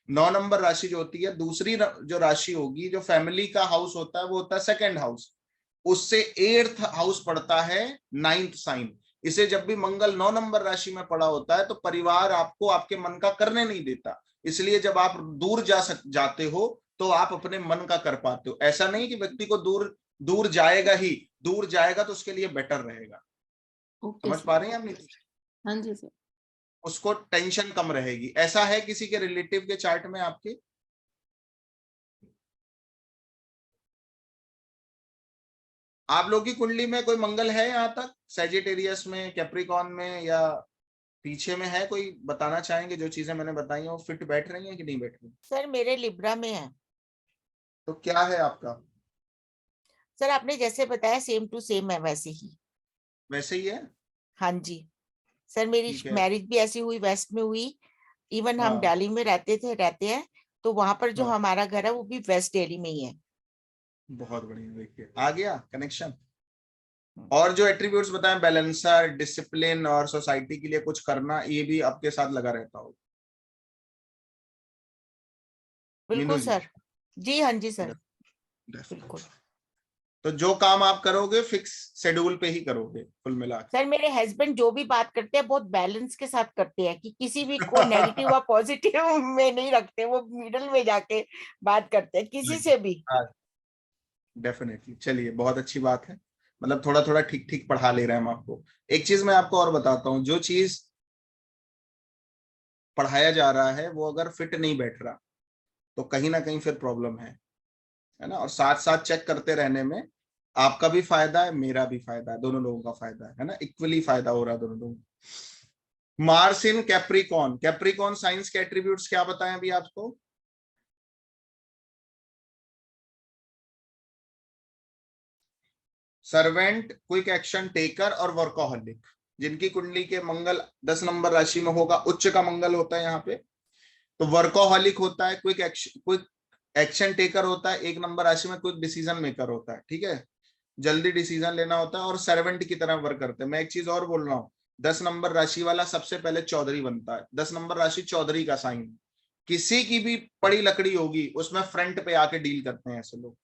9 नंबर राशि जो होती है, दूसरी जो राशि होगी, जो फैमिली का हाउस होता है वो होता है 2nd हाउस, उससे 8th हाउस पड़ता है 9th साइन। इसे जब भी मंगल 9 नंबर राशि में पड़ा होता है तो परिवार आपको आपके मन का करने नहीं देता। इसलिए जब आप दूर जाते हो तो आप अपने मन का कर पाते हो। ऐसा नहीं कि व्यक्ति को दूर जाएगा ही, दूर जाएगा तो उसके लिए बेटर रहेगा। ओके समझ सर। पा रहे हैं आप नीति? हाँ जी सर। उसको टेंशन कम रहेगी। ऐसा है किसी के रिलेटिव के चार्ट में आपके? आप लोग की कुंडली में कोई मंगल है यहाँ तक, सैजिटेरियस में, कैप्रिकॉन में, या पीछे में है कोई? बताना चाहेंगे जो चीजें मैंने बताई हो फिट बैठ रही हैं कि नहीं बैठ रही? सर मेरे लिब्रा में है। तो क्या है आपका? सर आपने जैसे बताया सेम टू सेम है वैसे ही। वैसे ही है? हाँ जी सर, मेरी ठीक है। मैरिज भी ऐसी हुई, वेस्ट में हुई। इवन हम हाँ दिल्ली में रहते हैं, तो वहां पर जो हाँ, हमारा घर है वो भी वेस्ट दिल्ली में ही है। बहुत बढ़िया। देखिए आ गया कनेक्शन। और जो एट्रीब्यूट्स बताएं, बैलेंसर, डिसिप्लिन और सोसाइटी के लिए कुछ करना, ये भी आपके साथ लगा रहता हो? मीनू बिल्कुल जी? सर। जी हाँ जी सर, Definitely. बिल्कुल। तो जो काम आप करोगे फिक्स शेड्यूल पे ही करोगे कुल मिला के? सर मेरे हस्बैंड जो भी बात करते हैं बहुत बैलेंस के साथ करते हैं, कि किसी भी को नेगेटिव और पॉजिटिव में नहीं रखते, वो मिडल में जाके बात करते हैं किसी से भी। डेफिनेटली। चलिए बहुत अच्छी बात है, मतलब थोड़ा थोड़ा ठीक ठीक पढ़ा ले रहे हैं हम आपको। एक चीज मैं आपको और बताता हूँ, जो चीज पढ़ाया जा रहा है वो अगर फिट नहीं बैठ रहा तो कहीं ना कहीं फिर प्रॉब्लम है ना। और साथ साथ चेक करते रहने में आपका भी फायदा है, मेरा भी फायदा है, दोनों लोगों का फायदा है ना। इक्वली फायदा हो रहा है दोनों लोगों को। मार्स इन कैप्रिकॉन, कैप्रिकॉन साइंस के एट्रीब्यूट्स क्या बताएं अभी आपको? सर्वेंट, क्विक एक्शन टेकर और वर्कोहलिक। जिनकी कुंडली के मंगल 10 नंबर राशि में होगा, उच्च का मंगल होता है यहाँ पे, तो वर्कोहलिक होता है, क्विक एक्शन टेकर होता है, 1 नंबर राशि में क्विक डिसीजन मेकर होता है, ठीक है, जल्दी डिसीजन लेना होता है और सर्वेंट की तरह वर्क करते हैं। मैं एक चीज और बोल रहा हूँ, 10 नंबर राशि वाला सबसे पहले चौधरी बनता है। 10 नंबर राशि चौधरी का साइन। किसी की भी पड़ी लकड़ी होगी उसमें फ्रंट पे आके डील करते हैं ऐसे लोग।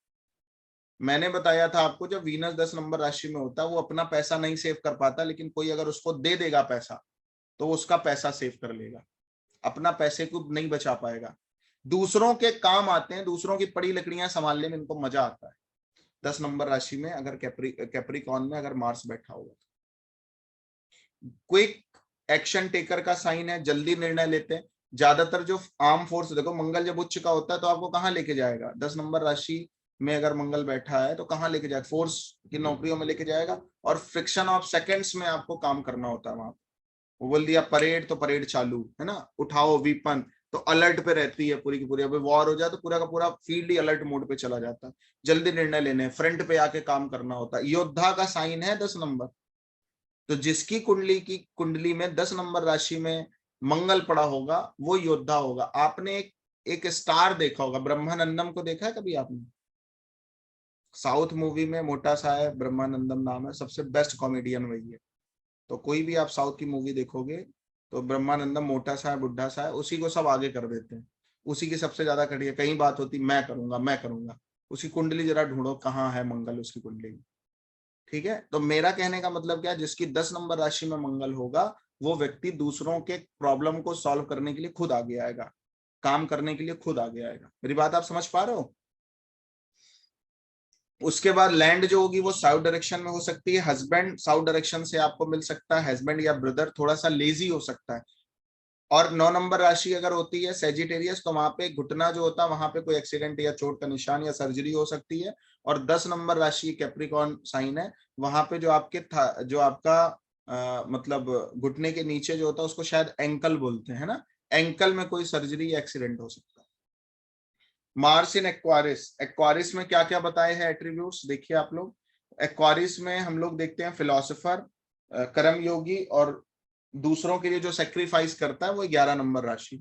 मैंने बताया था आपको, जब वीनस 10 नंबर राशि में होता है वो अपना पैसा नहीं सेव कर पाता, लेकिन कोई अगर उसको दे देगा पैसा तो वो उसका पैसा सेव कर लेगा, अपना पैसे को नहीं बचा पाएगा। दूसरों के काम आते हैं, दूसरों की पड़ी लकड़ियां संभालने में इनको मजा आता है। 10 नंबर राशि में अगर कैप्रिकॉन में अगर मार्स बैठा होगा, क्विक एक्शन टेकर का साइन है, जल्दी निर्णय लेते हैं। ज्यादातर जो आर्म फोर्स, देखो मंगल जब उच्च का होता है तो आपको कहाँ लेके जाएगा? 10 नंबर राशि में अगर मंगल बैठा है तो कहाँ लेके जाएगा? फोर्स की नौकरियों में लेके जाएगा, और फ्रिक्शन ऑफ सेकंड्स में आपको काम करना होता है वहां। वो बोल दिया परेड तो परेड चालू है ना, उठाओ वीपन, तो अलर्ट पे रहती है पूरी की पूरी। अभी वॉर हो जाए तो पूरा का पूरा फील्ड ही अलर्ट मोड पे चला जाता है। जल्दी निर्णय लेने, फ्रंट पे आके काम करना होता है। योद्धा का साइन है 10 नंबर। तो जिसकी कुंडली में 10 नंबर राशि में मंगल पड़ा होगा वो योद्धा होगा। आपने एक स्टार देखा होगा, ब्रह्मानंदम को देखा है कभी आपने? साउथ मूवी में मोटा सा है, ब्रह्मानंदम नाम है, सबसे बेस्ट कॉमेडियन वही है। तो कोई भी आप साउथ की मूवी देखोगे तो ब्रह्मानंदम मोटा सा है, बुढ़ा सा है, उसी को सब आगे कर देते हैं, उसी की सबसे ज्यादा कड़ी है। कहीं बात होती मैं करूंगा मैं करूंगा, उसकी कुंडली जरा ढूंढो कहाँ है मंगल उसकी कुंडली में, ठीक है। तो मेरा कहने का मतलब क्या है, जिसकी 10 नंबर राशि में मंगल होगा वो व्यक्ति दूसरों के प्रॉब्लम को सॉल्व करने के लिए खुद आगे आएगा, काम करने के लिए खुद आगे आएगा। मेरी बात आप समझ पा रहे हो? उसके बाद लैंड जो होगी वो साउथ डायरेक्शन में हो सकती है। हस्बैंड साउथ डायरेक्शन से आपको मिल सकता है, हस्बैंड या ब्रदर थोड़ा सा लेजी हो सकता है। और 9 नंबर राशि अगर होती है सेजिटेरियस, तो वहां पे घुटना जो होता है वहां पे कोई एक्सीडेंट या चोट का निशान या सर्जरी हो सकती है। और 10 नंबर राशि कैप्रिकॉर्न साइन है, वहां पे जो आपका मतलब घुटने के नीचे जो होता है उसको शायद एंकल बोलते हैं ना, एंकल में कोई सर्जरी या एक्सीडेंट हो सकता है। मार्स इन एक्वारिस, एक्वारिस में क्या क्या बताए हैं एट्रीब्यूट्स देखिए आप लोग। एक्वारिस में हम लोग देखते हैं फिलोसोफर, कर्मयोगी और दूसरों के लिए जो सेक्रीफाइस करता है वो 11 नंबर राशि।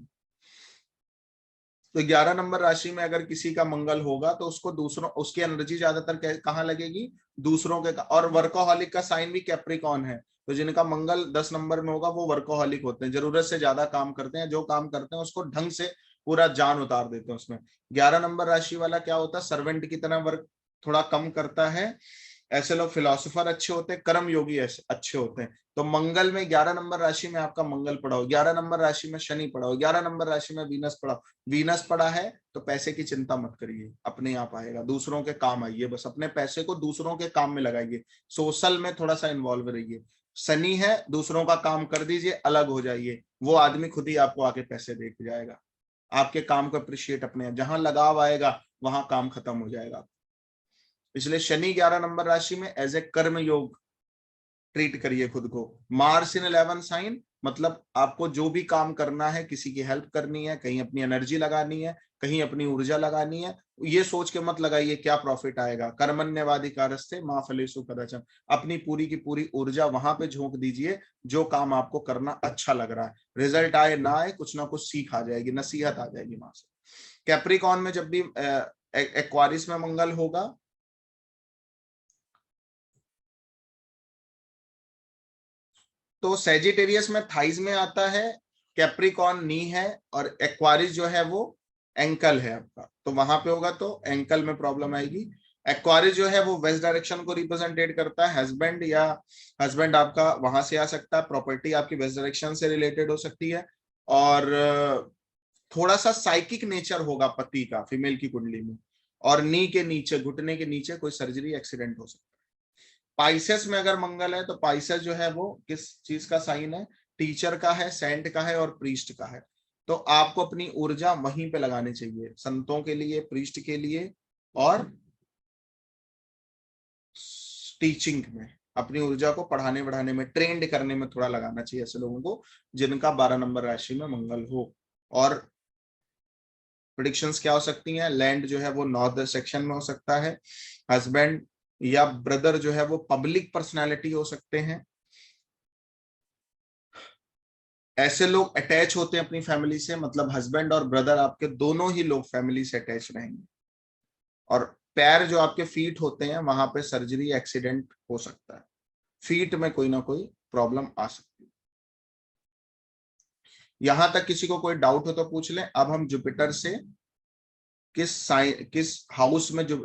तो 11 नंबर राशि में अगर किसी का मंगल होगा तो उसको दूसरों, उसकी एनर्जी ज्यादातर कहाँ लगेगी, दूसरों के। और वर्कोहॉलिक का साइन भी कैप्रिकॉर्न है, तो जिनका मंगल 10 नंबर में होगा वो वर्कोहॉलिक होते हैं, जरूरत से ज्यादा काम करते हैं, जो काम करते हैं उसको ढंग से पूरा जान उतार देते हैं उसमें। 11 नंबर राशि वाला क्या होता है, सर्वेंट की तरह वर्क थोड़ा कम करता है। ऐसे लोग फिलोसोफर अच्छे होते हैं, कर्म योगी अच्छे होते हैं। तो मंगल में 11 नंबर राशि में आपका मंगल पड़ा हो, 11 नंबर राशि में शनि पड़ा हो, 11 नंबर राशि में वीनस पड़ा हो। वीनस पड़ा है तो पैसे की चिंता मत करिए, अपने आप आएगा, दूसरों के काम आइए, बस अपने पैसे को दूसरों के काम में लगाइए, सोशल में थोड़ा सा इन्वॉल्व रहिए। शनि है, दूसरों का काम कर दीजिए, अलग हो जाइए, वो आदमी खुद ही आपको आके पैसे दे के जाएगा। आपके काम को अप्रिशिएट अपने, जहां लगाव आएगा वहां काम खत्म हो जाएगा। इसलिए शनि 11 नंबर राशि में एज ए कर्म योग ट्रीट करिए खुद को। मार्स इन 11 साइन, मतलब आपको जो भी काम करना है, किसी की हेल्प करनी है, कहीं अपनी एनर्जी लगानी है, कहीं अपनी ऊर्जा लगानी है, ये सोच के मत लगाइए क्या प्रॉफिट आएगा। कर्मण्यवाधिकारस्ते मां फलेषु कदाचन, अपनी पूरी की पूरी ऊर्जा वहां पे झोंक दीजिए जो काम आपको करना अच्छा लग रहा है। रिजल्ट आए ना आए, कुछ ना कुछ सीख आ जाएगी, नसीहत आ जाएगी वहां से। कैप्रिकॉर्न में जब भी एक्वारिस में मंगल होगा तो सेजिटेरियस में थाइज में आता है, कैप्रिकॉर्न नी है, और एक्वारिस जो है वो एंकल है आपका, तो वहां पे होगा तो एंकल में प्रॉब्लम आएगी। एक्वारिस जो है वो वेस्ट डायरेक्शन को रिप्रेजेंटेट करता है, हस्बैंड आपका वहां से आ सकता है, प्रॉपर्टी आपकी वेस्ट डायरेक्शन से रिलेटेड हो सकती है। और थोड़ा सा साइकिक नेचर होगा पति का फीमेल की कुंडली में। और नी के नीचे, घुटने के नीचे कोई सर्जरी एक्सीडेंट हो सकता है। पाइसेस में अगर मंगल है तो पाइसेस जो है वो किस चीज का साइन है, टीचर का है, सेंट का है और प्रीस्ट का है। तो आपको अपनी ऊर्जा वहीं पे लगानी चाहिए, संतों के लिए, प्रीस्ट के लिए और टीचिंग में, अपनी ऊर्जा को पढ़ाने बढ़ाने में, ट्रेंड करने में थोड़ा लगाना चाहिए ऐसे लोगों को जिनका 12 नंबर राशि में मंगल हो। और प्रेडिक्शंस क्या हो सकती हैं, लैंड जो है वो नॉर्थ सेक्शन में हो सकता है, हस्बैंड या ब्रदर जो है वो पब्लिक पर्सनालिटी हो सकते हैं। ऐसे लोग अटैच होते हैं अपनी फैमिली से, मतलब हस्बैंड और ब्रदर आपके दोनों ही लोग फैमिली से अटैच रहेंगे। और पैर जो आपके फीट होते हैं वहां पे सर्जरी एक्सीडेंट हो सकता है, फीट में कोई ना कोई प्रॉब्लम आ सकती है। यहां तक किसी को कोई डाउट हो तो पूछ लें। अब हम जुपिटर से किस हाउस में जो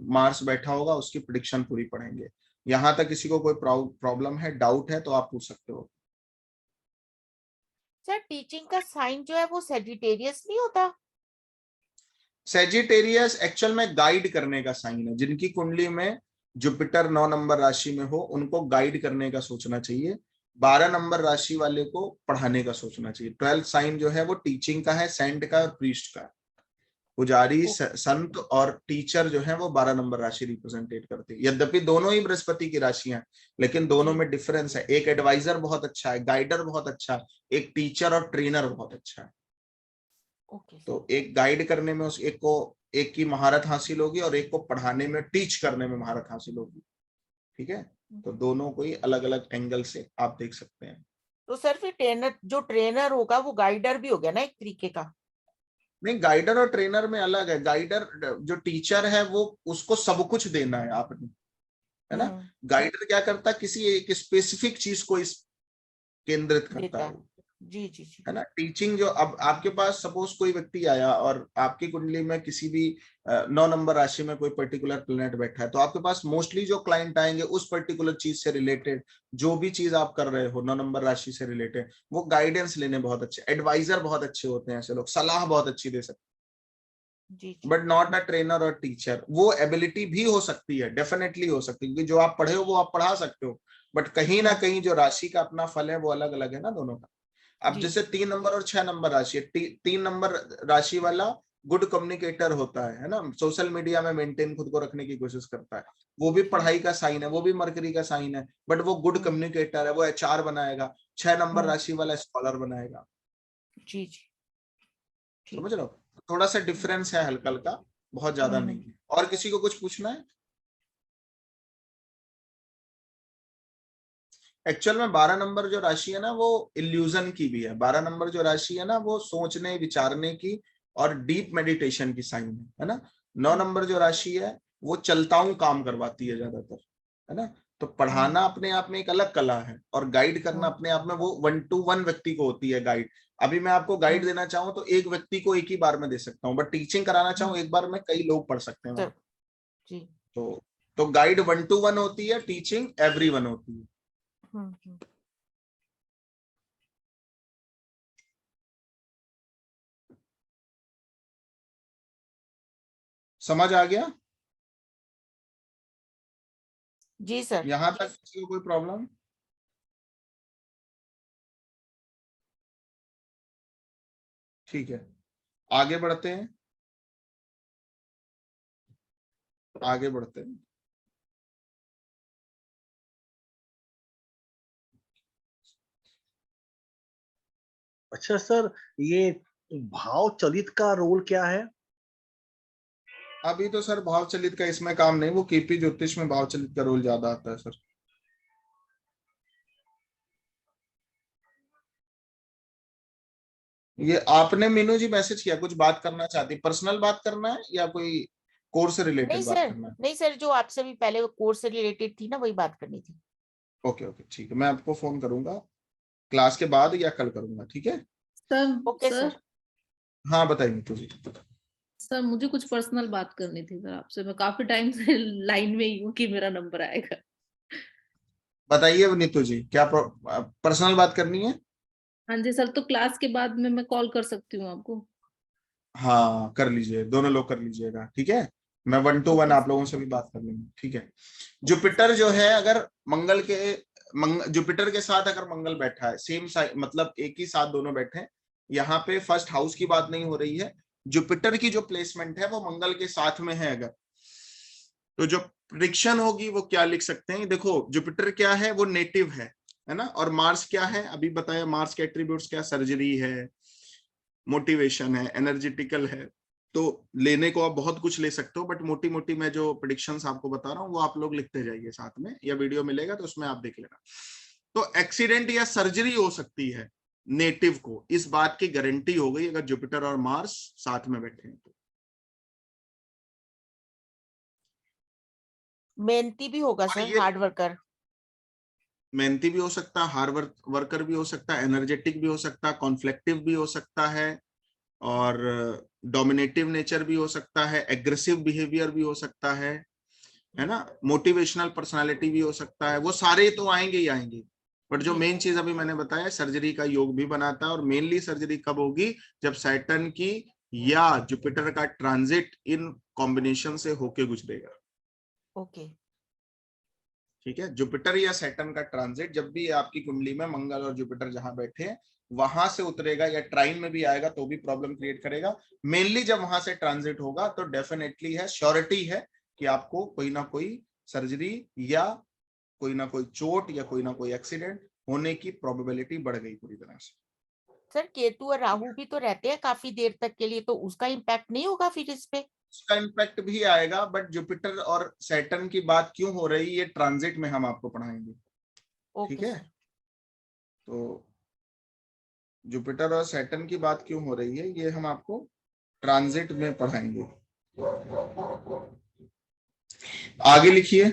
मार्स बैठा होगा उसकी प्रेडिक्शन पूरी पढ़ेंगे। यहां तक किसी को कोई प्रॉब्लम है, डाउट है तो आप पूछ सकते हो। सर टीचिंग का साइन जो है वो सेजिटेरियस नहीं होता? सेजिटेरियस एक्चुअल में गाइड करने का साइन है, जिनकी कुंडली में जुपिटर 9 नंबर राशि में हो उनको गाइड करने का सोचना चाहिए, 12 नंबर राशि वाले को पढ़ाने का सोचना चाहिए। 12th साइन जो है वो टीचिंग का है, सेंट का और प्रीस्ट का है। पुजारी, संत और टीचर जो है वो 12 नंबर राशि रिप्रेजेंटेट करती है। यद्यपि दोनों ही बृहस्पति की राशियां, लेकिन दोनों में डिफरेंस है। एक एडवाइजर बहुत अच्छा है, गाइडर बहुत अच्छा है, एक टीचर और ट्रेनर बहुत अच्छा है। तो एक गाइड करने में उस एक की महारत हासिल होगी और एक को पढ़ाने में, टीच करने में महारत हासिल होगी। ठीक है, तो दोनों को ही अलग अलग एंगल से आप देख सकते हैं। तो सर फिर ट्रेनर होगा वो गाइडर भी हो गया ना एक तरीके का? नहीं, गाइडर और ट्रेनर में अलग है। गाइडर जो टीचर है वो उसको सब कुछ देना है आपने, है ना। गाइडर क्या करता है, किसी एक स्पेसिफिक चीज को केंद्रित करता है, जी जी जी, है ना। टीचिंग जो, अब आपके पास सपोज कोई व्यक्ति आया और आपकी कुंडली में किसी भी 9 नंबर राशि में कोई पर्टिकुलर प्लेनेट बैठा है, तो आपके पास मोस्टली जो क्लाइंट आएंगे उस पर्टिकुलर चीज से रिलेटेड, जो भी चीज आप कर रहे हो 9 नंबर राशि से रिलेटेड, वो गाइडेंस लेने बहुत अच्छे, एडवाइजर बहुत अच्छे होते हैं ऐसे लोग, सलाह बहुत अच्छी दे सकते हैं। बट नॉट अ ट्रेनर और टीचर। वो एबिलिटी भी हो सकती है, डेफिनेटली हो सकती है, क्योंकि जो आप पढ़े हो वो आप पढ़ा सकते हो, बट कहीं ना कहीं जो राशि का अपना फल है वो अलग अलग है ना दोनों का। अब जैसे 3 नंबर और 6 नंबर राशि है, 3 नंबर राशि वाला गुड कम्युनिकेटर होता है ना, सोशल मीडिया में मेंटेन खुद को रखने की कोशिश करता है, वो भी पढ़ाई का साइन है, वो भी मरकरी का साइन है, बट वो गुड कम्युनिकेटर है, वो एचआर बनाएगा। 6 नंबर राशि वाला स्कॉलर बनाएगा। जी जी, समझ रहे हो, थोड़ा सा डिफरेंस है, हल्का हल्का, बहुत ज्यादा नहीं है। और किसी को कुछ पूछना है? एक्चुअल में 12 नंबर जो राशि है ना वो इल्यूजन की भी है। 12 नंबर जो राशि है ना वो सोचने विचारने की और डीप मेडिटेशन की साइन है ना। 9 नंबर जो राशि है वो चलता हूं काम करवाती है ज्यादातर, है ना। तो पढ़ाना अपने आप में एक अलग कला है, और गाइड करना अपने आप में वो 1 to 1 व्यक्ति को होती है गाइड। अभी मैं आपको गाइड देना चाहूँ तो एक व्यक्ति को एक ही बार में दे सकता हूँ, बट टीचिंग कराना चाहूँ एक बार में कई लोग पढ़ सकते हैं। तो गाइड 1 to 1 होती है, टीचिंग everyone होती है। समझ आ गया? जी सर। यहां तक किसी को कोई प्रॉब्लम? ठीक है, आगे बढ़ते हैं, आगे बढ़ते हैं। अच्छा सर, ये भाव चलित का रोल क्या है? अभी तो सर भाव चलित का इसमें काम नहीं, वो केपी ज्योतिष में भाव चलित का रोल ज्यादा आता है सर। ये आपने मीनू जी मैसेज किया, कुछ बात करना चाहती, पर्सनल बात करना है या कोई कोर्स से रिलेटेड बात करना है? नहीं सर, जो आपसे भी पहले कोर्स से रिलेटेड थी ना, वही बात करनी थी। ओके ओके ठीक है, मैं आपको फोन करूंगा क्लास के बाद या कल करूंगा, ठीक है सर। Okay sir. हाँ बताइए नीतू जी। सर मुझे कुछ पर्सनल बात करनी थी सर आपसे, मैं काफी टाइम से लाइन में ही हूँ कि मेरा नंबर आएगा। बताइए नीतू जी, क्या पर्सनल बात करनी है? हाँ जी सर, तो क्लास के बाद में मैं कॉल कर सकती हूँ आपको? हाँ कर लीजिए, दोनों लोग कर लीजिएगा, ठीक है। मैं 1 to 1 आप लोगों से भी बात कर लूंगी, ठीक है। जुपिटर जो है, अगर जुपिटर के साथ अगर मंगल बैठा है सेम साइड, मतलब एक ही साथ दोनों बैठे हैं, यहाँ पे फर्स्ट हाउस की बात नहीं हो रही है, जुपिटर की जो प्लेसमेंट है वो मंगल के साथ में है अगर, तो जो प्रेडिक्शन होगी वो क्या लिख सकते हैं? देखो जुपिटर क्या है, वो नेटिव है ना। और मार्स क्या है, अभी बताया, मार्स के एट्रीब्यूट्स क्या, सर्जरी है, मोटिवेशन है, एनर्जेटिकल है। तो लेने को आप बहुत कुछ ले सकते हो, बट मोटी मोटी मैं जो प्रेडिक्शंस आपको बता रहा हूँ वो आप लोग लिखते जाइए साथ में, या वीडियो मिलेगा तो उसमें आप देख लेना। तो एक्सीडेंट या सर्जरी हो सकती है नेटिव को, इस बात की गारंटी हो गई अगर जुपिटर और मार्स साथ में बैठे हैं तो। मेहनती भी होगा सर, हार्ड वर्कर। मेहनती भी हो सकता है, हार्ड वर्कर भी हो सकता है, एनर्जेटिक भी हो सकता है, कॉन्फ्लिक्टिव भी हो सकता है, और डोमिनेटिव नेचर भी हो सकता है, एग्रेसिव बिहेवियर भी हो सकता है ना, मोटिवेशनल पर्सनालिटी भी हो सकता है। वो सारे तो आएंगे ही आएंगे, बट जो मेन चीज अभी मैंने बताया, सर्जरी का योग भी बनाता है। और मेनली सर्जरी कब होगी, जब सैटर्न की या जुपिटर का ट्रांजिट इन कॉम्बिनेशन से होके गुजरेगा। ओके ठीक है, जुपिटर या सैटर्न का ट्रांजिट जब भी आपकी कुंडली में मंगल और जुपिटर जहां बैठे हैं वहां से उतरेगा, या ट्राइन में भी आएगा तो भी प्रॉब्लम क्रिएट करेगा। मेनली जब वहां से ट्रांजिट होगा तो डेफिनेटली है, श्योरिटी है कि आपको कोई ना कोई सर्जरी या कोई ना कोई चोट या कोई ना कोई एक्सीडेंट होने की प्रोबेबिलिटी बढ़ गई पूरी तरह से। सर, केतु और राहु भी तो रहते हैं काफी देर तक के लिए, तो उसका इम्पैक्ट नहीं होगा फिर इस पे? उसका इम्पैक्ट भी आएगा, बट जुपिटर और सैटर्न की बात क्यों हो रही है ये ट्रांजिट में हम आपको पढ़ाएंगे, ठीक है। तो जुपिटर और सैटर्न की बात क्यों हो रही है ये हम आपको ट्रांजिट में पढ़ाएंगे। आगे लिखिए।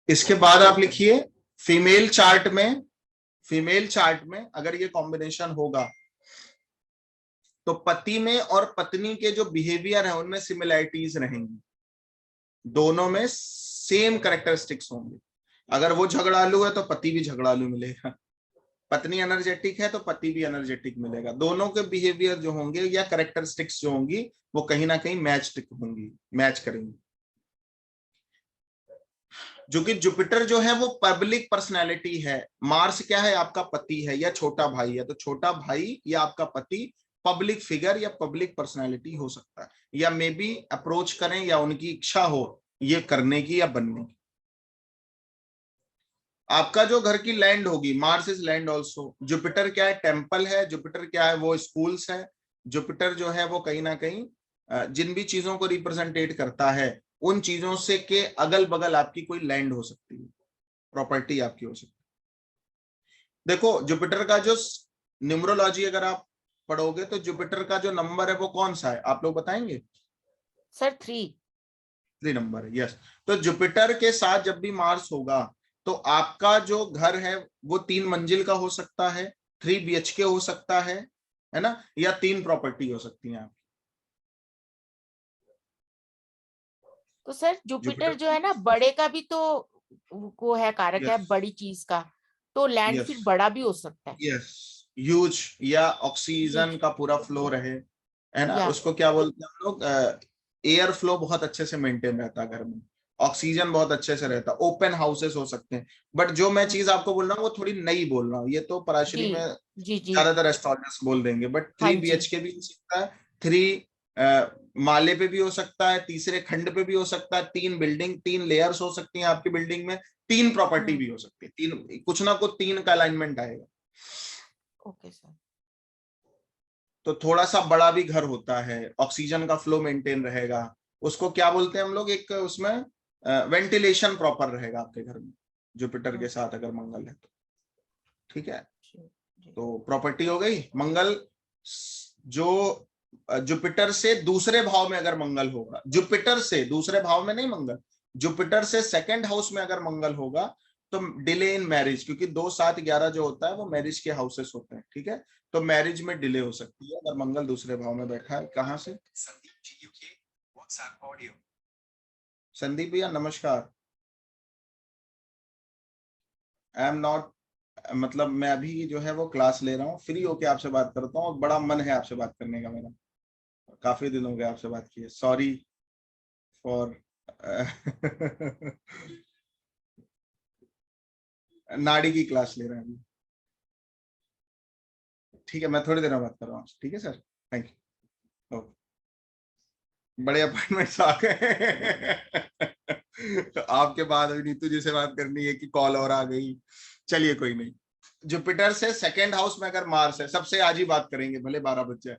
इसके बाद आप लिखिए, फीमेल चार्ट में फीमेल चार्ट में अगर ये कॉम्बिनेशन होगा तो पति में और पत्नी के जो बिहेवियर है उनमें सिमिलैरिटीज रहेंगी, दोनों में सेम कैरेक्टरिस्टिक्स होंगे। अगर वो झगड़ालू है तो पति भी झगड़ालू मिलेगा, पत्नी एनर्जेटिक है तो पति भी एनर्जेटिक मिलेगा। दोनों के बिहेवियर जो होंगे या कैरेक्टरिस्टिक्स जो होंगी वो कहीं ना कहीं मैच करेंगी। जो कि जुपिटर जो है वो पब्लिक पर्सनैलिटी है, मार्स क्या है, आपका पति है या छोटा भाई है, तो छोटा भाई या आपका पति पब्लिक फिगर या पब्लिक पर्सनैलिटी हो सकता है, या मे बी अप्रोच करें या उनकी इच्छा हो ये करने की या बनने की। आपका जो घर की लैंड होगी, Mars is land also, Jupiter क्या है, टेम्पल है, जुपिटर क्या है, वो स्कूल्स है, जुपिटर जो है वो कहीं ना कहीं जिन भी चीजों को रिप्रेजेंटेट करता है उन चीजों से के अगल बगल आपकी कोई लैंड हो सकती है, प्रॉपर्टी आपकी हो सकती है। देखो जुपिटर का जो न्यूमरोलॉजी अगर आप पढ़ोगे तो जुपिटर का जो नंबर है वो कौन सा है, आप लोग बताएंगे? सर 3 नंबर है, यस। तो जुपिटर के साथ जब भी मार्स होगा तो आपका जो घर है वो 3 मंजिल का हो सकता है, 3 BHK हो सकता है ना, या 3 प्रॉपर्टी हो सकती है आपकी। तो सर जुपिटर जो है ना बड़े का भी तो वो है, कारक है बड़ी चीज का, तो लैंड फिर बड़ा भी हो सकता है। यस, ह्यूज, या ऑक्सीजन का पूरा फ्लो रहे, है ना, उसको क्या बोलते हैं हम लोग, एयर फ्लो बहुत अच्छे से मेंटेन रहता है घर में, ऑक्सीजन बहुत अच्छे से रहता है, ओपन हाउसेस हो सकते हैं। बट जो मैं चीज आपको बोल रहा हूँ वो थोड़ी नई बोल रहा हूँ, ये तो पराशरी में ज्यादातर एस्ट्रोलॉजर्स बोल देंगे, बट 3 BHK भी हो सकता है, 3 माले पे भी हो सकता है, तीसरे खंड पे भी हो सकता है, 3 बिल्डिंग, 3 लेयर्स हो सकती हैं आपकी बिल्डिंग में, 3 प्रॉपर्टी भी हो सकती है, 3 कुछ ना कुछ 3 का अलाइनमेंट आएगा। Okay sir. तो थोड़ा सा बड़ा भी घर होता है, ऑक्सीजन का फ्लो मेंटेन रहेगा, उसको क्या बोलते हैं हम लोग, एक उसमें वेंटिलेशन प्रॉपर रहेगा आपके घर में, जुपिटर के साथ अगर मंगल है तो, ठीक है। तो प्रॉपर्टी हो गई। मंगल जो जुपिटर से दूसरे भाव में अगर मंगल होगा, जुपिटर से दूसरे भाव में नहीं मंगल, जुपिटर से सेकंड हाउस में अगर मंगल होगा तो डिले इन मैरिज, क्योंकि 2, 7, 11 जो होता है वो मैरिज के हाउसेस होते हैं, ठीक है, तो मैरिज में डिले हो सकती है अगर मंगल दूसरे भाव में बैठा है। कहां से? संदीप भैया नमस्कार। आई एम नॉट, मतलब मैं अभी जो है वो क्लास ले रहा हूँ, फ्री होके आपसे बात करता हूँ, और बड़ा मन है आपसे बात करने का मेरा, काफी दिन हो गए आपसे बात किए, सॉरी फॉर नाड़ी की क्लास ले रहे हैं अभी, ठीक है, मैं थोड़ी देर में बात कर रहा हूँ, ठीक है सर, थैंक यू। बड़े अपॉइंटमेंट्स आ गए तो आपके बाद अभी नीतू जी से बात करनी है कि कॉल और आ गई, चलिए कोई नहीं। जुपिटर से सेकंड हाउस में अगर मार्स है, सबसे आज ही बात करेंगे भले 12 बजे,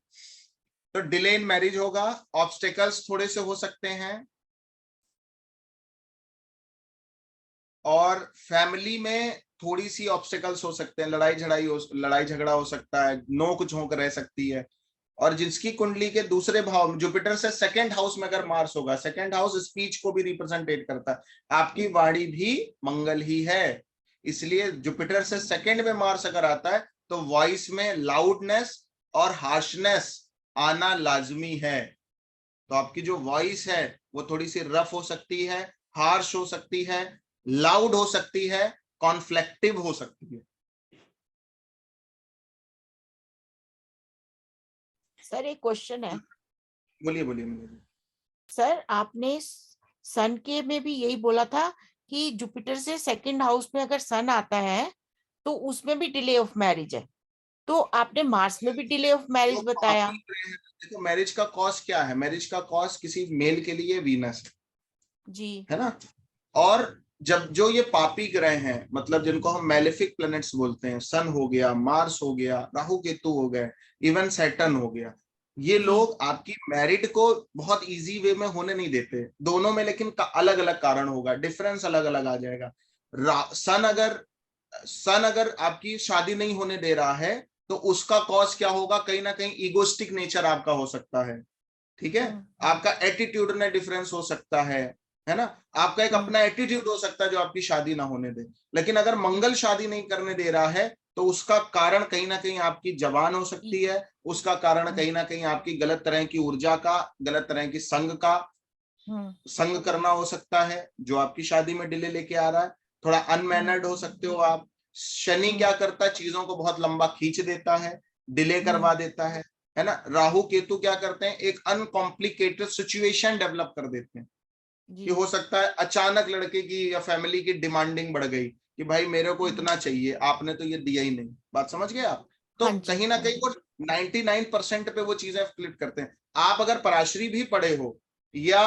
तो डिले इन मैरिज होगा, ऑब्स्टेकल्स थोड़े से हो सकते हैं, और फैमिली में थोड़ी सी ऑब्स्टेकल्स हो सकते हैं, लड़ाई झगड़ा हो सकता है, नोक झोंक रह सकती है। और जिसकी कुंडली के दूसरे भाव में जुपिटर से सेकंड हाउस में अगर मार्स होगा, सेकंड हाउस स्पीच को भी रिप्रेजेंटेट करता है, आपकी वाणी भी मंगल ही है, इसलिए जुपिटर से सेकंड में मार्स अगर आता है तो वॉइस में लाउडनेस और हार्शनेस आना लाजमी है। तो आपकी जो वॉइस है वो थोड़ी सी रफ हो सकती है, हार्श हो सकती है, लाउड हो सकती है, कॉन्फ्लिक्टिव हो सकती है। सर एक क्वेश्चन है। बोलिए बोलिए। सर आपने सन के में भी यही बोला था कि जुपिटर से सेकंड हाउस में अगर सन आता है तो उसमें भी डिले ऑफ मैरिज है, तो आपने मार्स में भी डिले ऑफ मैरिज बताया। देखो मैरिज का कॉज क्या है, मैरिज का कॉज किसी मेल के लिए वीनस जी, है ना, और जब जो ये पापी ग्रह हैं, मतलब जिनको हम मैलेफिक प्लैनेट्स बोलते हैं, सन हो गया, मार्स हो गया, राहु केतु हो गए, इवन सैटर्न हो गया, ये लोग आपकी मैरिड को बहुत इजी वे में होने नहीं देते दोनों में, लेकिन अलग अलग कारण होगा, डिफरेंस अलग अलग आ जाएगा। सन अगर आपकी शादी नहीं होने दे रहा है तो उसका कॉज क्या होगा, कहीं ना कहीं इगोस्टिक नेचर आपका हो सकता है, ठीक है, आपका एटीट्यूड में डिफरेंस हो सकता है ना, आपका एक अपना एटीट्यूड हो सकता है जो आपकी शादी ना होने दे। लेकिन अगर मंगल शादी नहीं करने दे रहा है तो उसका कारण कहीं ना कहीं आपकी जबान हो सकती है, उसका कारण कहीं ना कहीं आपकी गलत तरह की ऊर्जा का, गलत तरह की संग करना हो सकता है, जो आपकी शादी में डिले लेके आ रहा है। थोड़ा अनमैनर्ड हो सकते हो आप। शनि क्या करता है, चीजों को बहुत लंबा खींच देता है, डिले करवा देता है ना। राहु केतु क्या करते हैं, एक अनकॉम्प्लिकेटेड सिचुएशन डेवलप कर देते हैं कि हो सकता है अचानक लड़के की या फैमिली की डिमांडिंग बढ़ गई कि भाई मेरे को इतना चाहिए, आपने तो ये दिया ही नहीं। बात समझ गए आप? तो कहीं ना कहीं वो 99% पे वो चीजें फ्लिप करते हैं। आप अगर पराशरी भी पढ़े हो या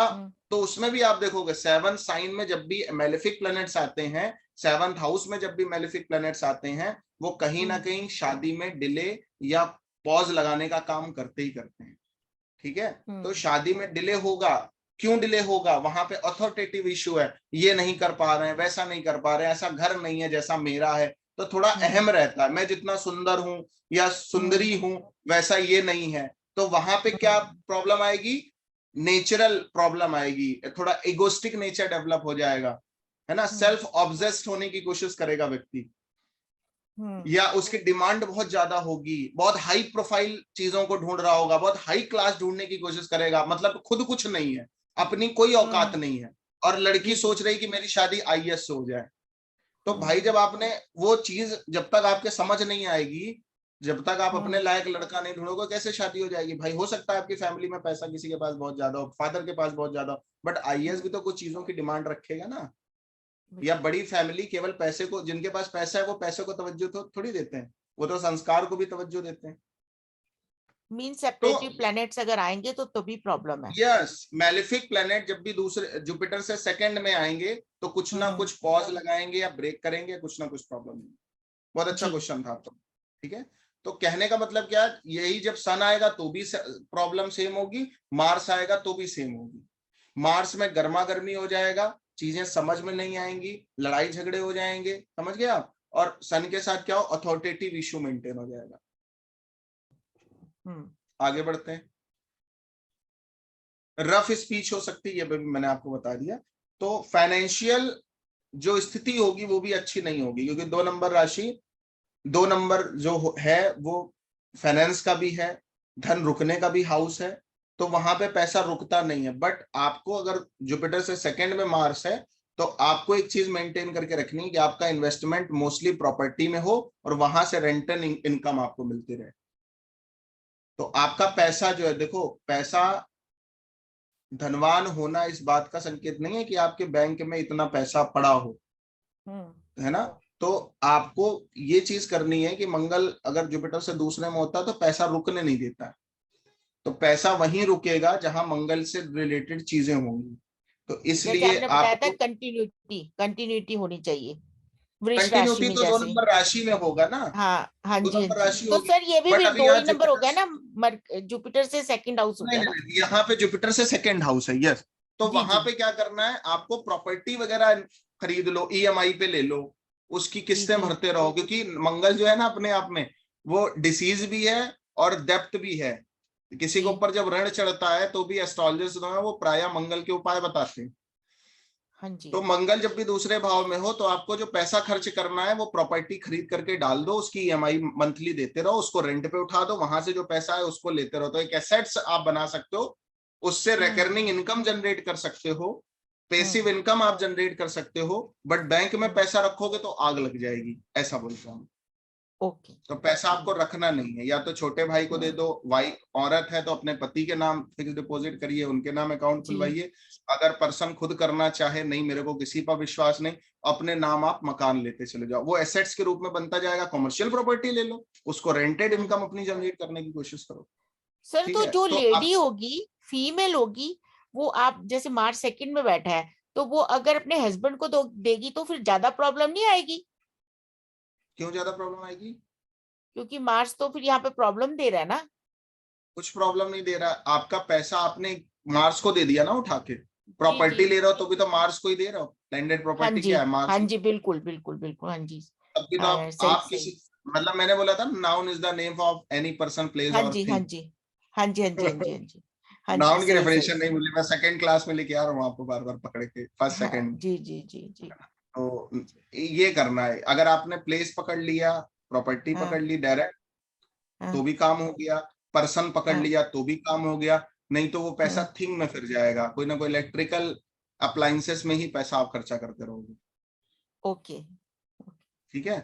तो उसमें भी आप देखोगे 7th साइन में जब भी मेलेफिक प्लैनेट्स आते हैं, 7th हाउस में जब भी मेलेफिक प्लैनेट्स आते हैं, वो कहीं ना कहीं शादी में डिले या पॉज लगाने का काम करते ही करते हैं। ठीक है, तो शादी में डिले होगा, क्यों डिले होगा, वहां पे अथॉरिटेटिव इशू है, ये नहीं कर पा रहे हैं, वैसा नहीं कर पा रहे हैं, ऐसा घर नहीं है जैसा मेरा है, तो थोड़ा अहम रहता है, मैं जितना सुंदर हूं या सुंदरी हूं वैसा ये नहीं है, तो वहां पे क्या प्रॉब्लम आएगी, नेचुरल प्रॉब्लम आएगी, थोड़ा इगोस्टिक नेचर डेवलप हो जाएगा, है ना। सेल्फ ऑब्सेस्ड होने की कोशिश करेगा व्यक्ति, या उसकी डिमांड बहुत ज्यादा होगी, बहुत हाई प्रोफाइल चीजों को ढूंढ रहा होगा, बहुत हाई क्लास ढूंढने की कोशिश करेगा, मतलब खुद कुछ नहीं है, अपनी कोई औकात नहीं है, और लड़की सोच रही कि मेरी शादी आईएएस से हो जाए। तो भाई जब आपने वो चीज, जब तक आपके समझ नहीं आएगी, जब तक आप अपने लायक लड़का नहीं ढूंढोगे, कैसे शादी हो जाएगी भाई। हो सकता है आपकी फैमिली में पैसा किसी के पास बहुत ज्यादा हो, फादर के पास बहुत ज्यादा हो, बट आईएएस भी तो कुछ चीजों की डिमांड रखेगा ना। या बड़ी फैमिली केवल पैसे को, जिनके पास पैसा है वो पैसे को तवज्जो तो थोड़ी देते हैं, वो तो संस्कार को भी तवज्जो देते हैं। मीन सेपरेटिव प्लैनेट्स अगर आएंगे तो भी प्रॉब्लम है। यस, मैलेफिक प्लैनेट जब भी दूसरे जुपिटर से सेकंड में आएंगे तो कुछ ना कुछ पॉज लगाएंगे या ब्रेक करेंगे, कुछ ना कुछ प्रॉब्लम। बहुत अच्छा क्वेश्चन था आपका। ठीक है, तो कहने का मतलब क्या, यही जब सन आएगा तो भी प्रॉब्लम सेम होगी, मार्स आएगा तो भी सेम होगी। मार्स में गर्मा गर्मी हो जाएगा, चीजें समझ में नहीं आएंगी, लड़ाई झगड़े हो जाएंगे, समझ गए आप। और सन के साथ क्या हो, अथॉरिटेटिव इशू मेंटेन हो जाएगा। आगे बढ़ते हैं। रफ स्पीच हो सकती है, मैंने आपको बता दिया। तो फाइनेंशियल जो स्थिति होगी वो भी अच्छी नहीं होगी, क्योंकि 2 नंबर राशि, 2 नंबर जो है वो फाइनेंस का भी है, धन रुकने का भी हाउस है, तो वहां पे पैसा रुकता नहीं है। बट आपको अगर जुपिटर से सेकंड में मार्स है तो आपको एक चीज मेंटेन करके रखनी है कि आपका इन्वेस्टमेंट मोस्टली प्रॉपर्टी में हो और वहां से रेंटल इनकम आपको मिलती रहे। तो आपका पैसा जो है, देखो पैसा धनवान होना इस बात का संकेत नहीं है कि आपके बैंक में इतना पैसा पड़ा हो, है ना। तो आपको ये चीज करनी है कि मंगल अगर जुपिटर से दूसरे में होता तो पैसा रुकने नहीं देता है, तो पैसा वहीं रुकेगा जहां मंगल से रिलेटेड चीजें होंगी। तो इसलिए आपको कंटिन्यूटी होनी चाहिए। कंटिन्यूटी तो 2 नंबर राशि में होगा ना। हाँ हाँ जी, राशि तो होगी। सर ये भी 2 ही नंबर हो गया ना, जुपिटर से सेकंड हाउस हो गया ना। यहाँ पे जुपिटर से सेकंड हाउस है, यस। तो वहां पे क्या करना है, आपको प्रॉपर्टी वगैरह खरीद लो, ईएमआई पे ले लो, उसकी किस्तें भरते रहो, क्योंकि मंगल जो है ना अपने आप में वो डिसीज भी है और डेप्थ भी है। किसी के ऊपर जब ऋण चढ़ता है तो भी एस्ट्रोलॉजर्स जो है वो प्राय मंगल के उपाय बताते हैं। हाँ जी। तो मंगल जब भी दूसरे भाव में हो तो आपको जो पैसा खर्च करना है वो प्रॉपर्टी खरीद करके डाल दो, उसकी ईएमआई मंथली देते रहो, उसको रेंट पे उठा दो, वहां से जो पैसा है उसको लेते रहो। तो एक एसेट्स आप बना सकते हो, उससे रिकरिंग इनकम जनरेट कर सकते हो, पैसिव इनकम आप जनरेट कर सकते हो। बट बैंक में पैसा रखोगे तो आग लग जाएगी, ऐसा बोलता हूँ। ओके। तो पैसा आपको रखना नहीं है, या तो छोटे भाई को दे दो, औरत है तो अपने पति के नाम फिक्स डिपॉजिट करिए, उनके नाम अकाउंट खुलवाइए। अगर पर्सन खुद करना चाहे, नहीं मेरे को किसी पर विश्वास नहीं, अपने नाम आप मकान लेते चले जाओ, वो एसेट्स के रूप में बनता जाएगा। कमर्शियल प्रॉपर्टी ले लो, उसको रेंटेड इनकम अपनी जनरेट करने की कोशिश करो। सर तो जो लेडी होगी, फीमेल होगी, वो आप जैसे मार्च सेकंड में बैठा है, तो वो अगर अपने हस्बैंड को देगी तो फिर ज्यादा प्रॉब्लम नहीं आएगी? क्यों ज्यादा प्रॉब्लम आएगी? क्योंकि मार्स तो फिर यहाँ पे प्रॉब्लम दे रहा है ना। कुछ प्रॉब्लम नहीं दे रहा, आपका पैसा आपने मार्स को दे दिया ना उठा के। प्रॉपर्टी ले रहा हो तो भी तो मार्स को ही दे रहा हो, लैंडेड प्रॉपर्टी क्या है, मार्स। हाँ जी, बिल्कुल बिल्कुल बिल्कुल, हाँ जी। तब भी तो आप किसी, मतलब मैंने बोला था noun is the name of any person, place और थिंग। हाँ जी हाँ जी हाँ जी हाँ जी हाँ जी हाँ जी। नाउन की डेफिनेशन नहीं बोली, मैं सेकंड क्लास में लेके आ रहा हूँ आपको बार बार पकड़ के, फर्स्ट सेकंड। जी जी जी जी। तो ये करना है, अगर आपने प्लेस पकड़ लिया प्रॉपर्टी हाँ। पकड़ ली डायरेक्ट हाँ। तो भी काम हो गया, पर्सन पकड़ हाँ। लिया तो भी काम हो गया, नहीं तो वो पैसा हाँ। थिंग में फिर जाएगा, कोई ना कोई इलेक्ट्रिकल अप्लायंसेस में ही पैसा आप खर्चा करते रहोगे। ओके। ठीक है,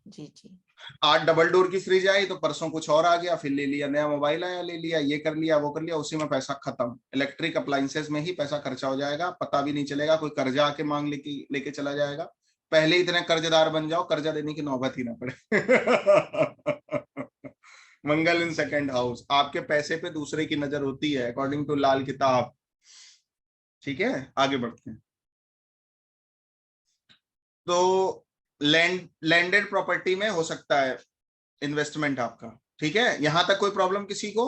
जी जी। आज डबल डोर की फ्रिज आई तो परसों कुछ और आ गया, फिर ले लिया, नया मोबाइल आया ले लिया, ये कर लिया वो कर लिया, उसी में पैसा खत्म। इलेक्ट्रिक अप्लायंसेस में ही पैसा खर्चा हो जाएगा, पता भी नहीं चलेगा, कोई कर्जा आके मांग लेके चला जाएगा। पहले इतने कर्जदार बन जाओ कर्जा देने की नौबत ही ना पड़े। मंगल इन सेकंड हाउस, आपके पैसे पे दूसरे की नजर होती है अकॉर्डिंग टू लाल किताब। ठीक है, आगे बढ़ते हैं। तो लैंडेड प्रॉपर्टी में हो सकता है इन्वेस्टमेंट आपका। ठीक है, यहां तक कोई प्रॉब्लम किसी को?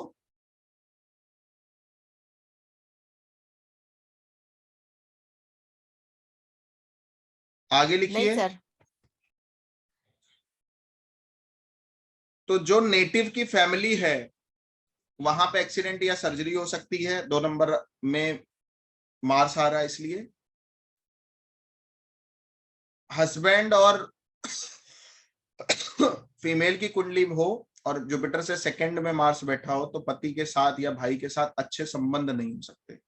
आगे लिखिए। नहीं सर। तो जो नेटिव की फैमिली है वहां पे एक्सीडेंट या सर्जरी हो सकती है, 2 नंबर में मार्स आ रहा है, इसलिए हस्बैंड और फीमेल की कुंडली हो और जुपिटर से सेकंड में मार्स बैठा हो तो पति के साथ या भाई के साथ अच्छे संबंध नहीं हो सकते,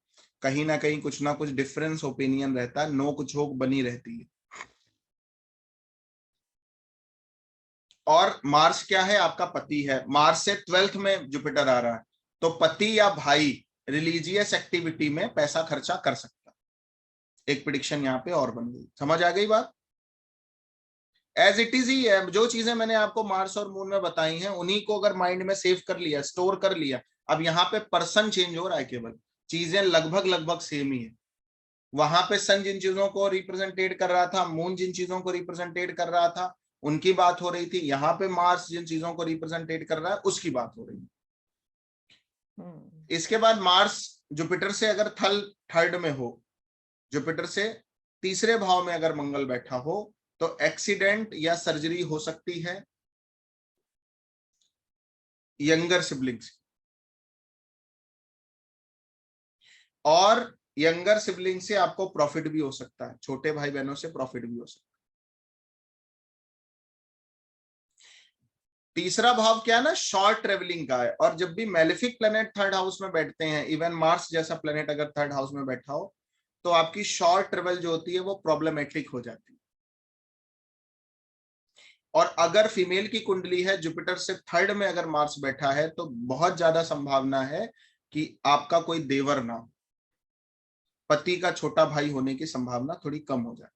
कहीं ना कहीं कुछ ना कुछ डिफरेंस ओपिनियन रहता है, नोक झोंक बनी रहती है। और मार्स क्या है? आपका पति है, मार्स से 12th में जुपिटर आ रहा है, तो पति या भाई रिलीजियस एक्टिविटी में पैसा खर्चा कर सकता है। एक प्रेडिक्शन यहाँ पे और बन गई, समझ आ गई बात? एज इट इज ही है, जो चीजें मैंने आपको मार्स और मून में बताई हैं उन्हीं को अगर माइंड में सेव कर लिया, स्टोर कर लिया, अब यहाँ पे पर्सन चेंज हो रहा है, केवल चीजें लगभग सेम ही है। वहां पे सन जिन चीजों को रिप्रेजेंटेट कर रहा था, मून जिन चीजों को रिप्रेजेंटेट कर रहा था उनकी बात हो रही थी, यहाँ पे मार्स जिन चीजों को रिप्रेजेंटेट कर रहा है उसकी बात हो रही है। इसके बाद मार्स जुपिटर से अगर थर्ड में हो, जुपिटर से तीसरे भाव में अगर मंगल बैठा हो तो एक्सीडेंट या सर्जरी हो सकती है यंगर सिबलिंग्स, और यंगर सिबलिंग से आपको प्रॉफिट भी हो सकता है, छोटे भाई बहनों से प्रॉफिट भी हो सकता है। तीसरा भाव क्या है ना, शॉर्ट ट्रेवलिंग का है, और जब भी मैलेफिक प्लेनेट थर्ड हाउस में बैठते हैं, इवन मार्स जैसा प्लेनेट अगर थर्ड हाउस में बैठा हो तो आपकी शॉर्ट ट्रेवल जो होती है वो प्रॉब्लमेटिक हो जाती है। और अगर फीमेल की कुंडली है, जुपिटर से थर्ड में अगर मार्स बैठा है तो बहुत ज्यादा संभावना है कि आपका कोई देवर ना हो, पति का छोटा भाई होने की संभावना थोड़ी कम हो जाती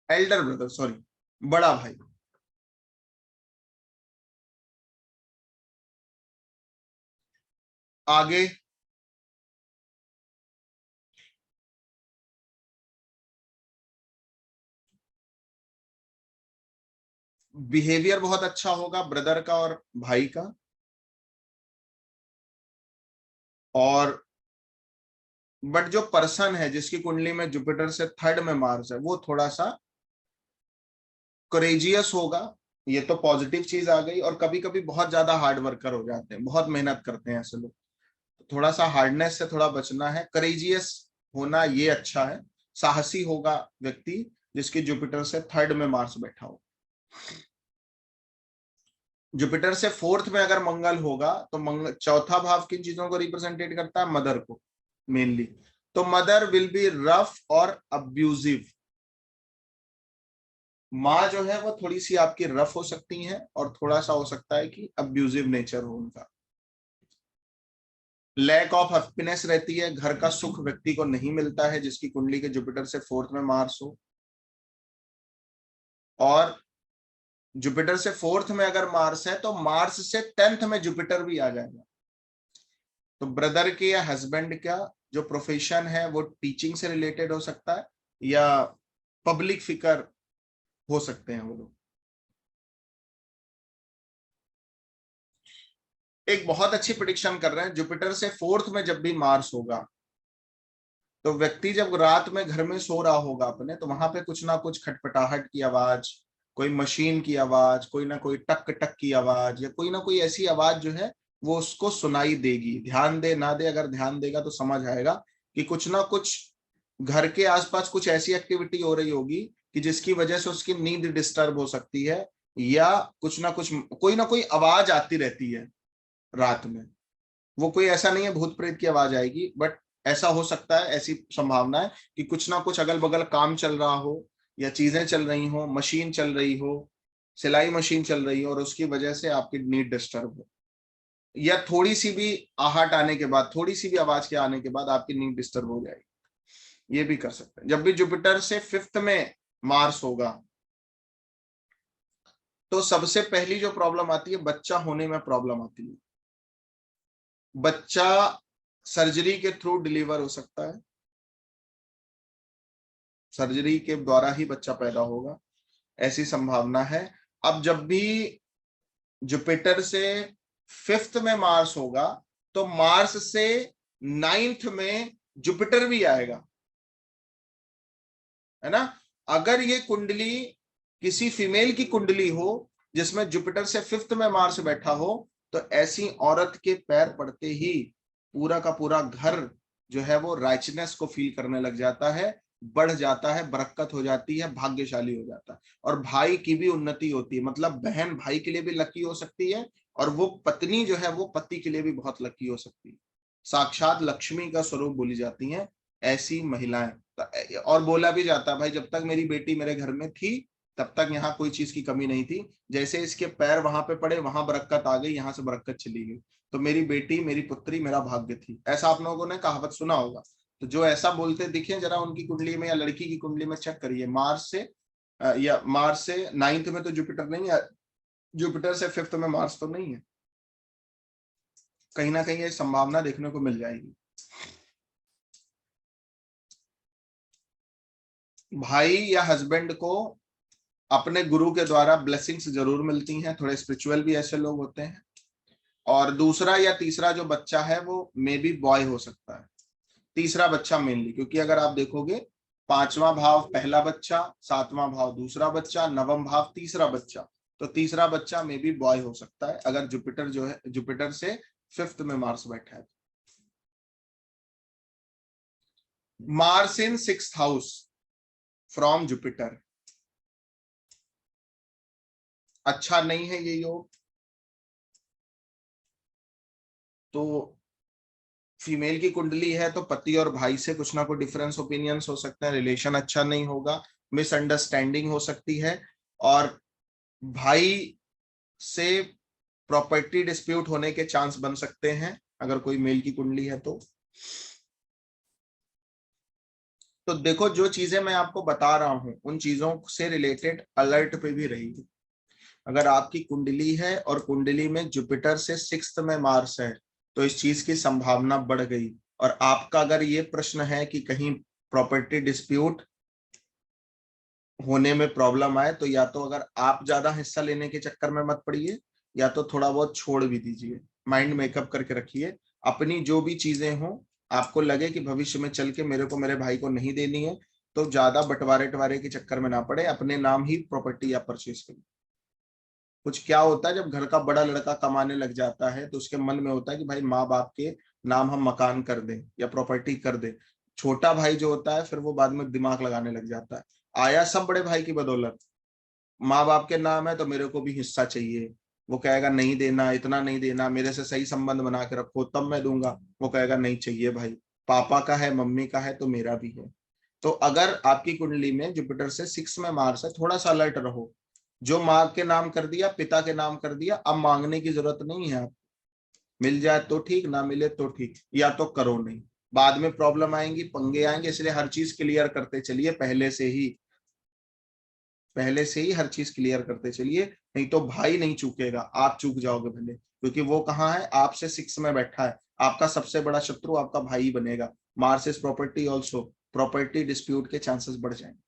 है। एल्डर ब्रदर, सॉरी, बड़ा भाई। आगे बिहेवियर बहुत अच्छा होगा ब्रदर का और भाई का, और बट जो पर्सन है जिसकी कुंडली में जुपिटर से थर्ड में मार्स है वो थोड़ा सा करेजियस होगा, ये तो पॉजिटिव चीज आ गई। और कभी कभी बहुत ज्यादा हार्ड वर्कर हो जाते हैं, बहुत मेहनत करते हैं ऐसे लोग, थोड़ा सा हार्डनेस से थोड़ा बचना है, करेजियस होना ये अच्छा है। साहसी होगा व्यक्ति जिसकी जुपिटर से थर्ड में मार्स बैठा हो। जुपिटर से फोर्थ में अगर मंगल होगा तो मंगल चौथा भाव किन चीजों को रिप्रेजेंटेट करता है? मदर को मेनली। तो मदर विल बी रफ और अब्यूजिव, माँ जो है वो थोड़ी सी आपकी रफ हो सकती हैं और थोड़ा सा हो सकता है कि अब्यूजिव नेचर हो उनका। लैक ऑफ हैप्पीनेस रहती है, घर का सुख व्यक्ति को नहीं मिलता है जिसकी कुंडली के जुपिटर से फोर्थ में मार्स हो। और जुपिटर से फोर्थ में अगर मार्स है तो मार्स से 10th में जुपिटर भी आ जाएगा। तो ब्रदर के या हस्बैंड का जो प्रोफेशन है वो टीचिंग से रिलेटेड हो सकता है या पब्लिक फिगर हो सकते हैं वो लोग। एक बहुत अच्छी प्रेडिक्शन कर रहे हैं, जुपिटर से फोर्थ में जब भी मार्स होगा तो व्यक्ति जब रात में घर में सो रहा होगा अपने, तो वहां पे कुछ ना कुछ खटपटाहट की आवाज, कोई मशीन की आवाज, कोई ना कोई टक टक की आवाज, या कोई ना कोई ऐसी आवाज जो है वो उसको सुनाई देगी। ध्यान दे ना दे, अगर ध्यान देगा तो समझ आएगा कि कुछ ना कुछ घर के आसपास कुछ ऐसी एक्टिविटी हो रही होगी कि जिसकी वजह से उसकी नींद डिस्टर्ब हो सकती है, या कुछ ना कुछ कोई ना कोई आवाज आती रहती है रात में। वो कोई ऐसा नहीं है भूत प्रेत की आवाज आएगी, बट ऐसा हो सकता है, ऐसी संभावना है कि कुछ ना कुछ अगल बगल काम चल रहा हो, या चीजें चल रही हो, मशीन चल रही हो, सिलाई मशीन चल रही हो, और उसकी वजह से आपकी नींद डिस्टर्ब हो, या थोड़ी सी भी आहट आने के बाद, थोड़ी सी भी आवाज के आने के बाद आपकी नींद डिस्टर्ब हो जाएगी। ये भी कर सकते हैं। जब भी जुपिटर से 5th में मार्स होगा तो सबसे पहली जो प्रॉब्लम आती है, बच्चा होने में प्रॉब्लम आती है। बच्चा सर्जरी के थ्रू डिलीवर हो सकता है, सर्जरी के द्वारा ही बच्चा पैदा होगा, ऐसी संभावना है। अब जब भी जुपिटर से 5th में मार्स होगा तो मार्स से 9th में जुपिटर भी आएगा, है ना। अगर ये कुंडली किसी फीमेल की कुंडली हो जिसमें जुपिटर से 5th में मार्स बैठा हो, तो ऐसी औरत के पैर पड़ते ही पूरा का पूरा घर जो है वो राइचनेस को फील करने लग जाता है, बढ़ जाता है, बरकत हो जाती है, भाग्यशाली हो जाता है, और भाई की भी उन्नति होती है। मतलब बहन भाई के लिए भी लकी हो सकती है, और वो पत्नी जो है वो पति के लिए भी बहुत लकी हो सकती है। साक्षात लक्ष्मी का स्वरूप बोली जाती हैं ऐसी महिलाएं। और बोला भी जाता है भाई जब तक मेरी बेटी मेरे घर में थी तब तक यहाँ कोई चीज की कमी नहीं थी, जैसे इसके पैर वहां पे पड़े वहां बरकत आ गई, यहाँ से बरकत चली गई, तो मेरी बेटी मेरी पुत्री मेरा भाग्य थी। ऐसा आप लोगों ने कहावत सुना होगा। तो जो ऐसा बोलते दिखे जरा उनकी कुंडली में या लड़की की कुंडली में चेक करिए, मार्स से 9th में तो जुपिटर नहीं है, जुपिटर से 5th में मार्स तो नहीं है, कहीं ना कहीं ये संभावना देखने को मिल जाएगी। भाई या हस्बैंड को अपने गुरु के द्वारा ब्लेसिंग्स जरूर मिलती हैं, थोड़े स्पिरिचुअल भी ऐसे लोग होते हैं। और दूसरा या तीसरा जो बच्चा है वो मे बी बॉय हो सकता है, तीसरा बच्चा मेनली, क्योंकि अगर आप देखोगे 5वां भाव पहला बच्चा, 7वां भाव दूसरा बच्चा, 9वां भाव तीसरा बच्चा, तो तीसरा बच्चा मे बी बॉय हो सकता है अगर जुपिटर जो है जुपिटर से 5th में मार्स बैठा है। Mars in 6th house from Jupiter, अच्छा नहीं है ये योग। तो फीमेल की कुंडली है तो पति और भाई से कुछ ना कुछ डिफरेंस ओपिनियंस हो सकते हैं, रिलेशन अच्छा नहीं होगा, मिसअंडरस्टैंडिंग हो सकती है, और भाई से प्रॉपर्टी डिस्प्यूट होने के चांस बन सकते हैं अगर कोई मेल की कुंडली है तो देखो जो चीजें मैं आपको बता रहा हूं उन चीजों से रिलेटेड अलर्ट पे भी रहिए। अगर आपकी कुंडली है और कुंडली में जुपिटर से 6th में मार्स है तो इस चीज की संभावना बढ़ गई। और आपका अगर ये प्रश्न है कि कहीं प्रॉपर्टी डिस्प्यूट होने में प्रॉब्लम आए, तो या तो अगर आप ज्यादा हिस्सा लेने के चक्कर में मत पड़िए, या तो थोड़ा बहुत छोड़ भी दीजिए, माइंड मेकअप करके रखिए। अपनी जो भी चीजें हों, आपको लगे कि भविष्य में चल के मेरे को मेरे भाई को नहीं देनी है, तो ज्यादा बंटवारे के चक्कर में ना पड़े, अपने नाम ही प्रॉपर्टी या परचेज करिए। कुछ क्या होता है जब घर का बड़ा लड़का कमाने लग जाता है तो उसके मन में होता है कि भाई माँ बाप के नाम हम मकान कर दें या प्रॉपर्टी कर दें। छोटा भाई जो होता है फिर वो बाद में दिमाग लगाने लग जाता है, आया सब बड़े भाई की बदौलत, माँ बाप के नाम है तो मेरे को भी हिस्सा चाहिए। वो कहेगा नहीं देना, इतना नहीं देना, मेरे से सही संबंध बना के रखो तब मैं दूंगा। वो कहेगा नहीं चाहिए भाई, पापा का है मम्मी का है तो मेरा भी है। तो अगर आपकी कुंडली में जुपिटर से 6 में मार्स है, थोड़ा सा अलर्ट रहो। जो माँ के नाम कर दिया, पिता के नाम कर दिया, अब मांगने की जरूरत नहीं है। मिल जाए तो ठीक, ना मिले तो ठीक, या तो करो नहीं, बाद में प्रॉब्लम आएंगी, पंगे आएंगे। इसलिए हर चीज क्लियर करते चलिए पहले से ही हर चीज क्लियर करते चलिए, नहीं तो भाई नहीं चूकेगा, आप चूक जाओगे भले, क्योंकि वो कहाँ है, आपसे 6 में बैठा है। आपका सबसे बड़ा शत्रु आपका भाई बनेगा। Mars is property also, property dispute के चांसेस बढ़ जाएंगे।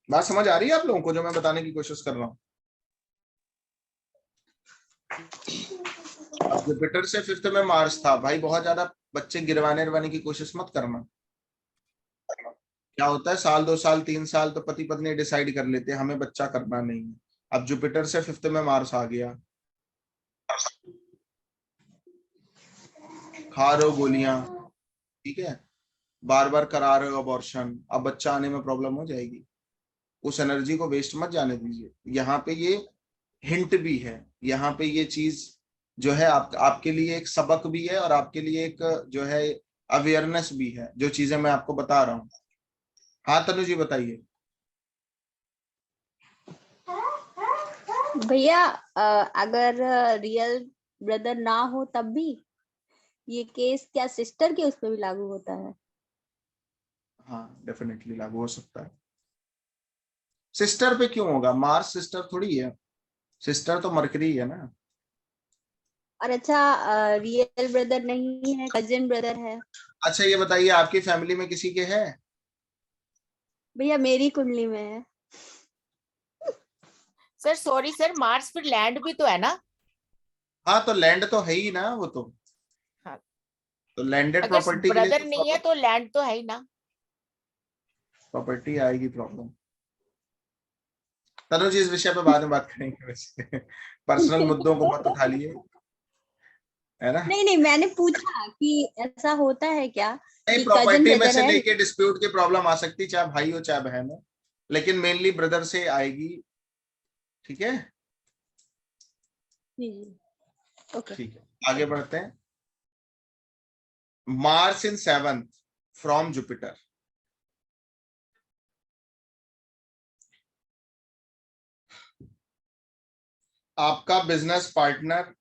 बात समझ आ रही है आप लोगों को जो मैं बताने की कोशिश कर रहा हूँ? अब जुपिटर से 5th में मार्स था भाई, बहुत ज्यादा बच्चे गिरवाने की कोशिश मत करना। क्या होता है साल 2 साल 3 साल तो पति पत्नी डिसाइड कर लेते हैं हमें बच्चा करना नहीं है। अब जुपिटर से 5th में मार्स आ गया, खा रहे हो गोलियां, ठीक है, बार बार करा रहे हो अबॉर्शन, अब बच्चा आने में प्रॉब्लम हो जाएगी। उस एनर्जी को वेस्ट मत जाने दीजिए। यहाँ पे ये हिंट भी है, यहाँ पे ये चीज जो है आपके लिए एक सबक भी है और आपके लिए एक जो है अवेयरनेस भी है, जो चीजें मैं आपको बता रहा हूँ। हाँ तनु जी बताइए। भैया अगर रियल ब्रदर ना हो तब भी ये केस क्या सिस्टर के उस पर भी लागू होता है? हाँ डेफिनेटली लागू हो सकता है। सिस्टर पे क्यों होगा? मार्स सिस्टर थोड़ी है, सिस्टर तो मरकरी है ना। और अच्छा रियल ब्रदर नहीं है, कजिन ब्रदर है। अच्छा ये बताइए आपकी फैमिली में किसी के है? भैया मेरी कुंडली में है। सर सॉरी सर, मार्स फिर लैंड भी तो है ना? हाँ तो लैंड तो है ही ना वो तो। हाँ। तो लैंडेड अगर प्रॉपर्टी के लिए ब्रदर नहीं है तो लैंड तो है ही ना। प्रॉपर्टी आएगी प्रॉब्लम। तनु जी इस विषय पे बाद में बात करेंगे, वैसे पर्सनल मुद्दों को मत उठा लिए, है ना। नहीं नहीं, मैंने पूछा कि ऐसा होता है क्या नहीं, कि कजिन प्रॉपर्टी में ब्रदर से है। लेके डिस्प्यूट की प्रॉब्लम आ सकती, चाहे भाई हो चाहे बहन हो, लेकिन मेनली ब्रदर से आएगी। ठीक है जी ओके। ठीक है, आगे बढ़ते हैं। Mars in 7th from Jupiter. आपका बिजनेस पार्टनर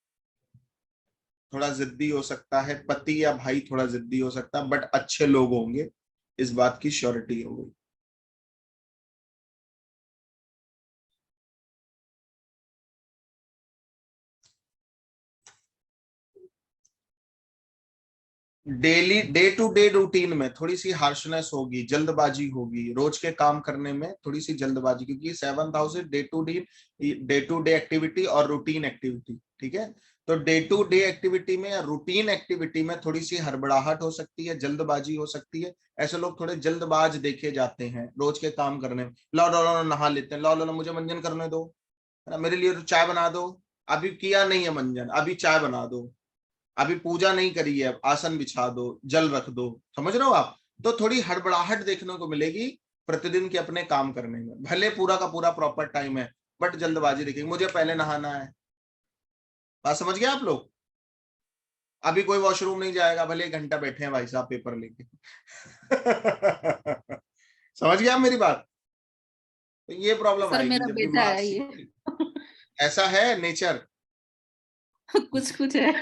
थोड़ा जिद्दी हो सकता है, पति या भाई थोड़ा जिद्दी हो सकता है, बट अच्छे लोग होंगे, इस बात की श्योरिटी हो गई। Daily day to day routine में थोड़ी सी हार्शनेस होगी, जल्दबाजी होगी, रोज के काम करने में थोड़ी सी जल्दबाजी, क्योंकि 7th house day to day activity और रूटीन एक्टिविटी। ठीक है, तो डे टू डे एक्टिविटी में या रूटीन एक्टिविटी में थोड़ी सी हड़बड़ाहट हो सकती है, जल्दबाजी हो सकती है। ऐसे लोग थोड़े जल्दबाज देखे जाते हैं रोज के काम करने में। लो लो लो नहा लेते हैं, लो लो लो मुझे मंजन करने दो, है ना, मेरे लिए तो चाय बना दो, अभी किया नहीं है मंजन, अभी चाय बना दो, अभी पूजा नहीं करी है, आसन बिछा दो, जल रख दो। समझ रहे हो आप? तो थोड़ी हड़बड़ाहट देखने को मिलेगी प्रतिदिन के अपने काम करने में। भले पूरा का पूरा प्रॉपर टाइम है, बट जल्दबाजी दिखेगी, मुझे पहले नहाना है। बात समझ गए आप लोग? अभी कोई वॉशरूम नहीं जाएगा, भले 1 घंटा बैठे हैं भाई साहब पेपर लेके। समझ गया आप मेरी बात? तो ये प्रॉब्लम सर आएगी मेरा जब भी बेटा है मार्क्स। ये। ऐसा है नेचर। कुछ कुछ है।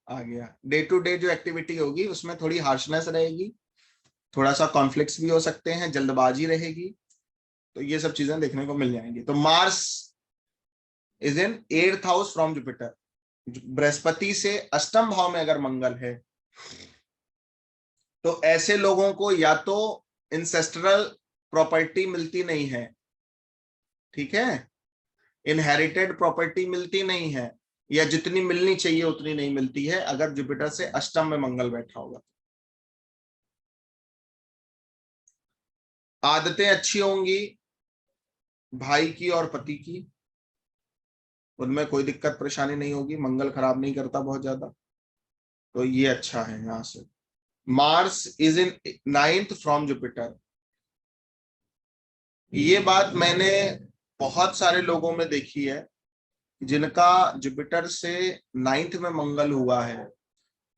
आ गया। डे टू डे जो एक्टिविटी होगी उसमें थोड़ी हार्शनेस रहेगी, थोड़ा सा कॉन्फ्लिक्ट्स भी हो सकते हैं, जल्दबाजी रहेगी, तो ये सब चीजें देखने को मिल जाएंगी। तो Mars is in 8th house from Jupiter. Brihaspati से अष्टम भाव में अगर मंगल है तो ऐसे लोगों को या तो इंसेस्ट्रल प्रॉपर्टी मिलती नहीं है, ठीक है, इनहेरिटेड प्रॉपर्टी मिलती नहीं है, या जितनी मिलनी चाहिए उतनी नहीं मिलती है अगर जुपिटर से अष्टम में मंगल बैठा होगा। आदतें अच्छी होंगी भाई की और पति की, उनमें कोई दिक्कत परेशानी नहीं होगी, मंगल खराब नहीं करता बहुत ज्यादा, तो ये अच्छा है। यहां से Mars is in 9th from Jupiter. ये बात मैंने बहुत सारे लोगों में देखी है, जिनका जुपिटर से 9th में मंगल हुआ है,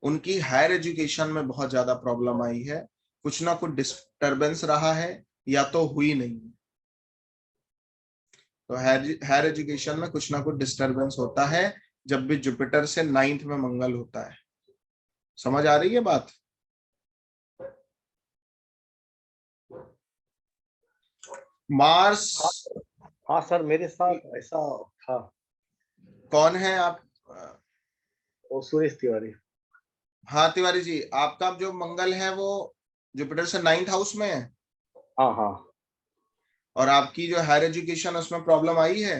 उनकी हायर एजुकेशन में बहुत ज्यादा प्रॉब्लम आई है, कुछ ना कुछ डिस्टरबेंस रहा है या तो हुई नहीं। तो हायर एजुकेशन में कुछ ना कुछ डिस्टरबेंस होता है जब भी जुपिटर से 9th में मंगल होता है। समझ आ रही है बात? मार्स। हाँ सर मेरे साथ ऐसा था। कौन है आप? वो सुरेश तिवारी। हाँ तिवारी जी, आपका जो मंगल है वो जुपिटर से 9th हाउस में है, हाँ हाँ और आपकी जो हायर एजुकेशन उसमें प्रॉब्लम आई है।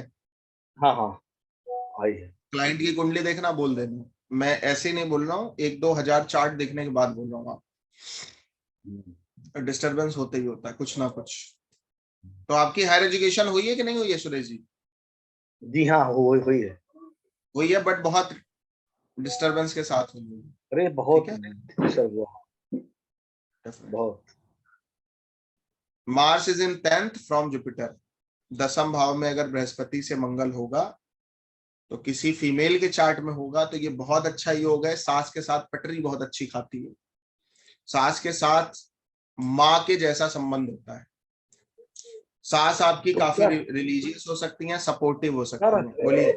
हाँ हाँ आई है। क्लाइंट की कुंडली देखना बोल देना, मैं ऐसे ही नहीं बोल रहा हूँ, 1-2 हजार चार्ट देखने के बाद बोल रहा हूँ। आप डिस्टरबेंस होते ही होता है कुछ ना कुछ। तो आपकी हायर एजुकेशन हुई है कि नहीं हुई है सुरेश जी? जी हाँ हुई है। हुई है, बट बहुत डिस्टरबेंस के साथ हुई है। अरे बहुत ठीक है, सर, बहुत। Mars is in 10th from Jupiter. 10th भाव में अगर बृहस्पति से मंगल होगा तो किसी फीमेल के चार्ट में होगा तो ये बहुत अच्छा योग है। सास के साथ पटरी बहुत अच्छी खाती है, सास के साथ माँ के जैसा संबंध होता है। सास आपकी काफी रिलीजियस हो सकती हैं, सपोर्टिव हो सकती हैं। बोलिए।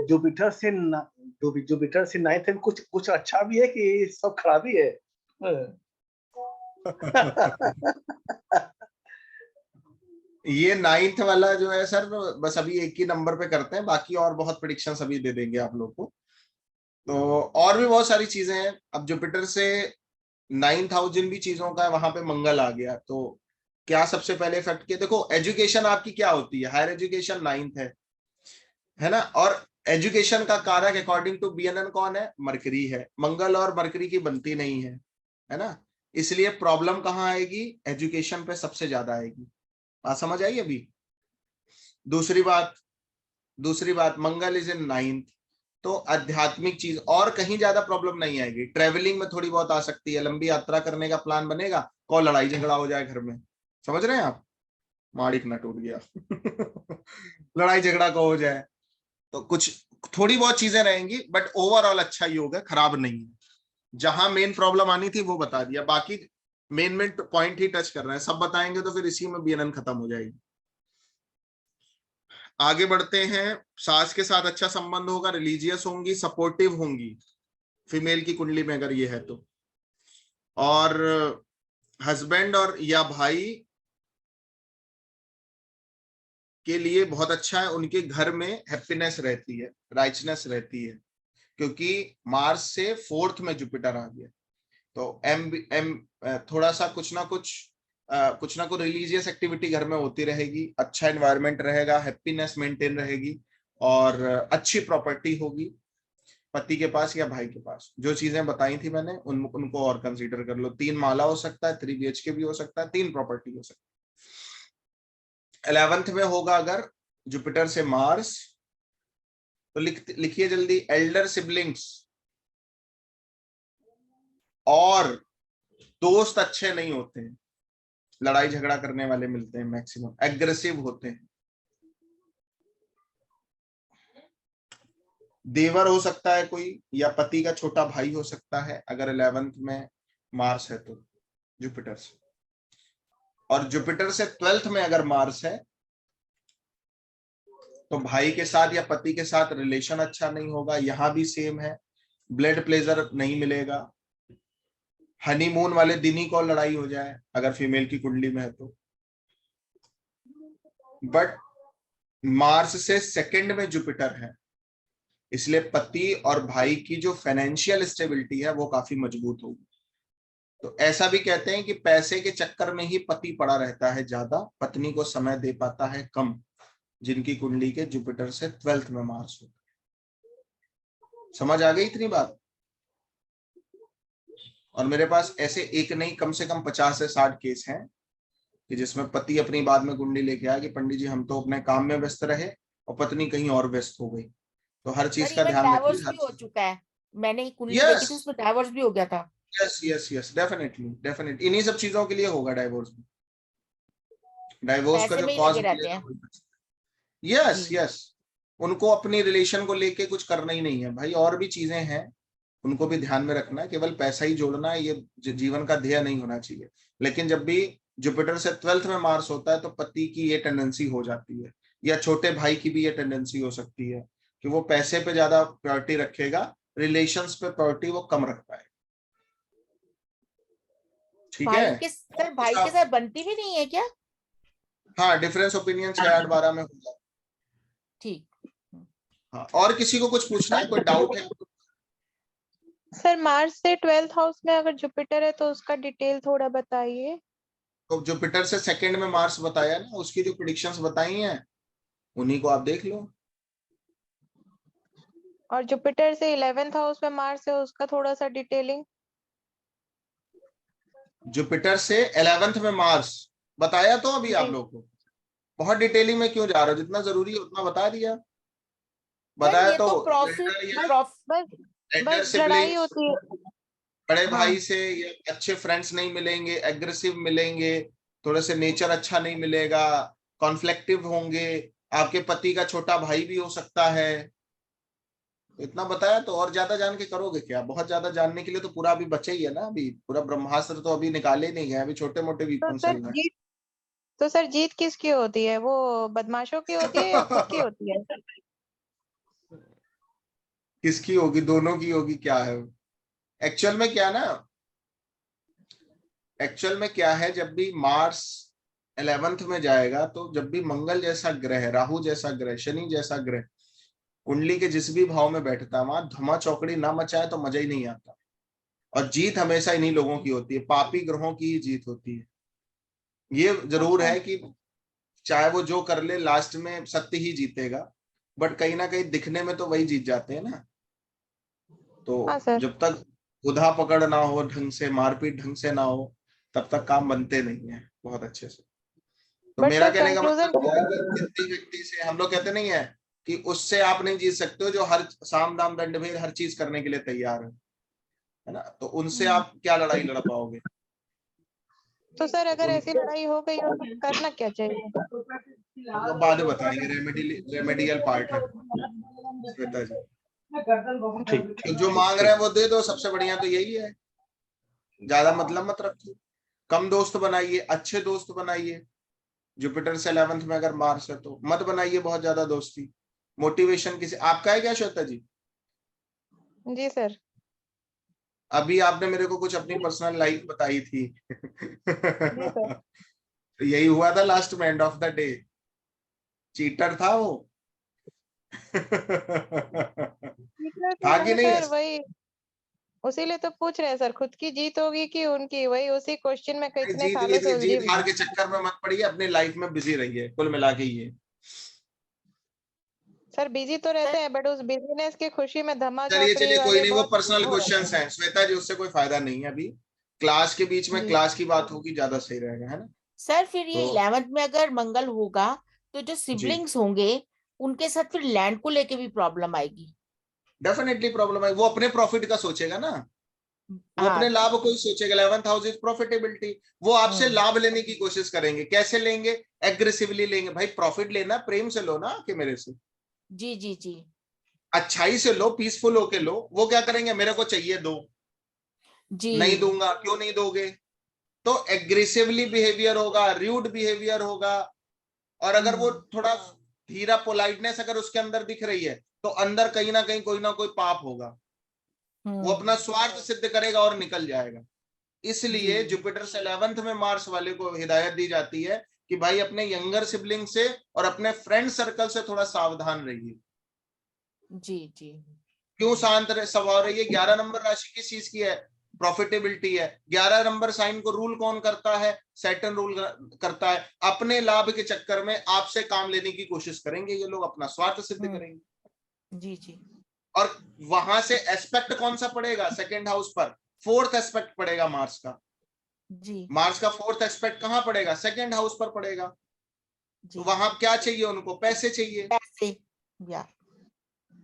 जुपिटर से 9th में कुछ अच्छा भी है कि सब खराबी है? ये 9th वाला जो है सर, बस अभी एक ही नंबर पे करते हैं, बाकी और बहुत प्रेडिक्शंस अभी दे देंगे आप लोग को। तो और भी बहुत सारी चीजें हैं। अब जुपिटर से 9th हाउस जिन भी चीजों का है वहां पे मंगल आ गया तो क्या सबसे पहले इफेक्ट किया? देखो एजुकेशन आपकी क्या होती है, हायर एजुकेशन 9th है ना। और एजुकेशन का कारक अकॉर्डिंग टू BNN कौन है? मरकरी है। मंगल और मरकरी की बनती नहीं है ना, इसलिए प्रॉब्लम कहाँ आएगी? एजुकेशन पे सबसे ज्यादा आएगी। बात समझ आई अभी? दूसरी बात मंगल इज इन 9th, तो आध्यात्मिक चीज और कहीं ज्यादा प्रॉब्लम नहीं आएगी। ट्रेवलिंग में थोड़ी बहुत आ सकती है, लंबी यात्रा करने का प्लान बनेगा, को लड़ाई झगड़ा हो जाए घर में, समझ रहे हैं आप? माड़िक ना टूट गया लड़ाई झगड़ा को हो जाए तो कुछ थोड़ी बहुत चीजें रहेंगी, बट ओवरऑल अच्छा योग है, खराब नहीं है। जहां मेन प्रॉब्लम आनी थी वो बता दिया, बाकी मेन पॉइंट ही टच कर रहे हैं। सब बताएंगे तो फिर इसी में BNN खत्म हो जाएगी। आगे बढ़ते हैं। सास के साथ अच्छा संबंध होगा, रिलीजियस होंगी, सपोर्टिव होंगी फीमेल की कुंडली में अगर ये है तो। और हस्बैंड और या भाई के लिए बहुत अच्छा है, उनके घर में हैप्पीनेस रहती है, राइचनेस रहती है, क्योंकि मार्स से 4th में जुपिटर आ गया। तो थोड़ा सा कुछ ना कुछ रिलीजियस एक्टिविटी घर में होती रहेगी, अच्छा एनवायरनमेंट रहेगा, हैप्पीनेस मेंटेन रहेगी और अच्छी प्रॉपर्टी होगी पति के पास या भाई के पास। जो चीजें बताई थी मैंने उनको और कंसीडर कर लो। 3 माला हो सकता है, 3 BHK भी हो सकता है, 3 प्रॉपर्टी हो सकती है। 11th में होगा अगर जुपिटर से मार्स, तो लिखिए जल्दी, एल्डर सिबलिंग्स और दोस्त अच्छे नहीं होते हैं, लड़ाई झगड़ा करने वाले मिलते हैं, मैक्सिमम एग्रेसिव होते हैं। देवर हो सकता है कोई, या पति का छोटा भाई हो सकता है अगर 11th में मार्स है तो जुपिटर से। और जुपिटर से 12th में अगर मार्स है तो भाई के साथ या पति के साथ रिलेशन अच्छा नहीं होगा। यहां भी सेम है, ब्लड प्लेजर नहीं मिलेगा, हनीमून वाले दिन ही को लड़ाई हो जाए अगर फीमेल की कुंडली में है तो। बट मार्स से 2nd में जुपिटर है, इसलिए पति और भाई की जो फाइनेंशियल स्टेबिलिटी है वो काफी मजबूत होगी। तो ऐसा भी कहते हैं कि पैसे के चक्कर में ही पति पड़ा रहता है ज्यादा, पत्नी को समय दे पाता है कम, जिनकी कुंडली के जुपिटर से 12th में मार्स होता है। समझ आ गई इतनी बात? और मेरे पास ऐसे एक नहीं, कम से कम 50 से 60 केस हैं कि जिसमें पति अपनी बाद में कुंडली लेके आया कि पंडित जी हम तो अपने काम में व्यस्त रहे और पत्नी कहीं और व्यस्त हो गई। तो हर चीज का ध्यान रखिए। डाइवोर्स भी हो चुका है, मैंने कुंडली देखी थी उसमें डाइवोर्स भी हो गया था। यस डेफिनेटली इन्हीं सब चीजों के लिए होगा डाइवोर्स भी। डाइवोर्स का जो कॉज है, यस उनको अपनी रिलेशन को लेके कुछ करना ही नहीं है भाई, और भी चीजें हैं उनको भी ध्यान में रखना है। केवल पैसा ही जोड़ना है ये जीवन का ध्येय नहीं होना चाहिए। लेकिन जब भी जुपिटर से 12th में मार्स होता है तो पति की ये टेंडेंसी हो जाती है, या छोटे भाई की भी ये टेंडेंसी हो सकती है कि वो पैसे पे ज्यादा प्रायोरिटी रखेगा, रिलेशंस पे प्रायोरिटी वो कम रख पाएगा। ठीक है? भाई के साथ बनती भी नहीं है क्या? हाँ, डिफरेंस ओपिनियन 6-8-12 में होगा। ठीक। हाँ, और किसी को कुछ पूछना है, कोई डाउट है? सर मार्स से 12th हाउस में अगर जुपिटर है तो उसका डिटेल थोड़ा बताइए। तो जुपिटर से 2nd में मार्स बताया ना, उसकी जो प्रेडिक्शंस बताई हैं उन्हीं को आप देख लो। और जुपिटर से 11th हाउस में मार्स है उसका थोड़ा सा डिटेलिंग। जुपिटर से 11th में मार्स बताया तो अभी आप लोग को, बहुत डिटेलिंग में क्यों जा रहे हो? जितना जरूरी है उतना बता दिया। बताया तो बस लड़ाई होती है, बड़े भाई से या अच्छे फ्रेंड्स नहीं मिलेंगे, एग्रेसिव मिलेंगे, थोड़े से नेचर अच्छा नहीं मिलेगा, कॉन्फ्लिक्टिव होंगे, आपके पति का छोटा भाई भी हो सकता है। तो इतना बताया, तो और ज्यादा जान के करोगे क्या? बहुत ज्यादा जानने के लिए तो पूरा अभी बचे ही है ना, अभी पूरा ब्रह्मास्त्र तो अभी निकाले नहीं गए, अभी छोटे मोटे वीपन चल रहे हैं। तो सर जीत किसकी होती है? वो बदमाशों की होती है या खुद की होती है? किसकी होगी? दोनों की होगी। क्या है एक्चुअल में, क्या ना, एक्चुअल में क्या है, जब भी मार्स 11th में जाएगा, तो जब भी मंगल जैसा ग्रह, राहु जैसा ग्रह, शनि जैसा ग्रह कुंडली के जिस भी भाव में बैठता है, वहां धमा चौकड़ी ना मचाए तो मजा ही नहीं आता। और जीत हमेशा इन्हीं लोगों की होती है, पापी ग्रहों की ही जीत होती है। ये जरूर है कि चाहे वो जो कर ले, लास्ट में सत्य ही जीतेगा, बट कहीं ना कहीं दिखने में तो वही जीत जाते हैं ना। तो जब तक उधा पकड़ ना हो ढंग से, मारपीट ढंग से ना हो, तब तक काम बनते नहीं है बहुत अच्छे से। तो मेरा कहने का मतलब है, किसी व्यक्ति से हम लोग कहते नहीं है कि उससे आप नहीं जीत सकते हो जो हर साम दाम दंड भेद हर चीज करने के लिए तैयार है ना, तो उनसे आप क्या लड़ाई लड़ पाओगे? तो सर अगर ऐसी लड़ाई हो गई तो करना क्या चाहिए? वो बाद में बताएंगे, रेमेडियल पार्ट है श्वेता जी। तो जो मांग रहे हैं वो दे दो, सबसे बढ़िया तो यही है। ज्यादा मतलब मत रखो, कम दोस्त बनाइए, अच्छे दोस्त बनाइए। जुपिटर से 11th में अगर मार्स है तो मत बनाइए बहुत ज्यादा दोस्ती। मोटिवेशन किसी आपका है क्या श्वेता जी? जी सर। अभी आपने मेरे को कुछ अपनी पर्सनल लाइफ बताई थी। जी सर। तो यही हुआ था लास्ट में, end of the day cheater था वो। था कि नहीं? सर वही उसीलिए तो पूछ रहे हैं सर, खुद की जीत होगी कि उनकी? वही उसी क्वेश्चन में इतने सालों से उलझी जीत हार के चक्कर में मत पड़िए, अपनी लाइफ में बिजी रहिए, कुल मिला के ये। सर बिजी तो रहते हैं, बट उस बिजीनेस की खुशी में धमा चलिए चौकड़ी कोई वाले नहीं, वो बहुत पर्सनल वो रहते क्वेश्चंस हैं श्वेता जी, उससे कोई फायदा नहीं है। अभी क्लास के बीच में क्लास की बात होगी, ज्यादा सही रहेगा, है ना? सर फिर ये तो 11th में अगर मंगल होगा तो जो सिबलिंग्स होंगे उनके साथ फिर लैंड को लेके भी प्रॉब्लम आएगी। डेफिनेटली प्रॉब्लम है, वो अपने प्रॉफिट का सोचेगा ना, वो अपने लाभ को ही सोचेगा। 11th हाउस इज प्रॉफिटेबिलिटी, वो आपसे लाभ लेने की कोशिश करेंगे। कैसे लेंगे? एग्रेसिवली लेंगे। भाई प्रॉफिट लेना प्रेम से लो ना, कि मेरे से जी जी जी अच्छाई से लो, पीसफुल होके लो। वो क्या करेंगे? मेरे को चाहिए दो, जी नहीं दूंगा। क्यों नहीं दोगे? तो एग्रेसिवली बिहेवियर होगा, रूड बिहेवियर होगा। और अगर वो थोड़ा धीरा पोलाइटनेस अगर उसके अंदर दिख रही है, तो अंदर कहीं ना कोई पाप होगा। वो अपना स्वार्थ सिद्ध करेगा और निकल जाएगा। इसलिए जुपिटर से 11th में मार्स वाले को हिदायत दी जाती है कि भाई अपने यंगर सिबलिंग से और अपने फ्रेंड सर्कल से थोड़ा सावधान रहिए। जी जी क्यों शांत स्वभाव रहिए? 11 नंबर राशि किस चीज की है? प्रॉफिटेबिलिटी है। 11 नंबर साइन को रूल कौन करता है? सैटर्न रूल करता है। अपने लाभ के चक्कर में आपसे काम लेने की कोशिश करेंगे ये लोग, अपना स्वार्थ सिद्ध करेंगे। जी जी और वहां से एस्पेक्ट कौन सा पड़ेगा? सेकंड हाउस पर 4th एस्पेक्ट पड़ेगा मार्स का। जी मार्स का 4th एस्पेक्ट कहां पड़ेगा? सेकंड हाउस पर पड़ेगा। तो वहां क्या चाहिए उनको? पैसे चाहिए। पैसे या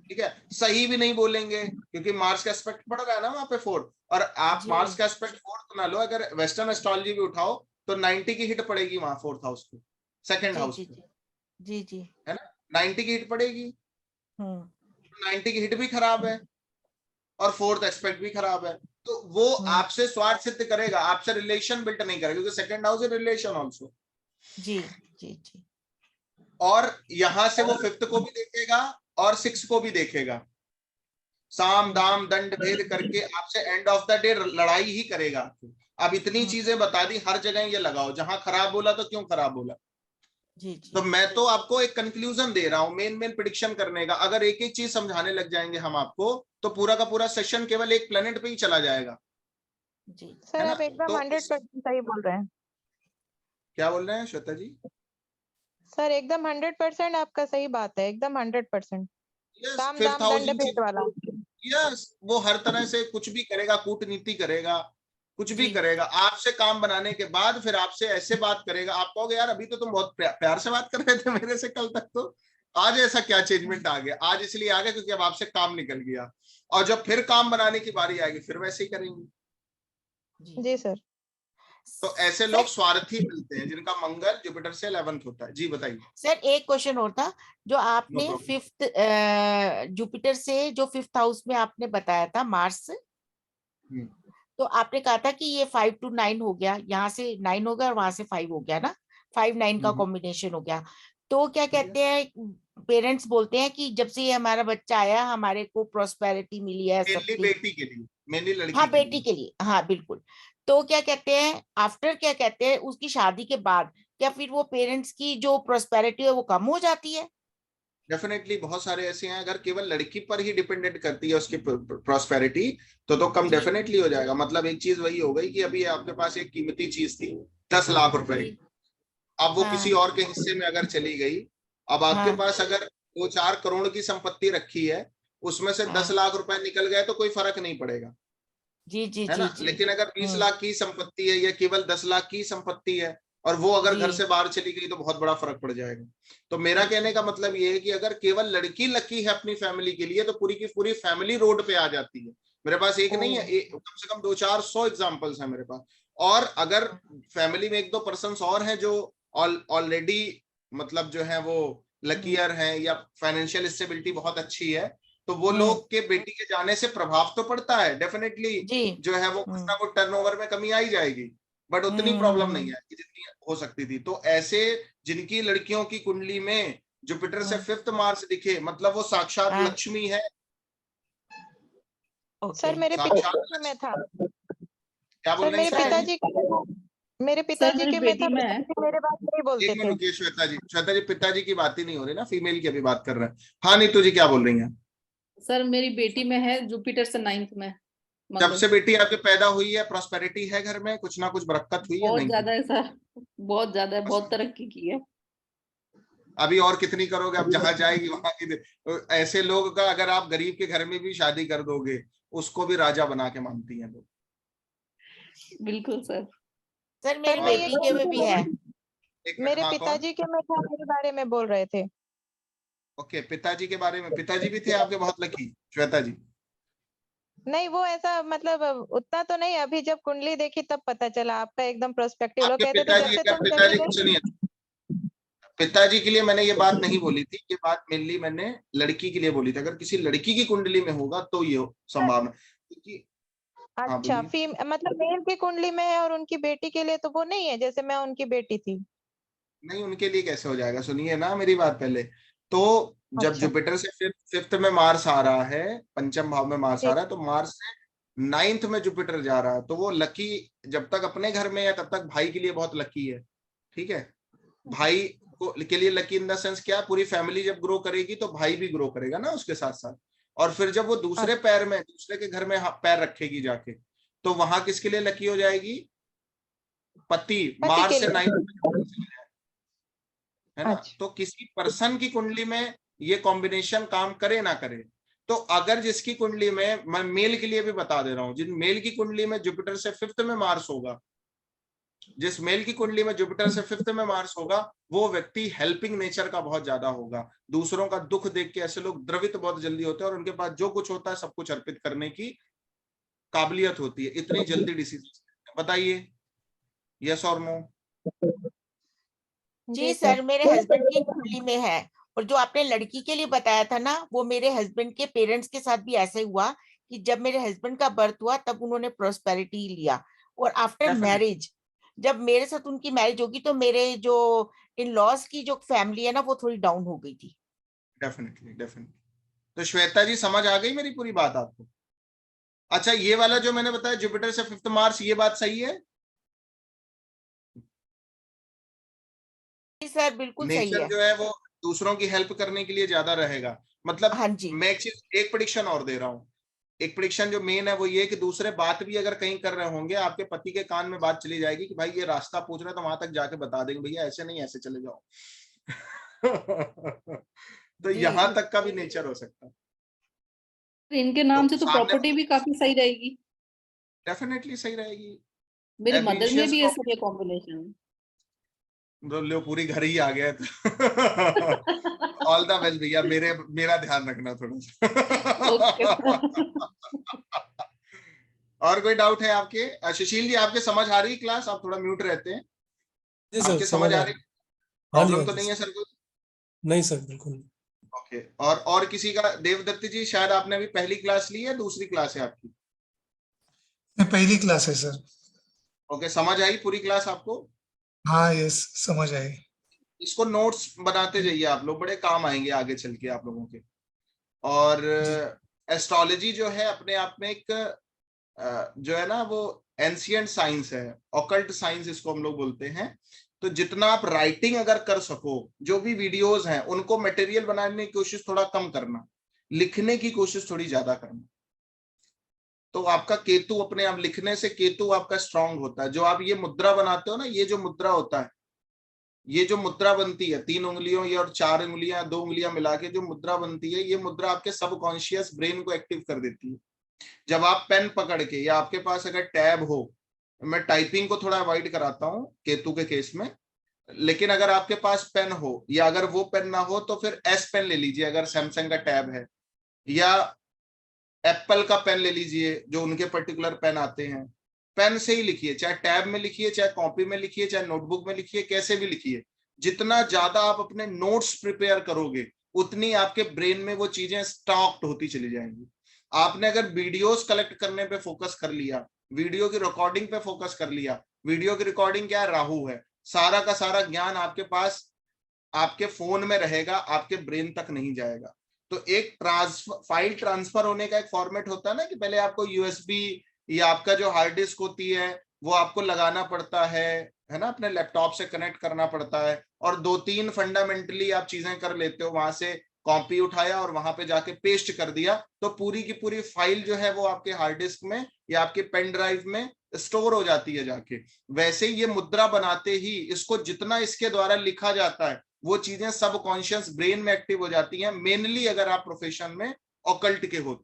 ठीक है, सही भी नहीं बोलेंगे क्योंकि मार्स का एस्पेक्ट पड़ रहा है ना वहां पे 4th। और आप मार्स का एस्पेक्ट 4th ना लो, अगर वेस्टर्न एस्ट्रोलॉजी भी उठाओ तो 90 की हिट पड़ेगी वहां 4th हाउस को, सेकंड हाउस जी पे, जी जी है ना? 90 की हिट पड़ेगी। 90 की हिट भी खराब है और 4th एस्पेक्ट भी खराब है। तो वो आपसे स्वार्थ सिद्ध करेगा, आपसे रिलेशन बिल्ड नहीं करेगा, क्योंकि सेकंड हाउस है रिलेशन ऑल्सो। जी जी जी और यहां से वो 5th को भी देखेगा और 6th को भी देखेगा। साम दाम दंड भेद करके आपसे एंड ऑफ द डे लड़ाई ही करेगा। अब इतनी चीजें बता दी, हर जगह ये लगाओ, जहां खराब बोला तो क्यों खराब बोला। जी जी तो मैं तो आपको एक कंक्लूजन दे रहा हूं, मेन प्रिडिक्शन करने का। अगर एक एक चीज समझाने लग जाएंगे हम आपको, तो पूरा का पूरा सेशन केवल एक प्लेनेट पे ही चला जाएगा। जी सर आप एकदम 100% सही बोल रहे हैं। क्या बोल रहे हैं श्वेता जी? सर एकदम 100% आपका सही बात है, एकदम 100%। साम फिफ्थ दाम दंड भेद वाला। यस, वो हर तरह से कुछ भी करेगा, कूटनीति करेगा, कुछ भी करेगा। आपसे काम बनाने के बाद फिर आपसे ऐसे बात करेगा, आप कहोगे यार अभी तो तुम बहुत प्यार से बात कर रहे थे मेरे से कल तक, तो आज ऐसा क्या चेंजमेंट आ गया? आज इसलिए आ गया क्योंकि अब आपसे काम निकल गया। और जब फिर काम बनाने की बारी आएगी फिर वैसे ही करेंगे। जी सर। तो ऐसे लोग स्वार्थी मिलते हैं जिनका मंगल जुपिटर से 11th होता है। जी बताइए सर एक क्वेश्चन और था, जो आपने problem. 5th जुपिटर से जो 5th हाउस में आपने बताया था मार्स, तो आपने कहा था कि ये 5 to 9 हो गया, यहाँ से 9 हो गया और वहां से 5 हो गया ना, 5-9 का कॉम्बिनेशन हो गया। तो क्या कहते हैं, पेरेंट्स बोलते हैं कि जब से ये हमारा बच्चा आया हमारे को प्रोस्पेरिटी मिली है, सब मेनली कुछ। बेटी के लिए, मेनली लड़की हाँ के बेटी लिए। के लिए, हाँ बिल्कुल। तो क्या कहते हैं आफ्टर, क्या कहते हैं उसकी शादी के बाद, क्या फिर वो पेरेंट्स की जो प्रोस्पेरिटी है वो कम हो जाती है? डेफिनेटली बहुत सारे ऐसे हैं, अगर केवल लड़की पर ही डिपेंडेंट करती है उसकी प्रॉस्पेरिटी तो कम जी। डेफिनेटली हो जाएगा। मतलब एक चीज वही हो गई कि अभी आपके पास एक कीमती चीज थी 10 लाख रुपए, जी। अब वो हाँ किसी और के हिस्से में अगर चली गई, अब आपके हाँ पास अगर 2-4 करोड़ की संपत्ति रखी है, उसमें से 10 हाँ लाख रुपए निकल गए तो कोई फर्क नहीं पड़ेगा, जी जी है जी ना। जी। लेकिन अगर 20 लाख की संपत्ति है या केवल 10 लाख की संपत्ति है और वो अगर घर जी से बाहर चली गई तो बहुत बड़ा फर्क पड़ जाएगा। तो मेरा कहने का मतलब ये है कि अगर केवल लड़की लकी है अपनी फैमिली के लिए तो पूरी की पूरी फैमिली रोड पे आ जाती है। मेरे पास एक नहीं है, कम से कम 200-400 एग्जाम्पल्स है मेरे पास। और अगर फैमिली में 1-2 पर्सन और हैं जो ऑलरेडी मतलब जो है वो लकीयर हैं या फाइनेंशियल स्टेबिलिटी बहुत अच्छी है, तो वो लोग के बेटी के जाने से प्रभाव तो पड़ता है डेफिनेटली, जी। जो है वो कुछ ना कुछ टर्नओवर में कमी आई जाएगी, बट उतनी प्रॉब्लम नहीं है कि जितनी हो सकती थी। तो ऐसे जिनकी लड़कियों की कुंडली में जुपिटर से 5th मार्स दिखे, मतलब वो साक्षात हाँ। लक्ष्मी है। सर मेरे साक्षात पिताजी में था, क्या बोल सर रहे मेरे हैं? पिताजी मेरे सर पिताजी मेरी के में था, बेटी में है। पिताजी मेरे बात नहीं बोलते एक थे। मिनट रुकिए श्वेता जी, श्वेता जी पिताजी की बात ही नहीं हो रही ना, फीमेल की अभी बात कर रहे हैं। हाँ नीतू जी क्या बोल रही हैं? सर मेरी बेटी में है जुपिटर से 9th में जब मंगल। से बेटी आपके पैदा हुई है प्रॉस्पेरिटी है घर में, कुछ ना कुछ बरकत हुई है बहुत नहीं? ज्यादा है सर, बहुत ज्यादा है, बहुत तरक्की की है। अभी और कितनी करोगे, अब जहां जाएगी वहां की। तो ऐसे लोग का अगर आप गरीब के घर में भी शादी कर दोगे उसको भी राजा बना के मानती हैं लोग। बिल्कुल सर। सर मेरी सर मैं ये बेटी के में भी है। एक मिनट, मेरे हाँ कौन? पिताजी के में था, मेरे बारे में बोल रहे थे। ओके, पिताजी के बारे में, पिताजी भी थे आपके बहुत लकी श्वेता जी? नहीं वो ऐसा मतलब उतना तो नहीं, अभी जब कुंडली देखी तब पता चला आपका एकदम प्रोस्पेक्टिव। लोग आपके कहते थे पिताजी, जब से अगर तुम पिताजी चली को गई। सुनिए, पिताजी के लिए मैंने ये बात नहीं बोली थी, ये बात मेनली मैंने लड़की के लिए बोली थी। अगर किसी लड़की की कुंडली में होगा तो ये संभावना, क्योंकि हाँ अच्छा बोलिए। मतलब मेल की कुंडली में है और उनकी बेटी के लिए तो वो नहीं है, जैसे मैं उनकी बेटी थी। नहीं उनके लिए कैसे हो जाएगा, सुनिए ना मेरी बात पहले। तो जब अच्छा जुपिटर से फिफ्थ में मार्स आ रहा है, पंचम भाव में मार्स आ ठीक। रहा है, तो मार्स से 9th में जुपिटर जा रहा है, तो वो लकी जब तक अपने घर में है तब तक भाई के लिए बहुत लकी है। ठीक है, भाई को के लिए लकी इन द सेंस क्या, पूरी फैमिली जब ग्रो करेगी तो भाई भी ग्रो करेगा ना उसके साथ साथ। और फिर जब वो दूसरे पैर में, दूसरे के घर में पैर रखेगी जाके, तो वहां किसके लिए लकी हो जाएगी? पति, पति मार्स के से लिए। 9th, है ना। अच्छा तो किसी पर्सन की कुंडली में ये कॉम्बिनेशन काम करे ना करे, तो अगर जिसकी कुंडली में, मैं मेल के लिए भी बता दे रहा हूं, जिन मेल की कुंडली में जुपिटर से 5th में मार्स होगा, जिस मेल की कुंडली में जुपिटर से 5th में मार्स होगा, वो व्यक्ति हेल्पिंग नेचर का बहुत ज्यादा होगा। दूसरों का दुख देख के ऐसे लोग द्रवित बहुत जल्दी होते हैं और उनके पास जो कुछ होता है सब कुछ अर्पित करने की काबिलियत होती है। इतनी जल्दी डिसीजन, बताइए यस और नो? जी सर मेरे हस्बैंड की कुंडली में है, और जो आपने लड़की के लिए बताया था ना, वो मेरे हस्बैंड के पेरेंट्स के साथ भी ऐसे हुआ कि जब मेरे हस्बैंड का बर्थ हुआ तब उन्होंने प्रोस्पेरिटी लिया, और आफ्टर मैरिज जब मेरे साथ उनकी मैरिज होगी तो मेरे जो इन लॉज की जो फैमिली है ना वो थोड़ी डाउन हो गई थी। Definitely definitely. तो श्वेता जी समझ आ गई मेरी पूरी बात आपको? अच्छा ये वाला जो मैंने बताया जुपिटर से 5th मार्स, ये बात सही है? जी सर बिल्कुल सही नेचर है। जो है वो दूसरों की हेल्प करने के लिए ज्यादा रहेगा। मतलब हाँ जी। मैं एक प्रेडिक्शन और दे रहा हूँ। एक प्रेडिक्शन जो मेन है वो ये कि दूसरे बात भी अगर कहीं कर रहे होंगे, आपके पति के कान में बात चली जाएगी कि भाई ये रास्ता पूछ रहे, तो वहां तक जाके बता देंगे भैया ऐसे नहीं ऐसे चले जाओ। तो यहां तक का भी नेचर हो सकता है। इनके नाम से तो सामने प्रॉपर्टी भी काफी सही रहेगी। डेफिनेटली सही रहेगी। मेरी मदर में Ambitious भी है सर ये कॉम्बिनेशन। लो पूरी घर ही आ गया तो ऑल द बेस्ट भैया, मेरा ध्यान रखना थोड़ा सा। और कोई डाउट है आपके? सुशील जी, आपके समझ आ रही क्लास? आप थोड़ा म्यूट रहते हैं। जी सर, आपके समझ आ रही? हाँ जी, प्रॉब्लम हाँ तो जी नहीं है सर। सर कोई? नहीं सर, बिल्कुल नहीं। ओके। और किसी का? देवदत्त जी, शायद आपने अभी पहली क्लास ली है, दूसरी क्लास है आपकी? ये पहली क्लास है सर। ओके, समझ आई पूरी क्लास आपको? हाँ यस, समझ आई। इसको नोट्स बनाते जाइए आप लोग, बड़े काम आएंगे आगे चल के आप लोगों के। और एस्ट्रोलॉजी जो है अपने आप में एक जो है ना वो एंशिएंट साइंस है, ऑकल्ट साइंस इसको हम लोग बोलते हैं। तो जितना आप राइटिंग अगर कर सको, जो भी वीडियोस हैं उनको मटेरियल बनाने की कोशिश थोड़ा कम करना, लिखने की कोशिश थोड़ी ज्यादा करना। तो आपका केतु अपने आप, लिखने से केतु आपका स्ट्रांग होता है। जो आप ये मुद्रा बनाते हो ना, ये जो मुद्रा होता है, ये जो मुद्रा बनती है 3 उंगलियों ये और 4 उंगलियां 2 उंगलियां मिला के जो मुद्रा बनती है, ये मुद्रा आपके सबकॉन्शियस ब्रेन को एक्टिव कर देती है। जब आप पेन पकड़ के, या आपके पास अगर टैब हो, मैं टाइपिंग को थोड़ा अवॉइड कराता हूं केतु के केस में, लेकिन अगर आपके पास पेन हो, या अगर वो पेन ना हो तो फिर एस पेन ले लीजिए अगर सैमसंग का टैब है, या एप्पल का पेन ले लीजिए, जो उनके पर्टिकुलर पेन आते हैं। पेन से ही लिखिए, चाहे टैब में लिखिए, चाहे कॉपी में लिखिए, चाहे नोटबुक में लिखिए, कैसे भी लिखिए। जितना ज्यादा आप अपने नोट्स प्रिपेयर करोगे, उतनी आपके ब्रेन में वो चीजें स्टॉक्ड होती चली जाएंगी। आपने अगर वीडियोस कलेक्ट करने पे फोकस कर लिया, वीडियो की रिकॉर्डिंग पे फोकस कर लिया, वीडियो की रिकॉर्डिंग क्या है? राहु है। सारा का सारा ज्ञान आपके पास, आपके फोन में रहेगा, आपके ब्रेन तक नहीं जाएगा। तो एक फाइल ट्रांसफर होने का एक फॉर्मेट होता है ना, कि पहले आपको यूएसबी या आपका जो हार्ड डिस्क होती है वो आपको लगाना पड़ता है ना, अपने लैपटॉप से कनेक्ट करना पड़ता है, और 2-3 फंडामेंटली आप चीजें कर लेते हो, वहां से कॉपी उठाया और वहां पे जाके पेस्ट कर दिया, तो पूरी की पूरी फाइल जो है वो आपके हार्ड डिस्क में या आपके पेन ड्राइव में स्टोर हो जाती है जाके। वैसे ये मुद्रा बनाते ही इसको जितना इसके द्वारा लिखा जाता है, वो चीजें सबकॉन्शियस ब्रेन में एक्टिव हो जाती हैं, मेनली अगर आप प्रोफेशन में ऑकल्ट के हो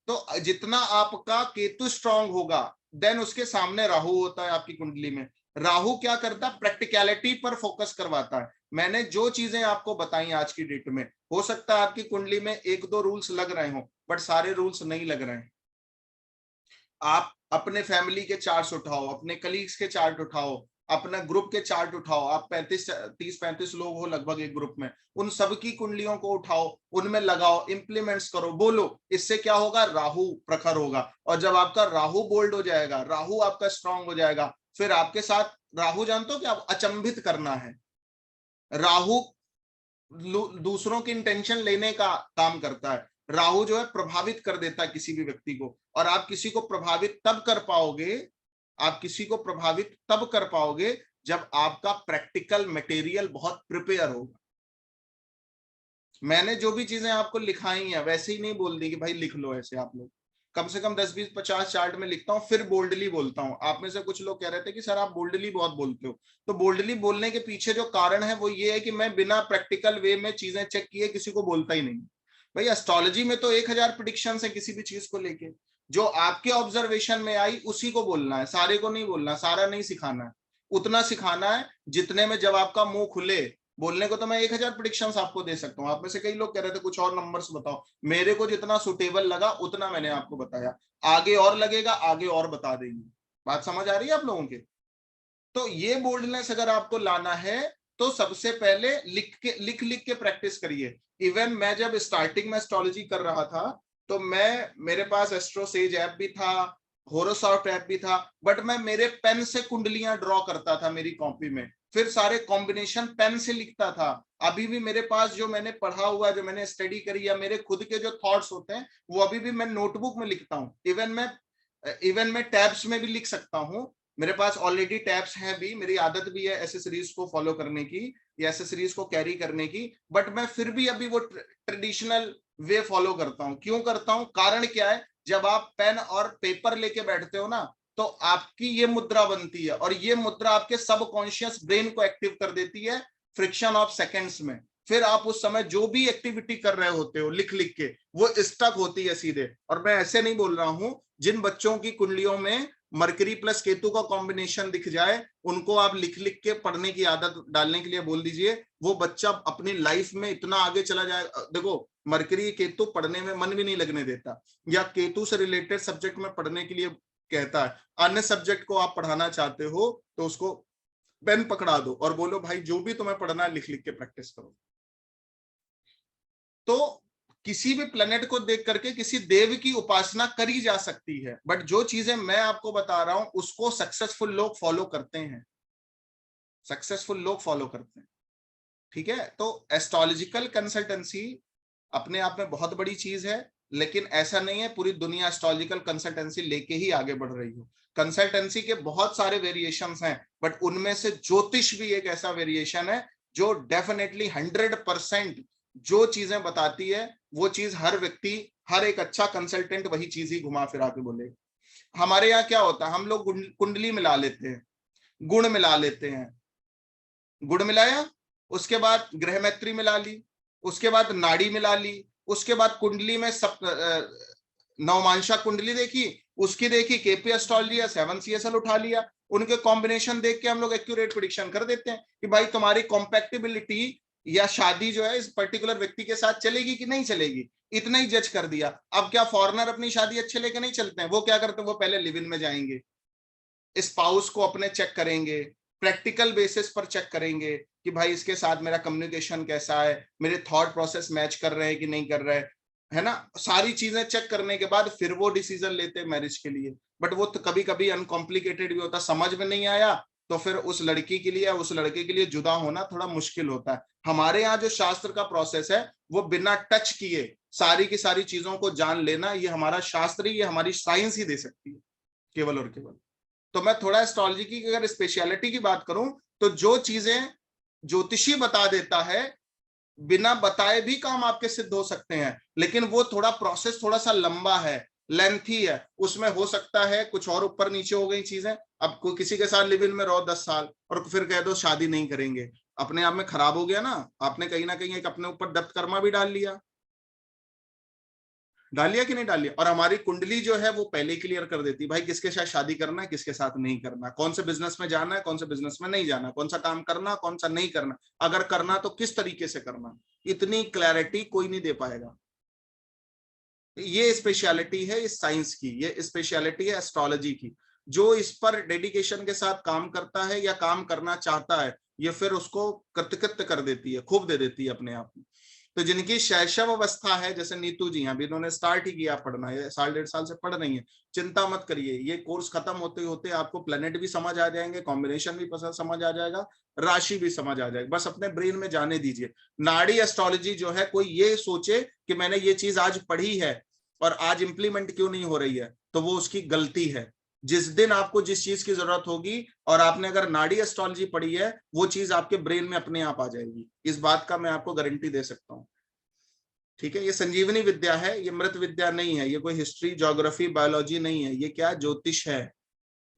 तो जितना आपका केतु स्ट्रांग होगा, देन उसके सामने राहु होता है आपकी कुंडली में। राहु क्या करता है? प्रैक्टिकलिटी पर फोकस करवाता है। मैंने जो चीजें आपको बताई आज की डेट में, हो सकता है आपकी कुंडली में 1-2 रूल्स लग रहे हो, बट सारे रूल्स नहीं लग रहे हैं। आप अपने फैमिली के चार्ट उठाओ, अपने कलीग्स के चार्ट उठाओ, अपना ग्रुप के चार्ट उठाओ। आप 30-35 लोग हो लगभग एक ग्रुप में, उन सबकी कुंडलियों को उठाओ, उनमें लगाओ, इंप्लीमेंट्स करो, बोलो। इससे क्या होगा? राहु प्रखर होगा। और जब आपका राहु बोल्ड हो जाएगा, राहु आपका स्ट्रांग हो जाएगा, फिर आपके साथ राहु, जानते हो क्या? अचंभित करना है। राहु दूसरों की इंटेंशन लेने का काम करता है। राहु जो है प्रभावित कर देता है किसी भी व्यक्ति को, और आप किसी को प्रभावित तब कर पाओगे, आप किसी को प्रभावित तब कर पाओगे जब आपका प्रैक्टिकल मटेरियल बहुत प्रिपेयर होगा। मैंने जो भी चीजें आपको लिखाई हैं वैसे ही नहीं बोल दी कि भाई लिख लो ऐसे। आप लोग कम से कम 10-20-50 चार्ट में लिखता हूँ, फिर बोल्डली बोलता हूँ। आप में से कुछ लोग कह रहे थे कि सर आप बोल्डली बहुत बोलते हो, तो बोल्डली बोलने के पीछे जो कारण है वो ये है कि मैं बिना प्रैक्टिकल वे में चीजें चेक किए किसी को बोलता ही नहीं। भाई एस्ट्रोलॉजी में तो 1000 प्रेडिक्शन है किसी भी चीज को लेके, जो आपके ऑब्जर्वेशन में आई उसी को बोलना है, सारे को नहीं बोलना, सारा नहीं सिखाना है, उतना सिखाना है जितने में जब आपका मुंह खुले। बोलने को तो मैं 1000 प्रेडिक्शंस आपको दे सकता हूँ। आप में से कई लोग कह रहे थे कुछ और नंबर्स बताओ, मेरे को जितना सुटेबल लगा उतना मैंने आपको बताया, आगे और लगेगा आगे और बता देंगे। बात समझ आ रही है आप लोगों के? तो ये बोल्डनेस अगर आपको लाना है तो सबसे पहले लिख के प्रैक्टिस करिए। इवन मैं जब स्टार्टिंग में एस्ट्रोलॉजी कर रहा था तो मेरे पास एस्ट्रो सेज ऐप भी था, होरोसॉफ्ट ऐप भी था, बट मैं मेरे पेन से कुंडलियां ड्रॉ करता था मेरी कॉपी में, फिर सारे कॉम्बिनेशन पेन से लिखता था। अभी भी मेरे पास जो मैंने पढ़ा हुआ, जो मैंने स्टडी करी, या मेरे खुद के जो थॉट्स होते हैं वो अभी भी मैं नोटबुक में लिखता हूँ। इवन मैं टैब्स में भी लिख सकता हूँ। मेरे पास ऑलरेडी टैब्स हैं भी, मेरी आदत भी है एसेसरीज को फॉलो करने की या एसेसरीज को कैरी करने की, बट मैं फिर भी अभी वो ट्रेडिशनल वे फॉलो करता हूँ। क्यों करता हूँ? कारण क्या है? जब आप पेन और पेपर लेके बैठते हो ना, तो आपकी ये मुद्रा बनती है, और ये मुद्रा आपके सबकॉन्शियस ब्रेन को एक्टिव कर देती है फ्रिक्शन ऑफ सेकेंड्स में। फिर आप उस समय जो भी एक्टिविटी कर रहे होते हो लिख लिख के, वो स्टक होती है सीधे। और मैं ऐसे नहीं बोल रहा हूं, जिन बच्चों की कुंडलियों में मरकरी प्लस केतु का कॉम्बिनेशन दिख जाए, उनको आप लिख लिख के पढ़ने की आदत डालने के लिए बोल दीजिए, वो बच्चा अपनी लाइफ में इतना आगे चला जाए। देखो मरकरी केतु पढ़ने में मन भी नहीं लगने देता, या केतु से रिलेटेड सब्जेक्ट में पढ़ने के लिए कहता है। अन्य सब्जेक्ट को आप पढ़ाना चाहते हो तो उसको पेन पकड़ा दो और बोलो भाई जो भी तुम्हें पढ़ना है लिख लिख के प्रैक्टिस करो। तो किसी भी प्लेनेट को देख करके किसी देव की उपासना करी जा सकती है, बट जो चीजें मैं आपको बता रहा हूं उसको सक्सेसफुल लोग फॉलो करते हैं, सक्सेसफुल लोग फॉलो करते हैं। ठीक है, तो एस्ट्रोलॉजिकल कंसल्टेंसी अपने आप में बहुत बड़ी चीज है, लेकिन ऐसा नहीं है पूरी दुनिया एस्ट्रोलॉजिकल कंसल्टेंसी लेके ही आगे बढ़ रही हो। कंसल्टेंसी के बहुत सारे वेरिएशंस हैं, बट उनमें से ज्योतिष भी एक ऐसा वेरिएशन है जो डेफिनेटली 100% जो चीजें बताती है वो चीज हर व्यक्ति, हर एक अच्छा कंसल्टेंट वही चीज ही घुमा फिरा के बोलेगा। हमारे यहाँ क्या होता है, हम लोग कुंडली मिला लेते हैं, गुण मिला लेते हैं, गुण मिलाया, उसके बाद ग्रह मैत्री मिला ली, उसके बाद नाड़ी मिला ली, उसके बाद कुंडली में सब नवमांशा कुंडली देखी, उसकी देखी केपी एस्ट्रोलॉजी या 7 CSL उठा लिया, उनके कॉम्बिनेशन देख के हम लोग एक्यूरेट प्रेडिक्शन कर देते हैं कि भाई तुम्हारी कॉम्पैक्टिबिलिटी या शादी जो है इस पर्टिकुलर व्यक्ति के साथ चलेगी कि नहीं चलेगी, इतना ही जज कर दिया। अब क्या फॉरेनर अपनी शादी अच्छे लेके नहीं चलते हैं, वो क्या करते हैं, वो पहले लिव इन में जाएंगे, स्पाउस को अपने चेक करेंगे, प्रैक्टिकल बेसिस पर चेक करेंगे कि भाई इसके साथ मेरा कम्युनिकेशन कैसा है, मेरे थॉट प्रोसेस मैच कर रहे हैं कि नहीं कर रहे हैं, है ना। सारी चीजें चेक करने के बाद फिर वो डिसीजन लेते हैं मैरिज के लिए। बट वो तो कभी कभी अनकॉम्प्लिकेटेड भी होता, समझ में नहीं आया तो फिर उस लड़की के लिए उस लड़के के लिए जुदा होना थोड़ा मुश्किल होता है। हमारे यहाँ जो शास्त्र का प्रोसेस है वो बिना टच किए सारी की सारी चीजों को जान लेना, ये हमारा शास्त्र ही, ये हमारी साइंस ही दे सकती है केवल और केवल। तो मैं थोड़ा एस्ट्रोलॉजी की अगर स्पेशलिटी की बात करूं तो जो चीजें ज्योतिषी बता देता है बिना बताए भी काम आपके सिद्ध हो सकते हैं, लेकिन वो थोड़ा प्रोसेस थोड़ा सा लंबा है, लेंथी है, उसमें हो सकता है कुछ और ऊपर नीचे हो गई चीजें। अब कोई किसी के साथ लिव इन में रहो 10 साल और फिर कह दो शादी नहीं करेंगे, अपने आप में खराब हो गया ना, आपने कहीं ना कहीं एक अपने ऊपर दत्त कर्मा भी डाल लिया कि नहीं डाल लिया। और हमारी कुंडली जो है वो पहले क्लियर कर देती है भाई किसके साथ शादी करना है, किसके साथ नहीं करना, कौन से बिजनेस में जाना है, कौन से बिजनेस में नहीं जाना, कौन सा काम करना, कौन सा नहीं करना, अगर करना तो किस तरीके से करना। इतनी क्लैरिटी कोई नहीं दे पाएगा। ये स्पेशलिटी है इस साइंस की, ये स्पेशलिटी है एस्ट्रोलॉजी की। जो इस पर डेडिकेशन के साथ काम करता है या काम करना चाहता है, ये फिर उसको कृतकृत्य कर देती है, खूब दे देती है अपने आप में। तो जिनकी शैशव अवस्था है, जैसे नीतू जी अभी इन्होंने स्टार्ट ही किया पढ़ना, ये 1.5 साल से पढ़ रही है, चिंता मत करिए, ये कोर्स खत्म होते होते आपको प्लेनेट भी समझ आ जाएंगे, कॉम्बिनेशन भी समझ आ जाएगा, राशि भी समझ आ जाएगी, बस अपने ब्रेन में जाने दीजिए। नाड़ी एस्ट्रोलॉजी जो है, कोई ये सोचे कि मैंने ये चीज आज पढ़ी है और आज इंप्लीमेंट क्यों नहीं हो रही है, तो वो उसकी गलती है। जिस दिन आपको जिस चीज की जरूरत होगी और आपने अगर नाड़ी एस्ट्रोलॉजी पढ़ी है, वो चीज आपके ब्रेन में अपने आप आ जाएगी, इस बात का मैं आपको गारंटी दे सकता हूँ। ठीक है, ये संजीवनी विद्या है, ये मृत विद्या नहीं है, ये कोई हिस्ट्री ज्योग्राफी बायोलॉजी नहीं है, ये क्या ज्योतिष है,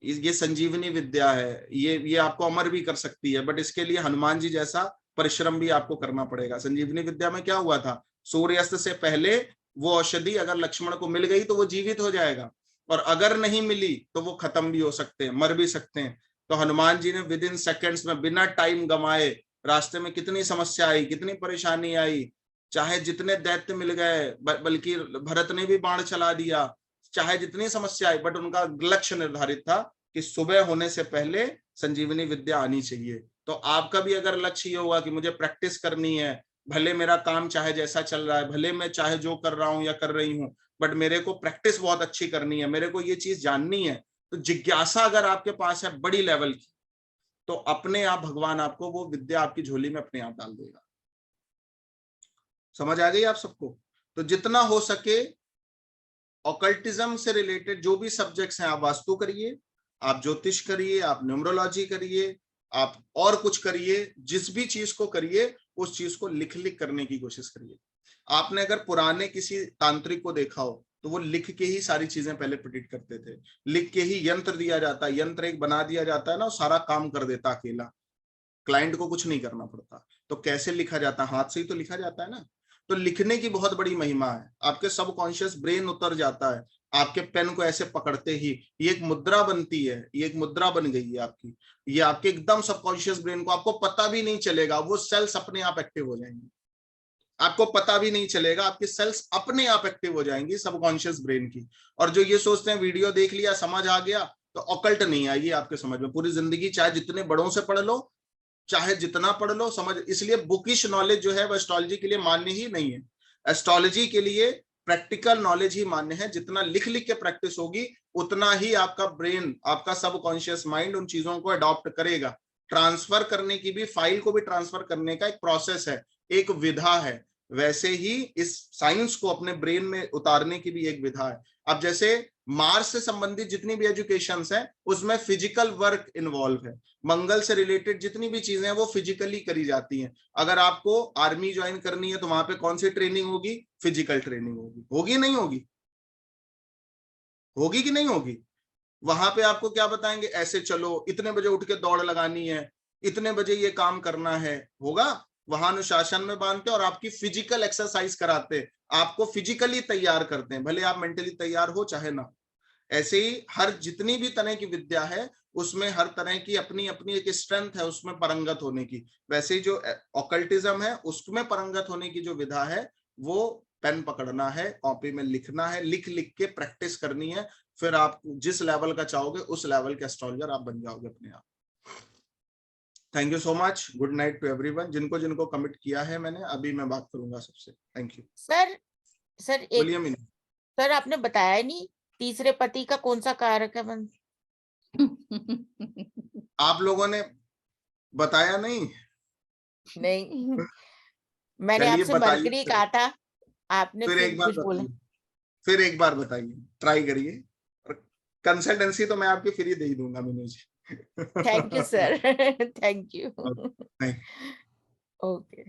ये संजीवनी विद्या है। ये आपको अमर भी कर सकती है, बट इसके लिए हनुमान जी जैसा परिश्रम भी आपको करना पड़ेगा। संजीवनी विद्या में क्या हुआ था, सूर्यास्त से पहले वो औषधि अगर लक्ष्मण को मिल गई तो वो जीवित हो जाएगा, और अगर नहीं मिली तो वो खत्म भी हो सकते हैं, मर भी सकते हैं। तो हनुमान जी ने विद इन सेकेंड्स में बिना टाइम गंवाए, रास्ते में कितनी समस्या आई, कितनी परेशानी आई, चाहे जितने दैत्य मिल गए, बल्कि भरत ने भी बाण चला दिया, चाहे जितनी समस्या आई, बट उनका लक्ष्य निर्धारित था कि सुबह होने से पहले संजीवनी विद्या आनी चाहिए। तो आपका भी अगर लक्ष्य ये हुआ कि मुझे प्रैक्टिस करनी है, भले मेरा काम चाहे जैसा चल रहा है, भले मैं चाहे जो कर रहा हूं या कर रही हूं, बट मेरे को प्रैक्टिस बहुत अच्छी करनी है, मेरे को ये चीज जाननी है, तो जिज्ञासा अगर आपके पास है बड़ी लेवल की, तो अपने आप भगवान आपको वो विद्या आपकी झोली में अपने आप डाल देगा। समझ आ गई आप सबको? तो जितना हो सके ऑकल्टिज्म से रिलेटेड जो भी सब्जेक्ट्स हैं, आप वास्तु करिए, आप ज्योतिष करिए, आप न्यूमरोलॉजी करिए, आप और कुछ करिए, जिस भी चीज को करिए उस चीज को लिख करने की कोशिश करिए। आपने अगर पुराने किसी तांत्रिक को देखा हो तो वो लिख के ही सारी चीजें पहले प्रेडिक्ट करते थे, लिख के ही यंत्र दिया जाता है, यंत्र एक बना दिया जाता है ना, सारा काम कर देता अकेला, क्लाइंट को कुछ नहीं करना पड़ता। तो कैसे लिखा जाता है, हाथ से ही तो लिखा जाता है ना। तो लिखने की बहुत बड़ी महिमा है, आपके सबकॉन्शियस ब्रेन उतर जाता है, आपके पेन को ऐसे पकड़ते ही ये एक मुद्रा बनती है, ये एक मुद्रा बन गई है आपकी, ये आपके एकदम सबकॉन्शियस ब्रेन को आपको पता भी नहीं चलेगा, वो सेल्स अपने आप एक्टिव हो जाएंगे। आपको पता भी नहीं चलेगा, आपकी सेल्स अपने आप एक्टिव हो जाएंगी सबकॉन्शियस ब्रेन की। और जो ये सोचते हैं वीडियो देख लिया समझ आ गया, तो ऑकल्ट नहीं आएगी आपके समझ में पूरी जिंदगी, चाहे जितने बड़ों से पढ़ लो, चाहे जितना पढ़ लो, समझ। इसलिए बुकिश नॉलेज जो है वो एस्ट्रोलॉजी के लिए मान्य ही नहीं है। एस्ट्रोलॉजी के लिए प्रैक्टिकल नॉलेज ही मान्य है। जितना लिख लिख के प्रैक्टिस होगी उतना ही आपका ब्रेन, आपका सबकॉन्शियस माइंड उन चीजों को अडॉप्ट करेगा। ट्रांसफर करने की भी, फाइल को भी ट्रांसफर करने का एक प्रोसेस है, एक विधा है। वैसे ही इस साइंस को अपने ब्रेन में उतारने की भी एक विधा है। अब जैसे मार्स से संबंधित जितनी भी एजुकेशंस हैं उसमें फिजिकल वर्क इन्वॉल्व है। मंगल से रिलेटेड जितनी भी चीजें हैं वो फिजिकली करी जाती हैं। अगर आपको आर्मी ज्वाइन करनी है तो वहां पे कौन सी ट्रेनिंग होगी? फिजिकल ट्रेनिंग होगी। होगी नहीं होगी? होगी कि नहीं होगी? वहां पे आपको क्या बताएंगे? ऐसे चलो, इतने बजे उठ के दौड़ लगानी है, इतने बजे ये काम करना है, होगा? वहां अनुशासन में बांधते और आपकी फिजिकल एक्सरसाइज कराते, आपको फिजिकली तैयार करते हैं, भले आप मेंटली तैयार हो चाहे ना। ऐसे ही हर जितनी भी तरह की विद्या है उसमें हर तरह की अपनी अपनी एक स्ट्रेंथ है उसमें परंगत होने की। वैसे ही जो ऑकल्टिज्म है उसमें परंगत होने की जो विधा है वो पेन पकड़ना है, कॉपी में लिखना है, लिख लिख के प्रैक्टिस करनी है। फिर आप जिस लेवल का चाहोगे उस लेवल के एस्ट्रोलॉजर आप बन जाओगे अपने आप। Thank you so much. Good night to everyone. जिनको जिनको कमिट किया है मैंने, अभी मैं बात करूंगा सबसे। Thank you. सर बोलिए मीनू। सर आपने बताया नहीं तीसरे पति का कौन सा कारक है? आप लोगों ने बताया नहीं? नहीं, मैंने चलिए आपसे बताइए मरकरी कहा था, आपने फिर एक बार कुछ बोला। बताइए, फिर एक बार बताइए, ट्राई करिए। कंसल्टेंसी तो मैं आपकी फ्री दे ही दूंगा Meenu ji. Thank you sir, thank you. नहीं। ओके।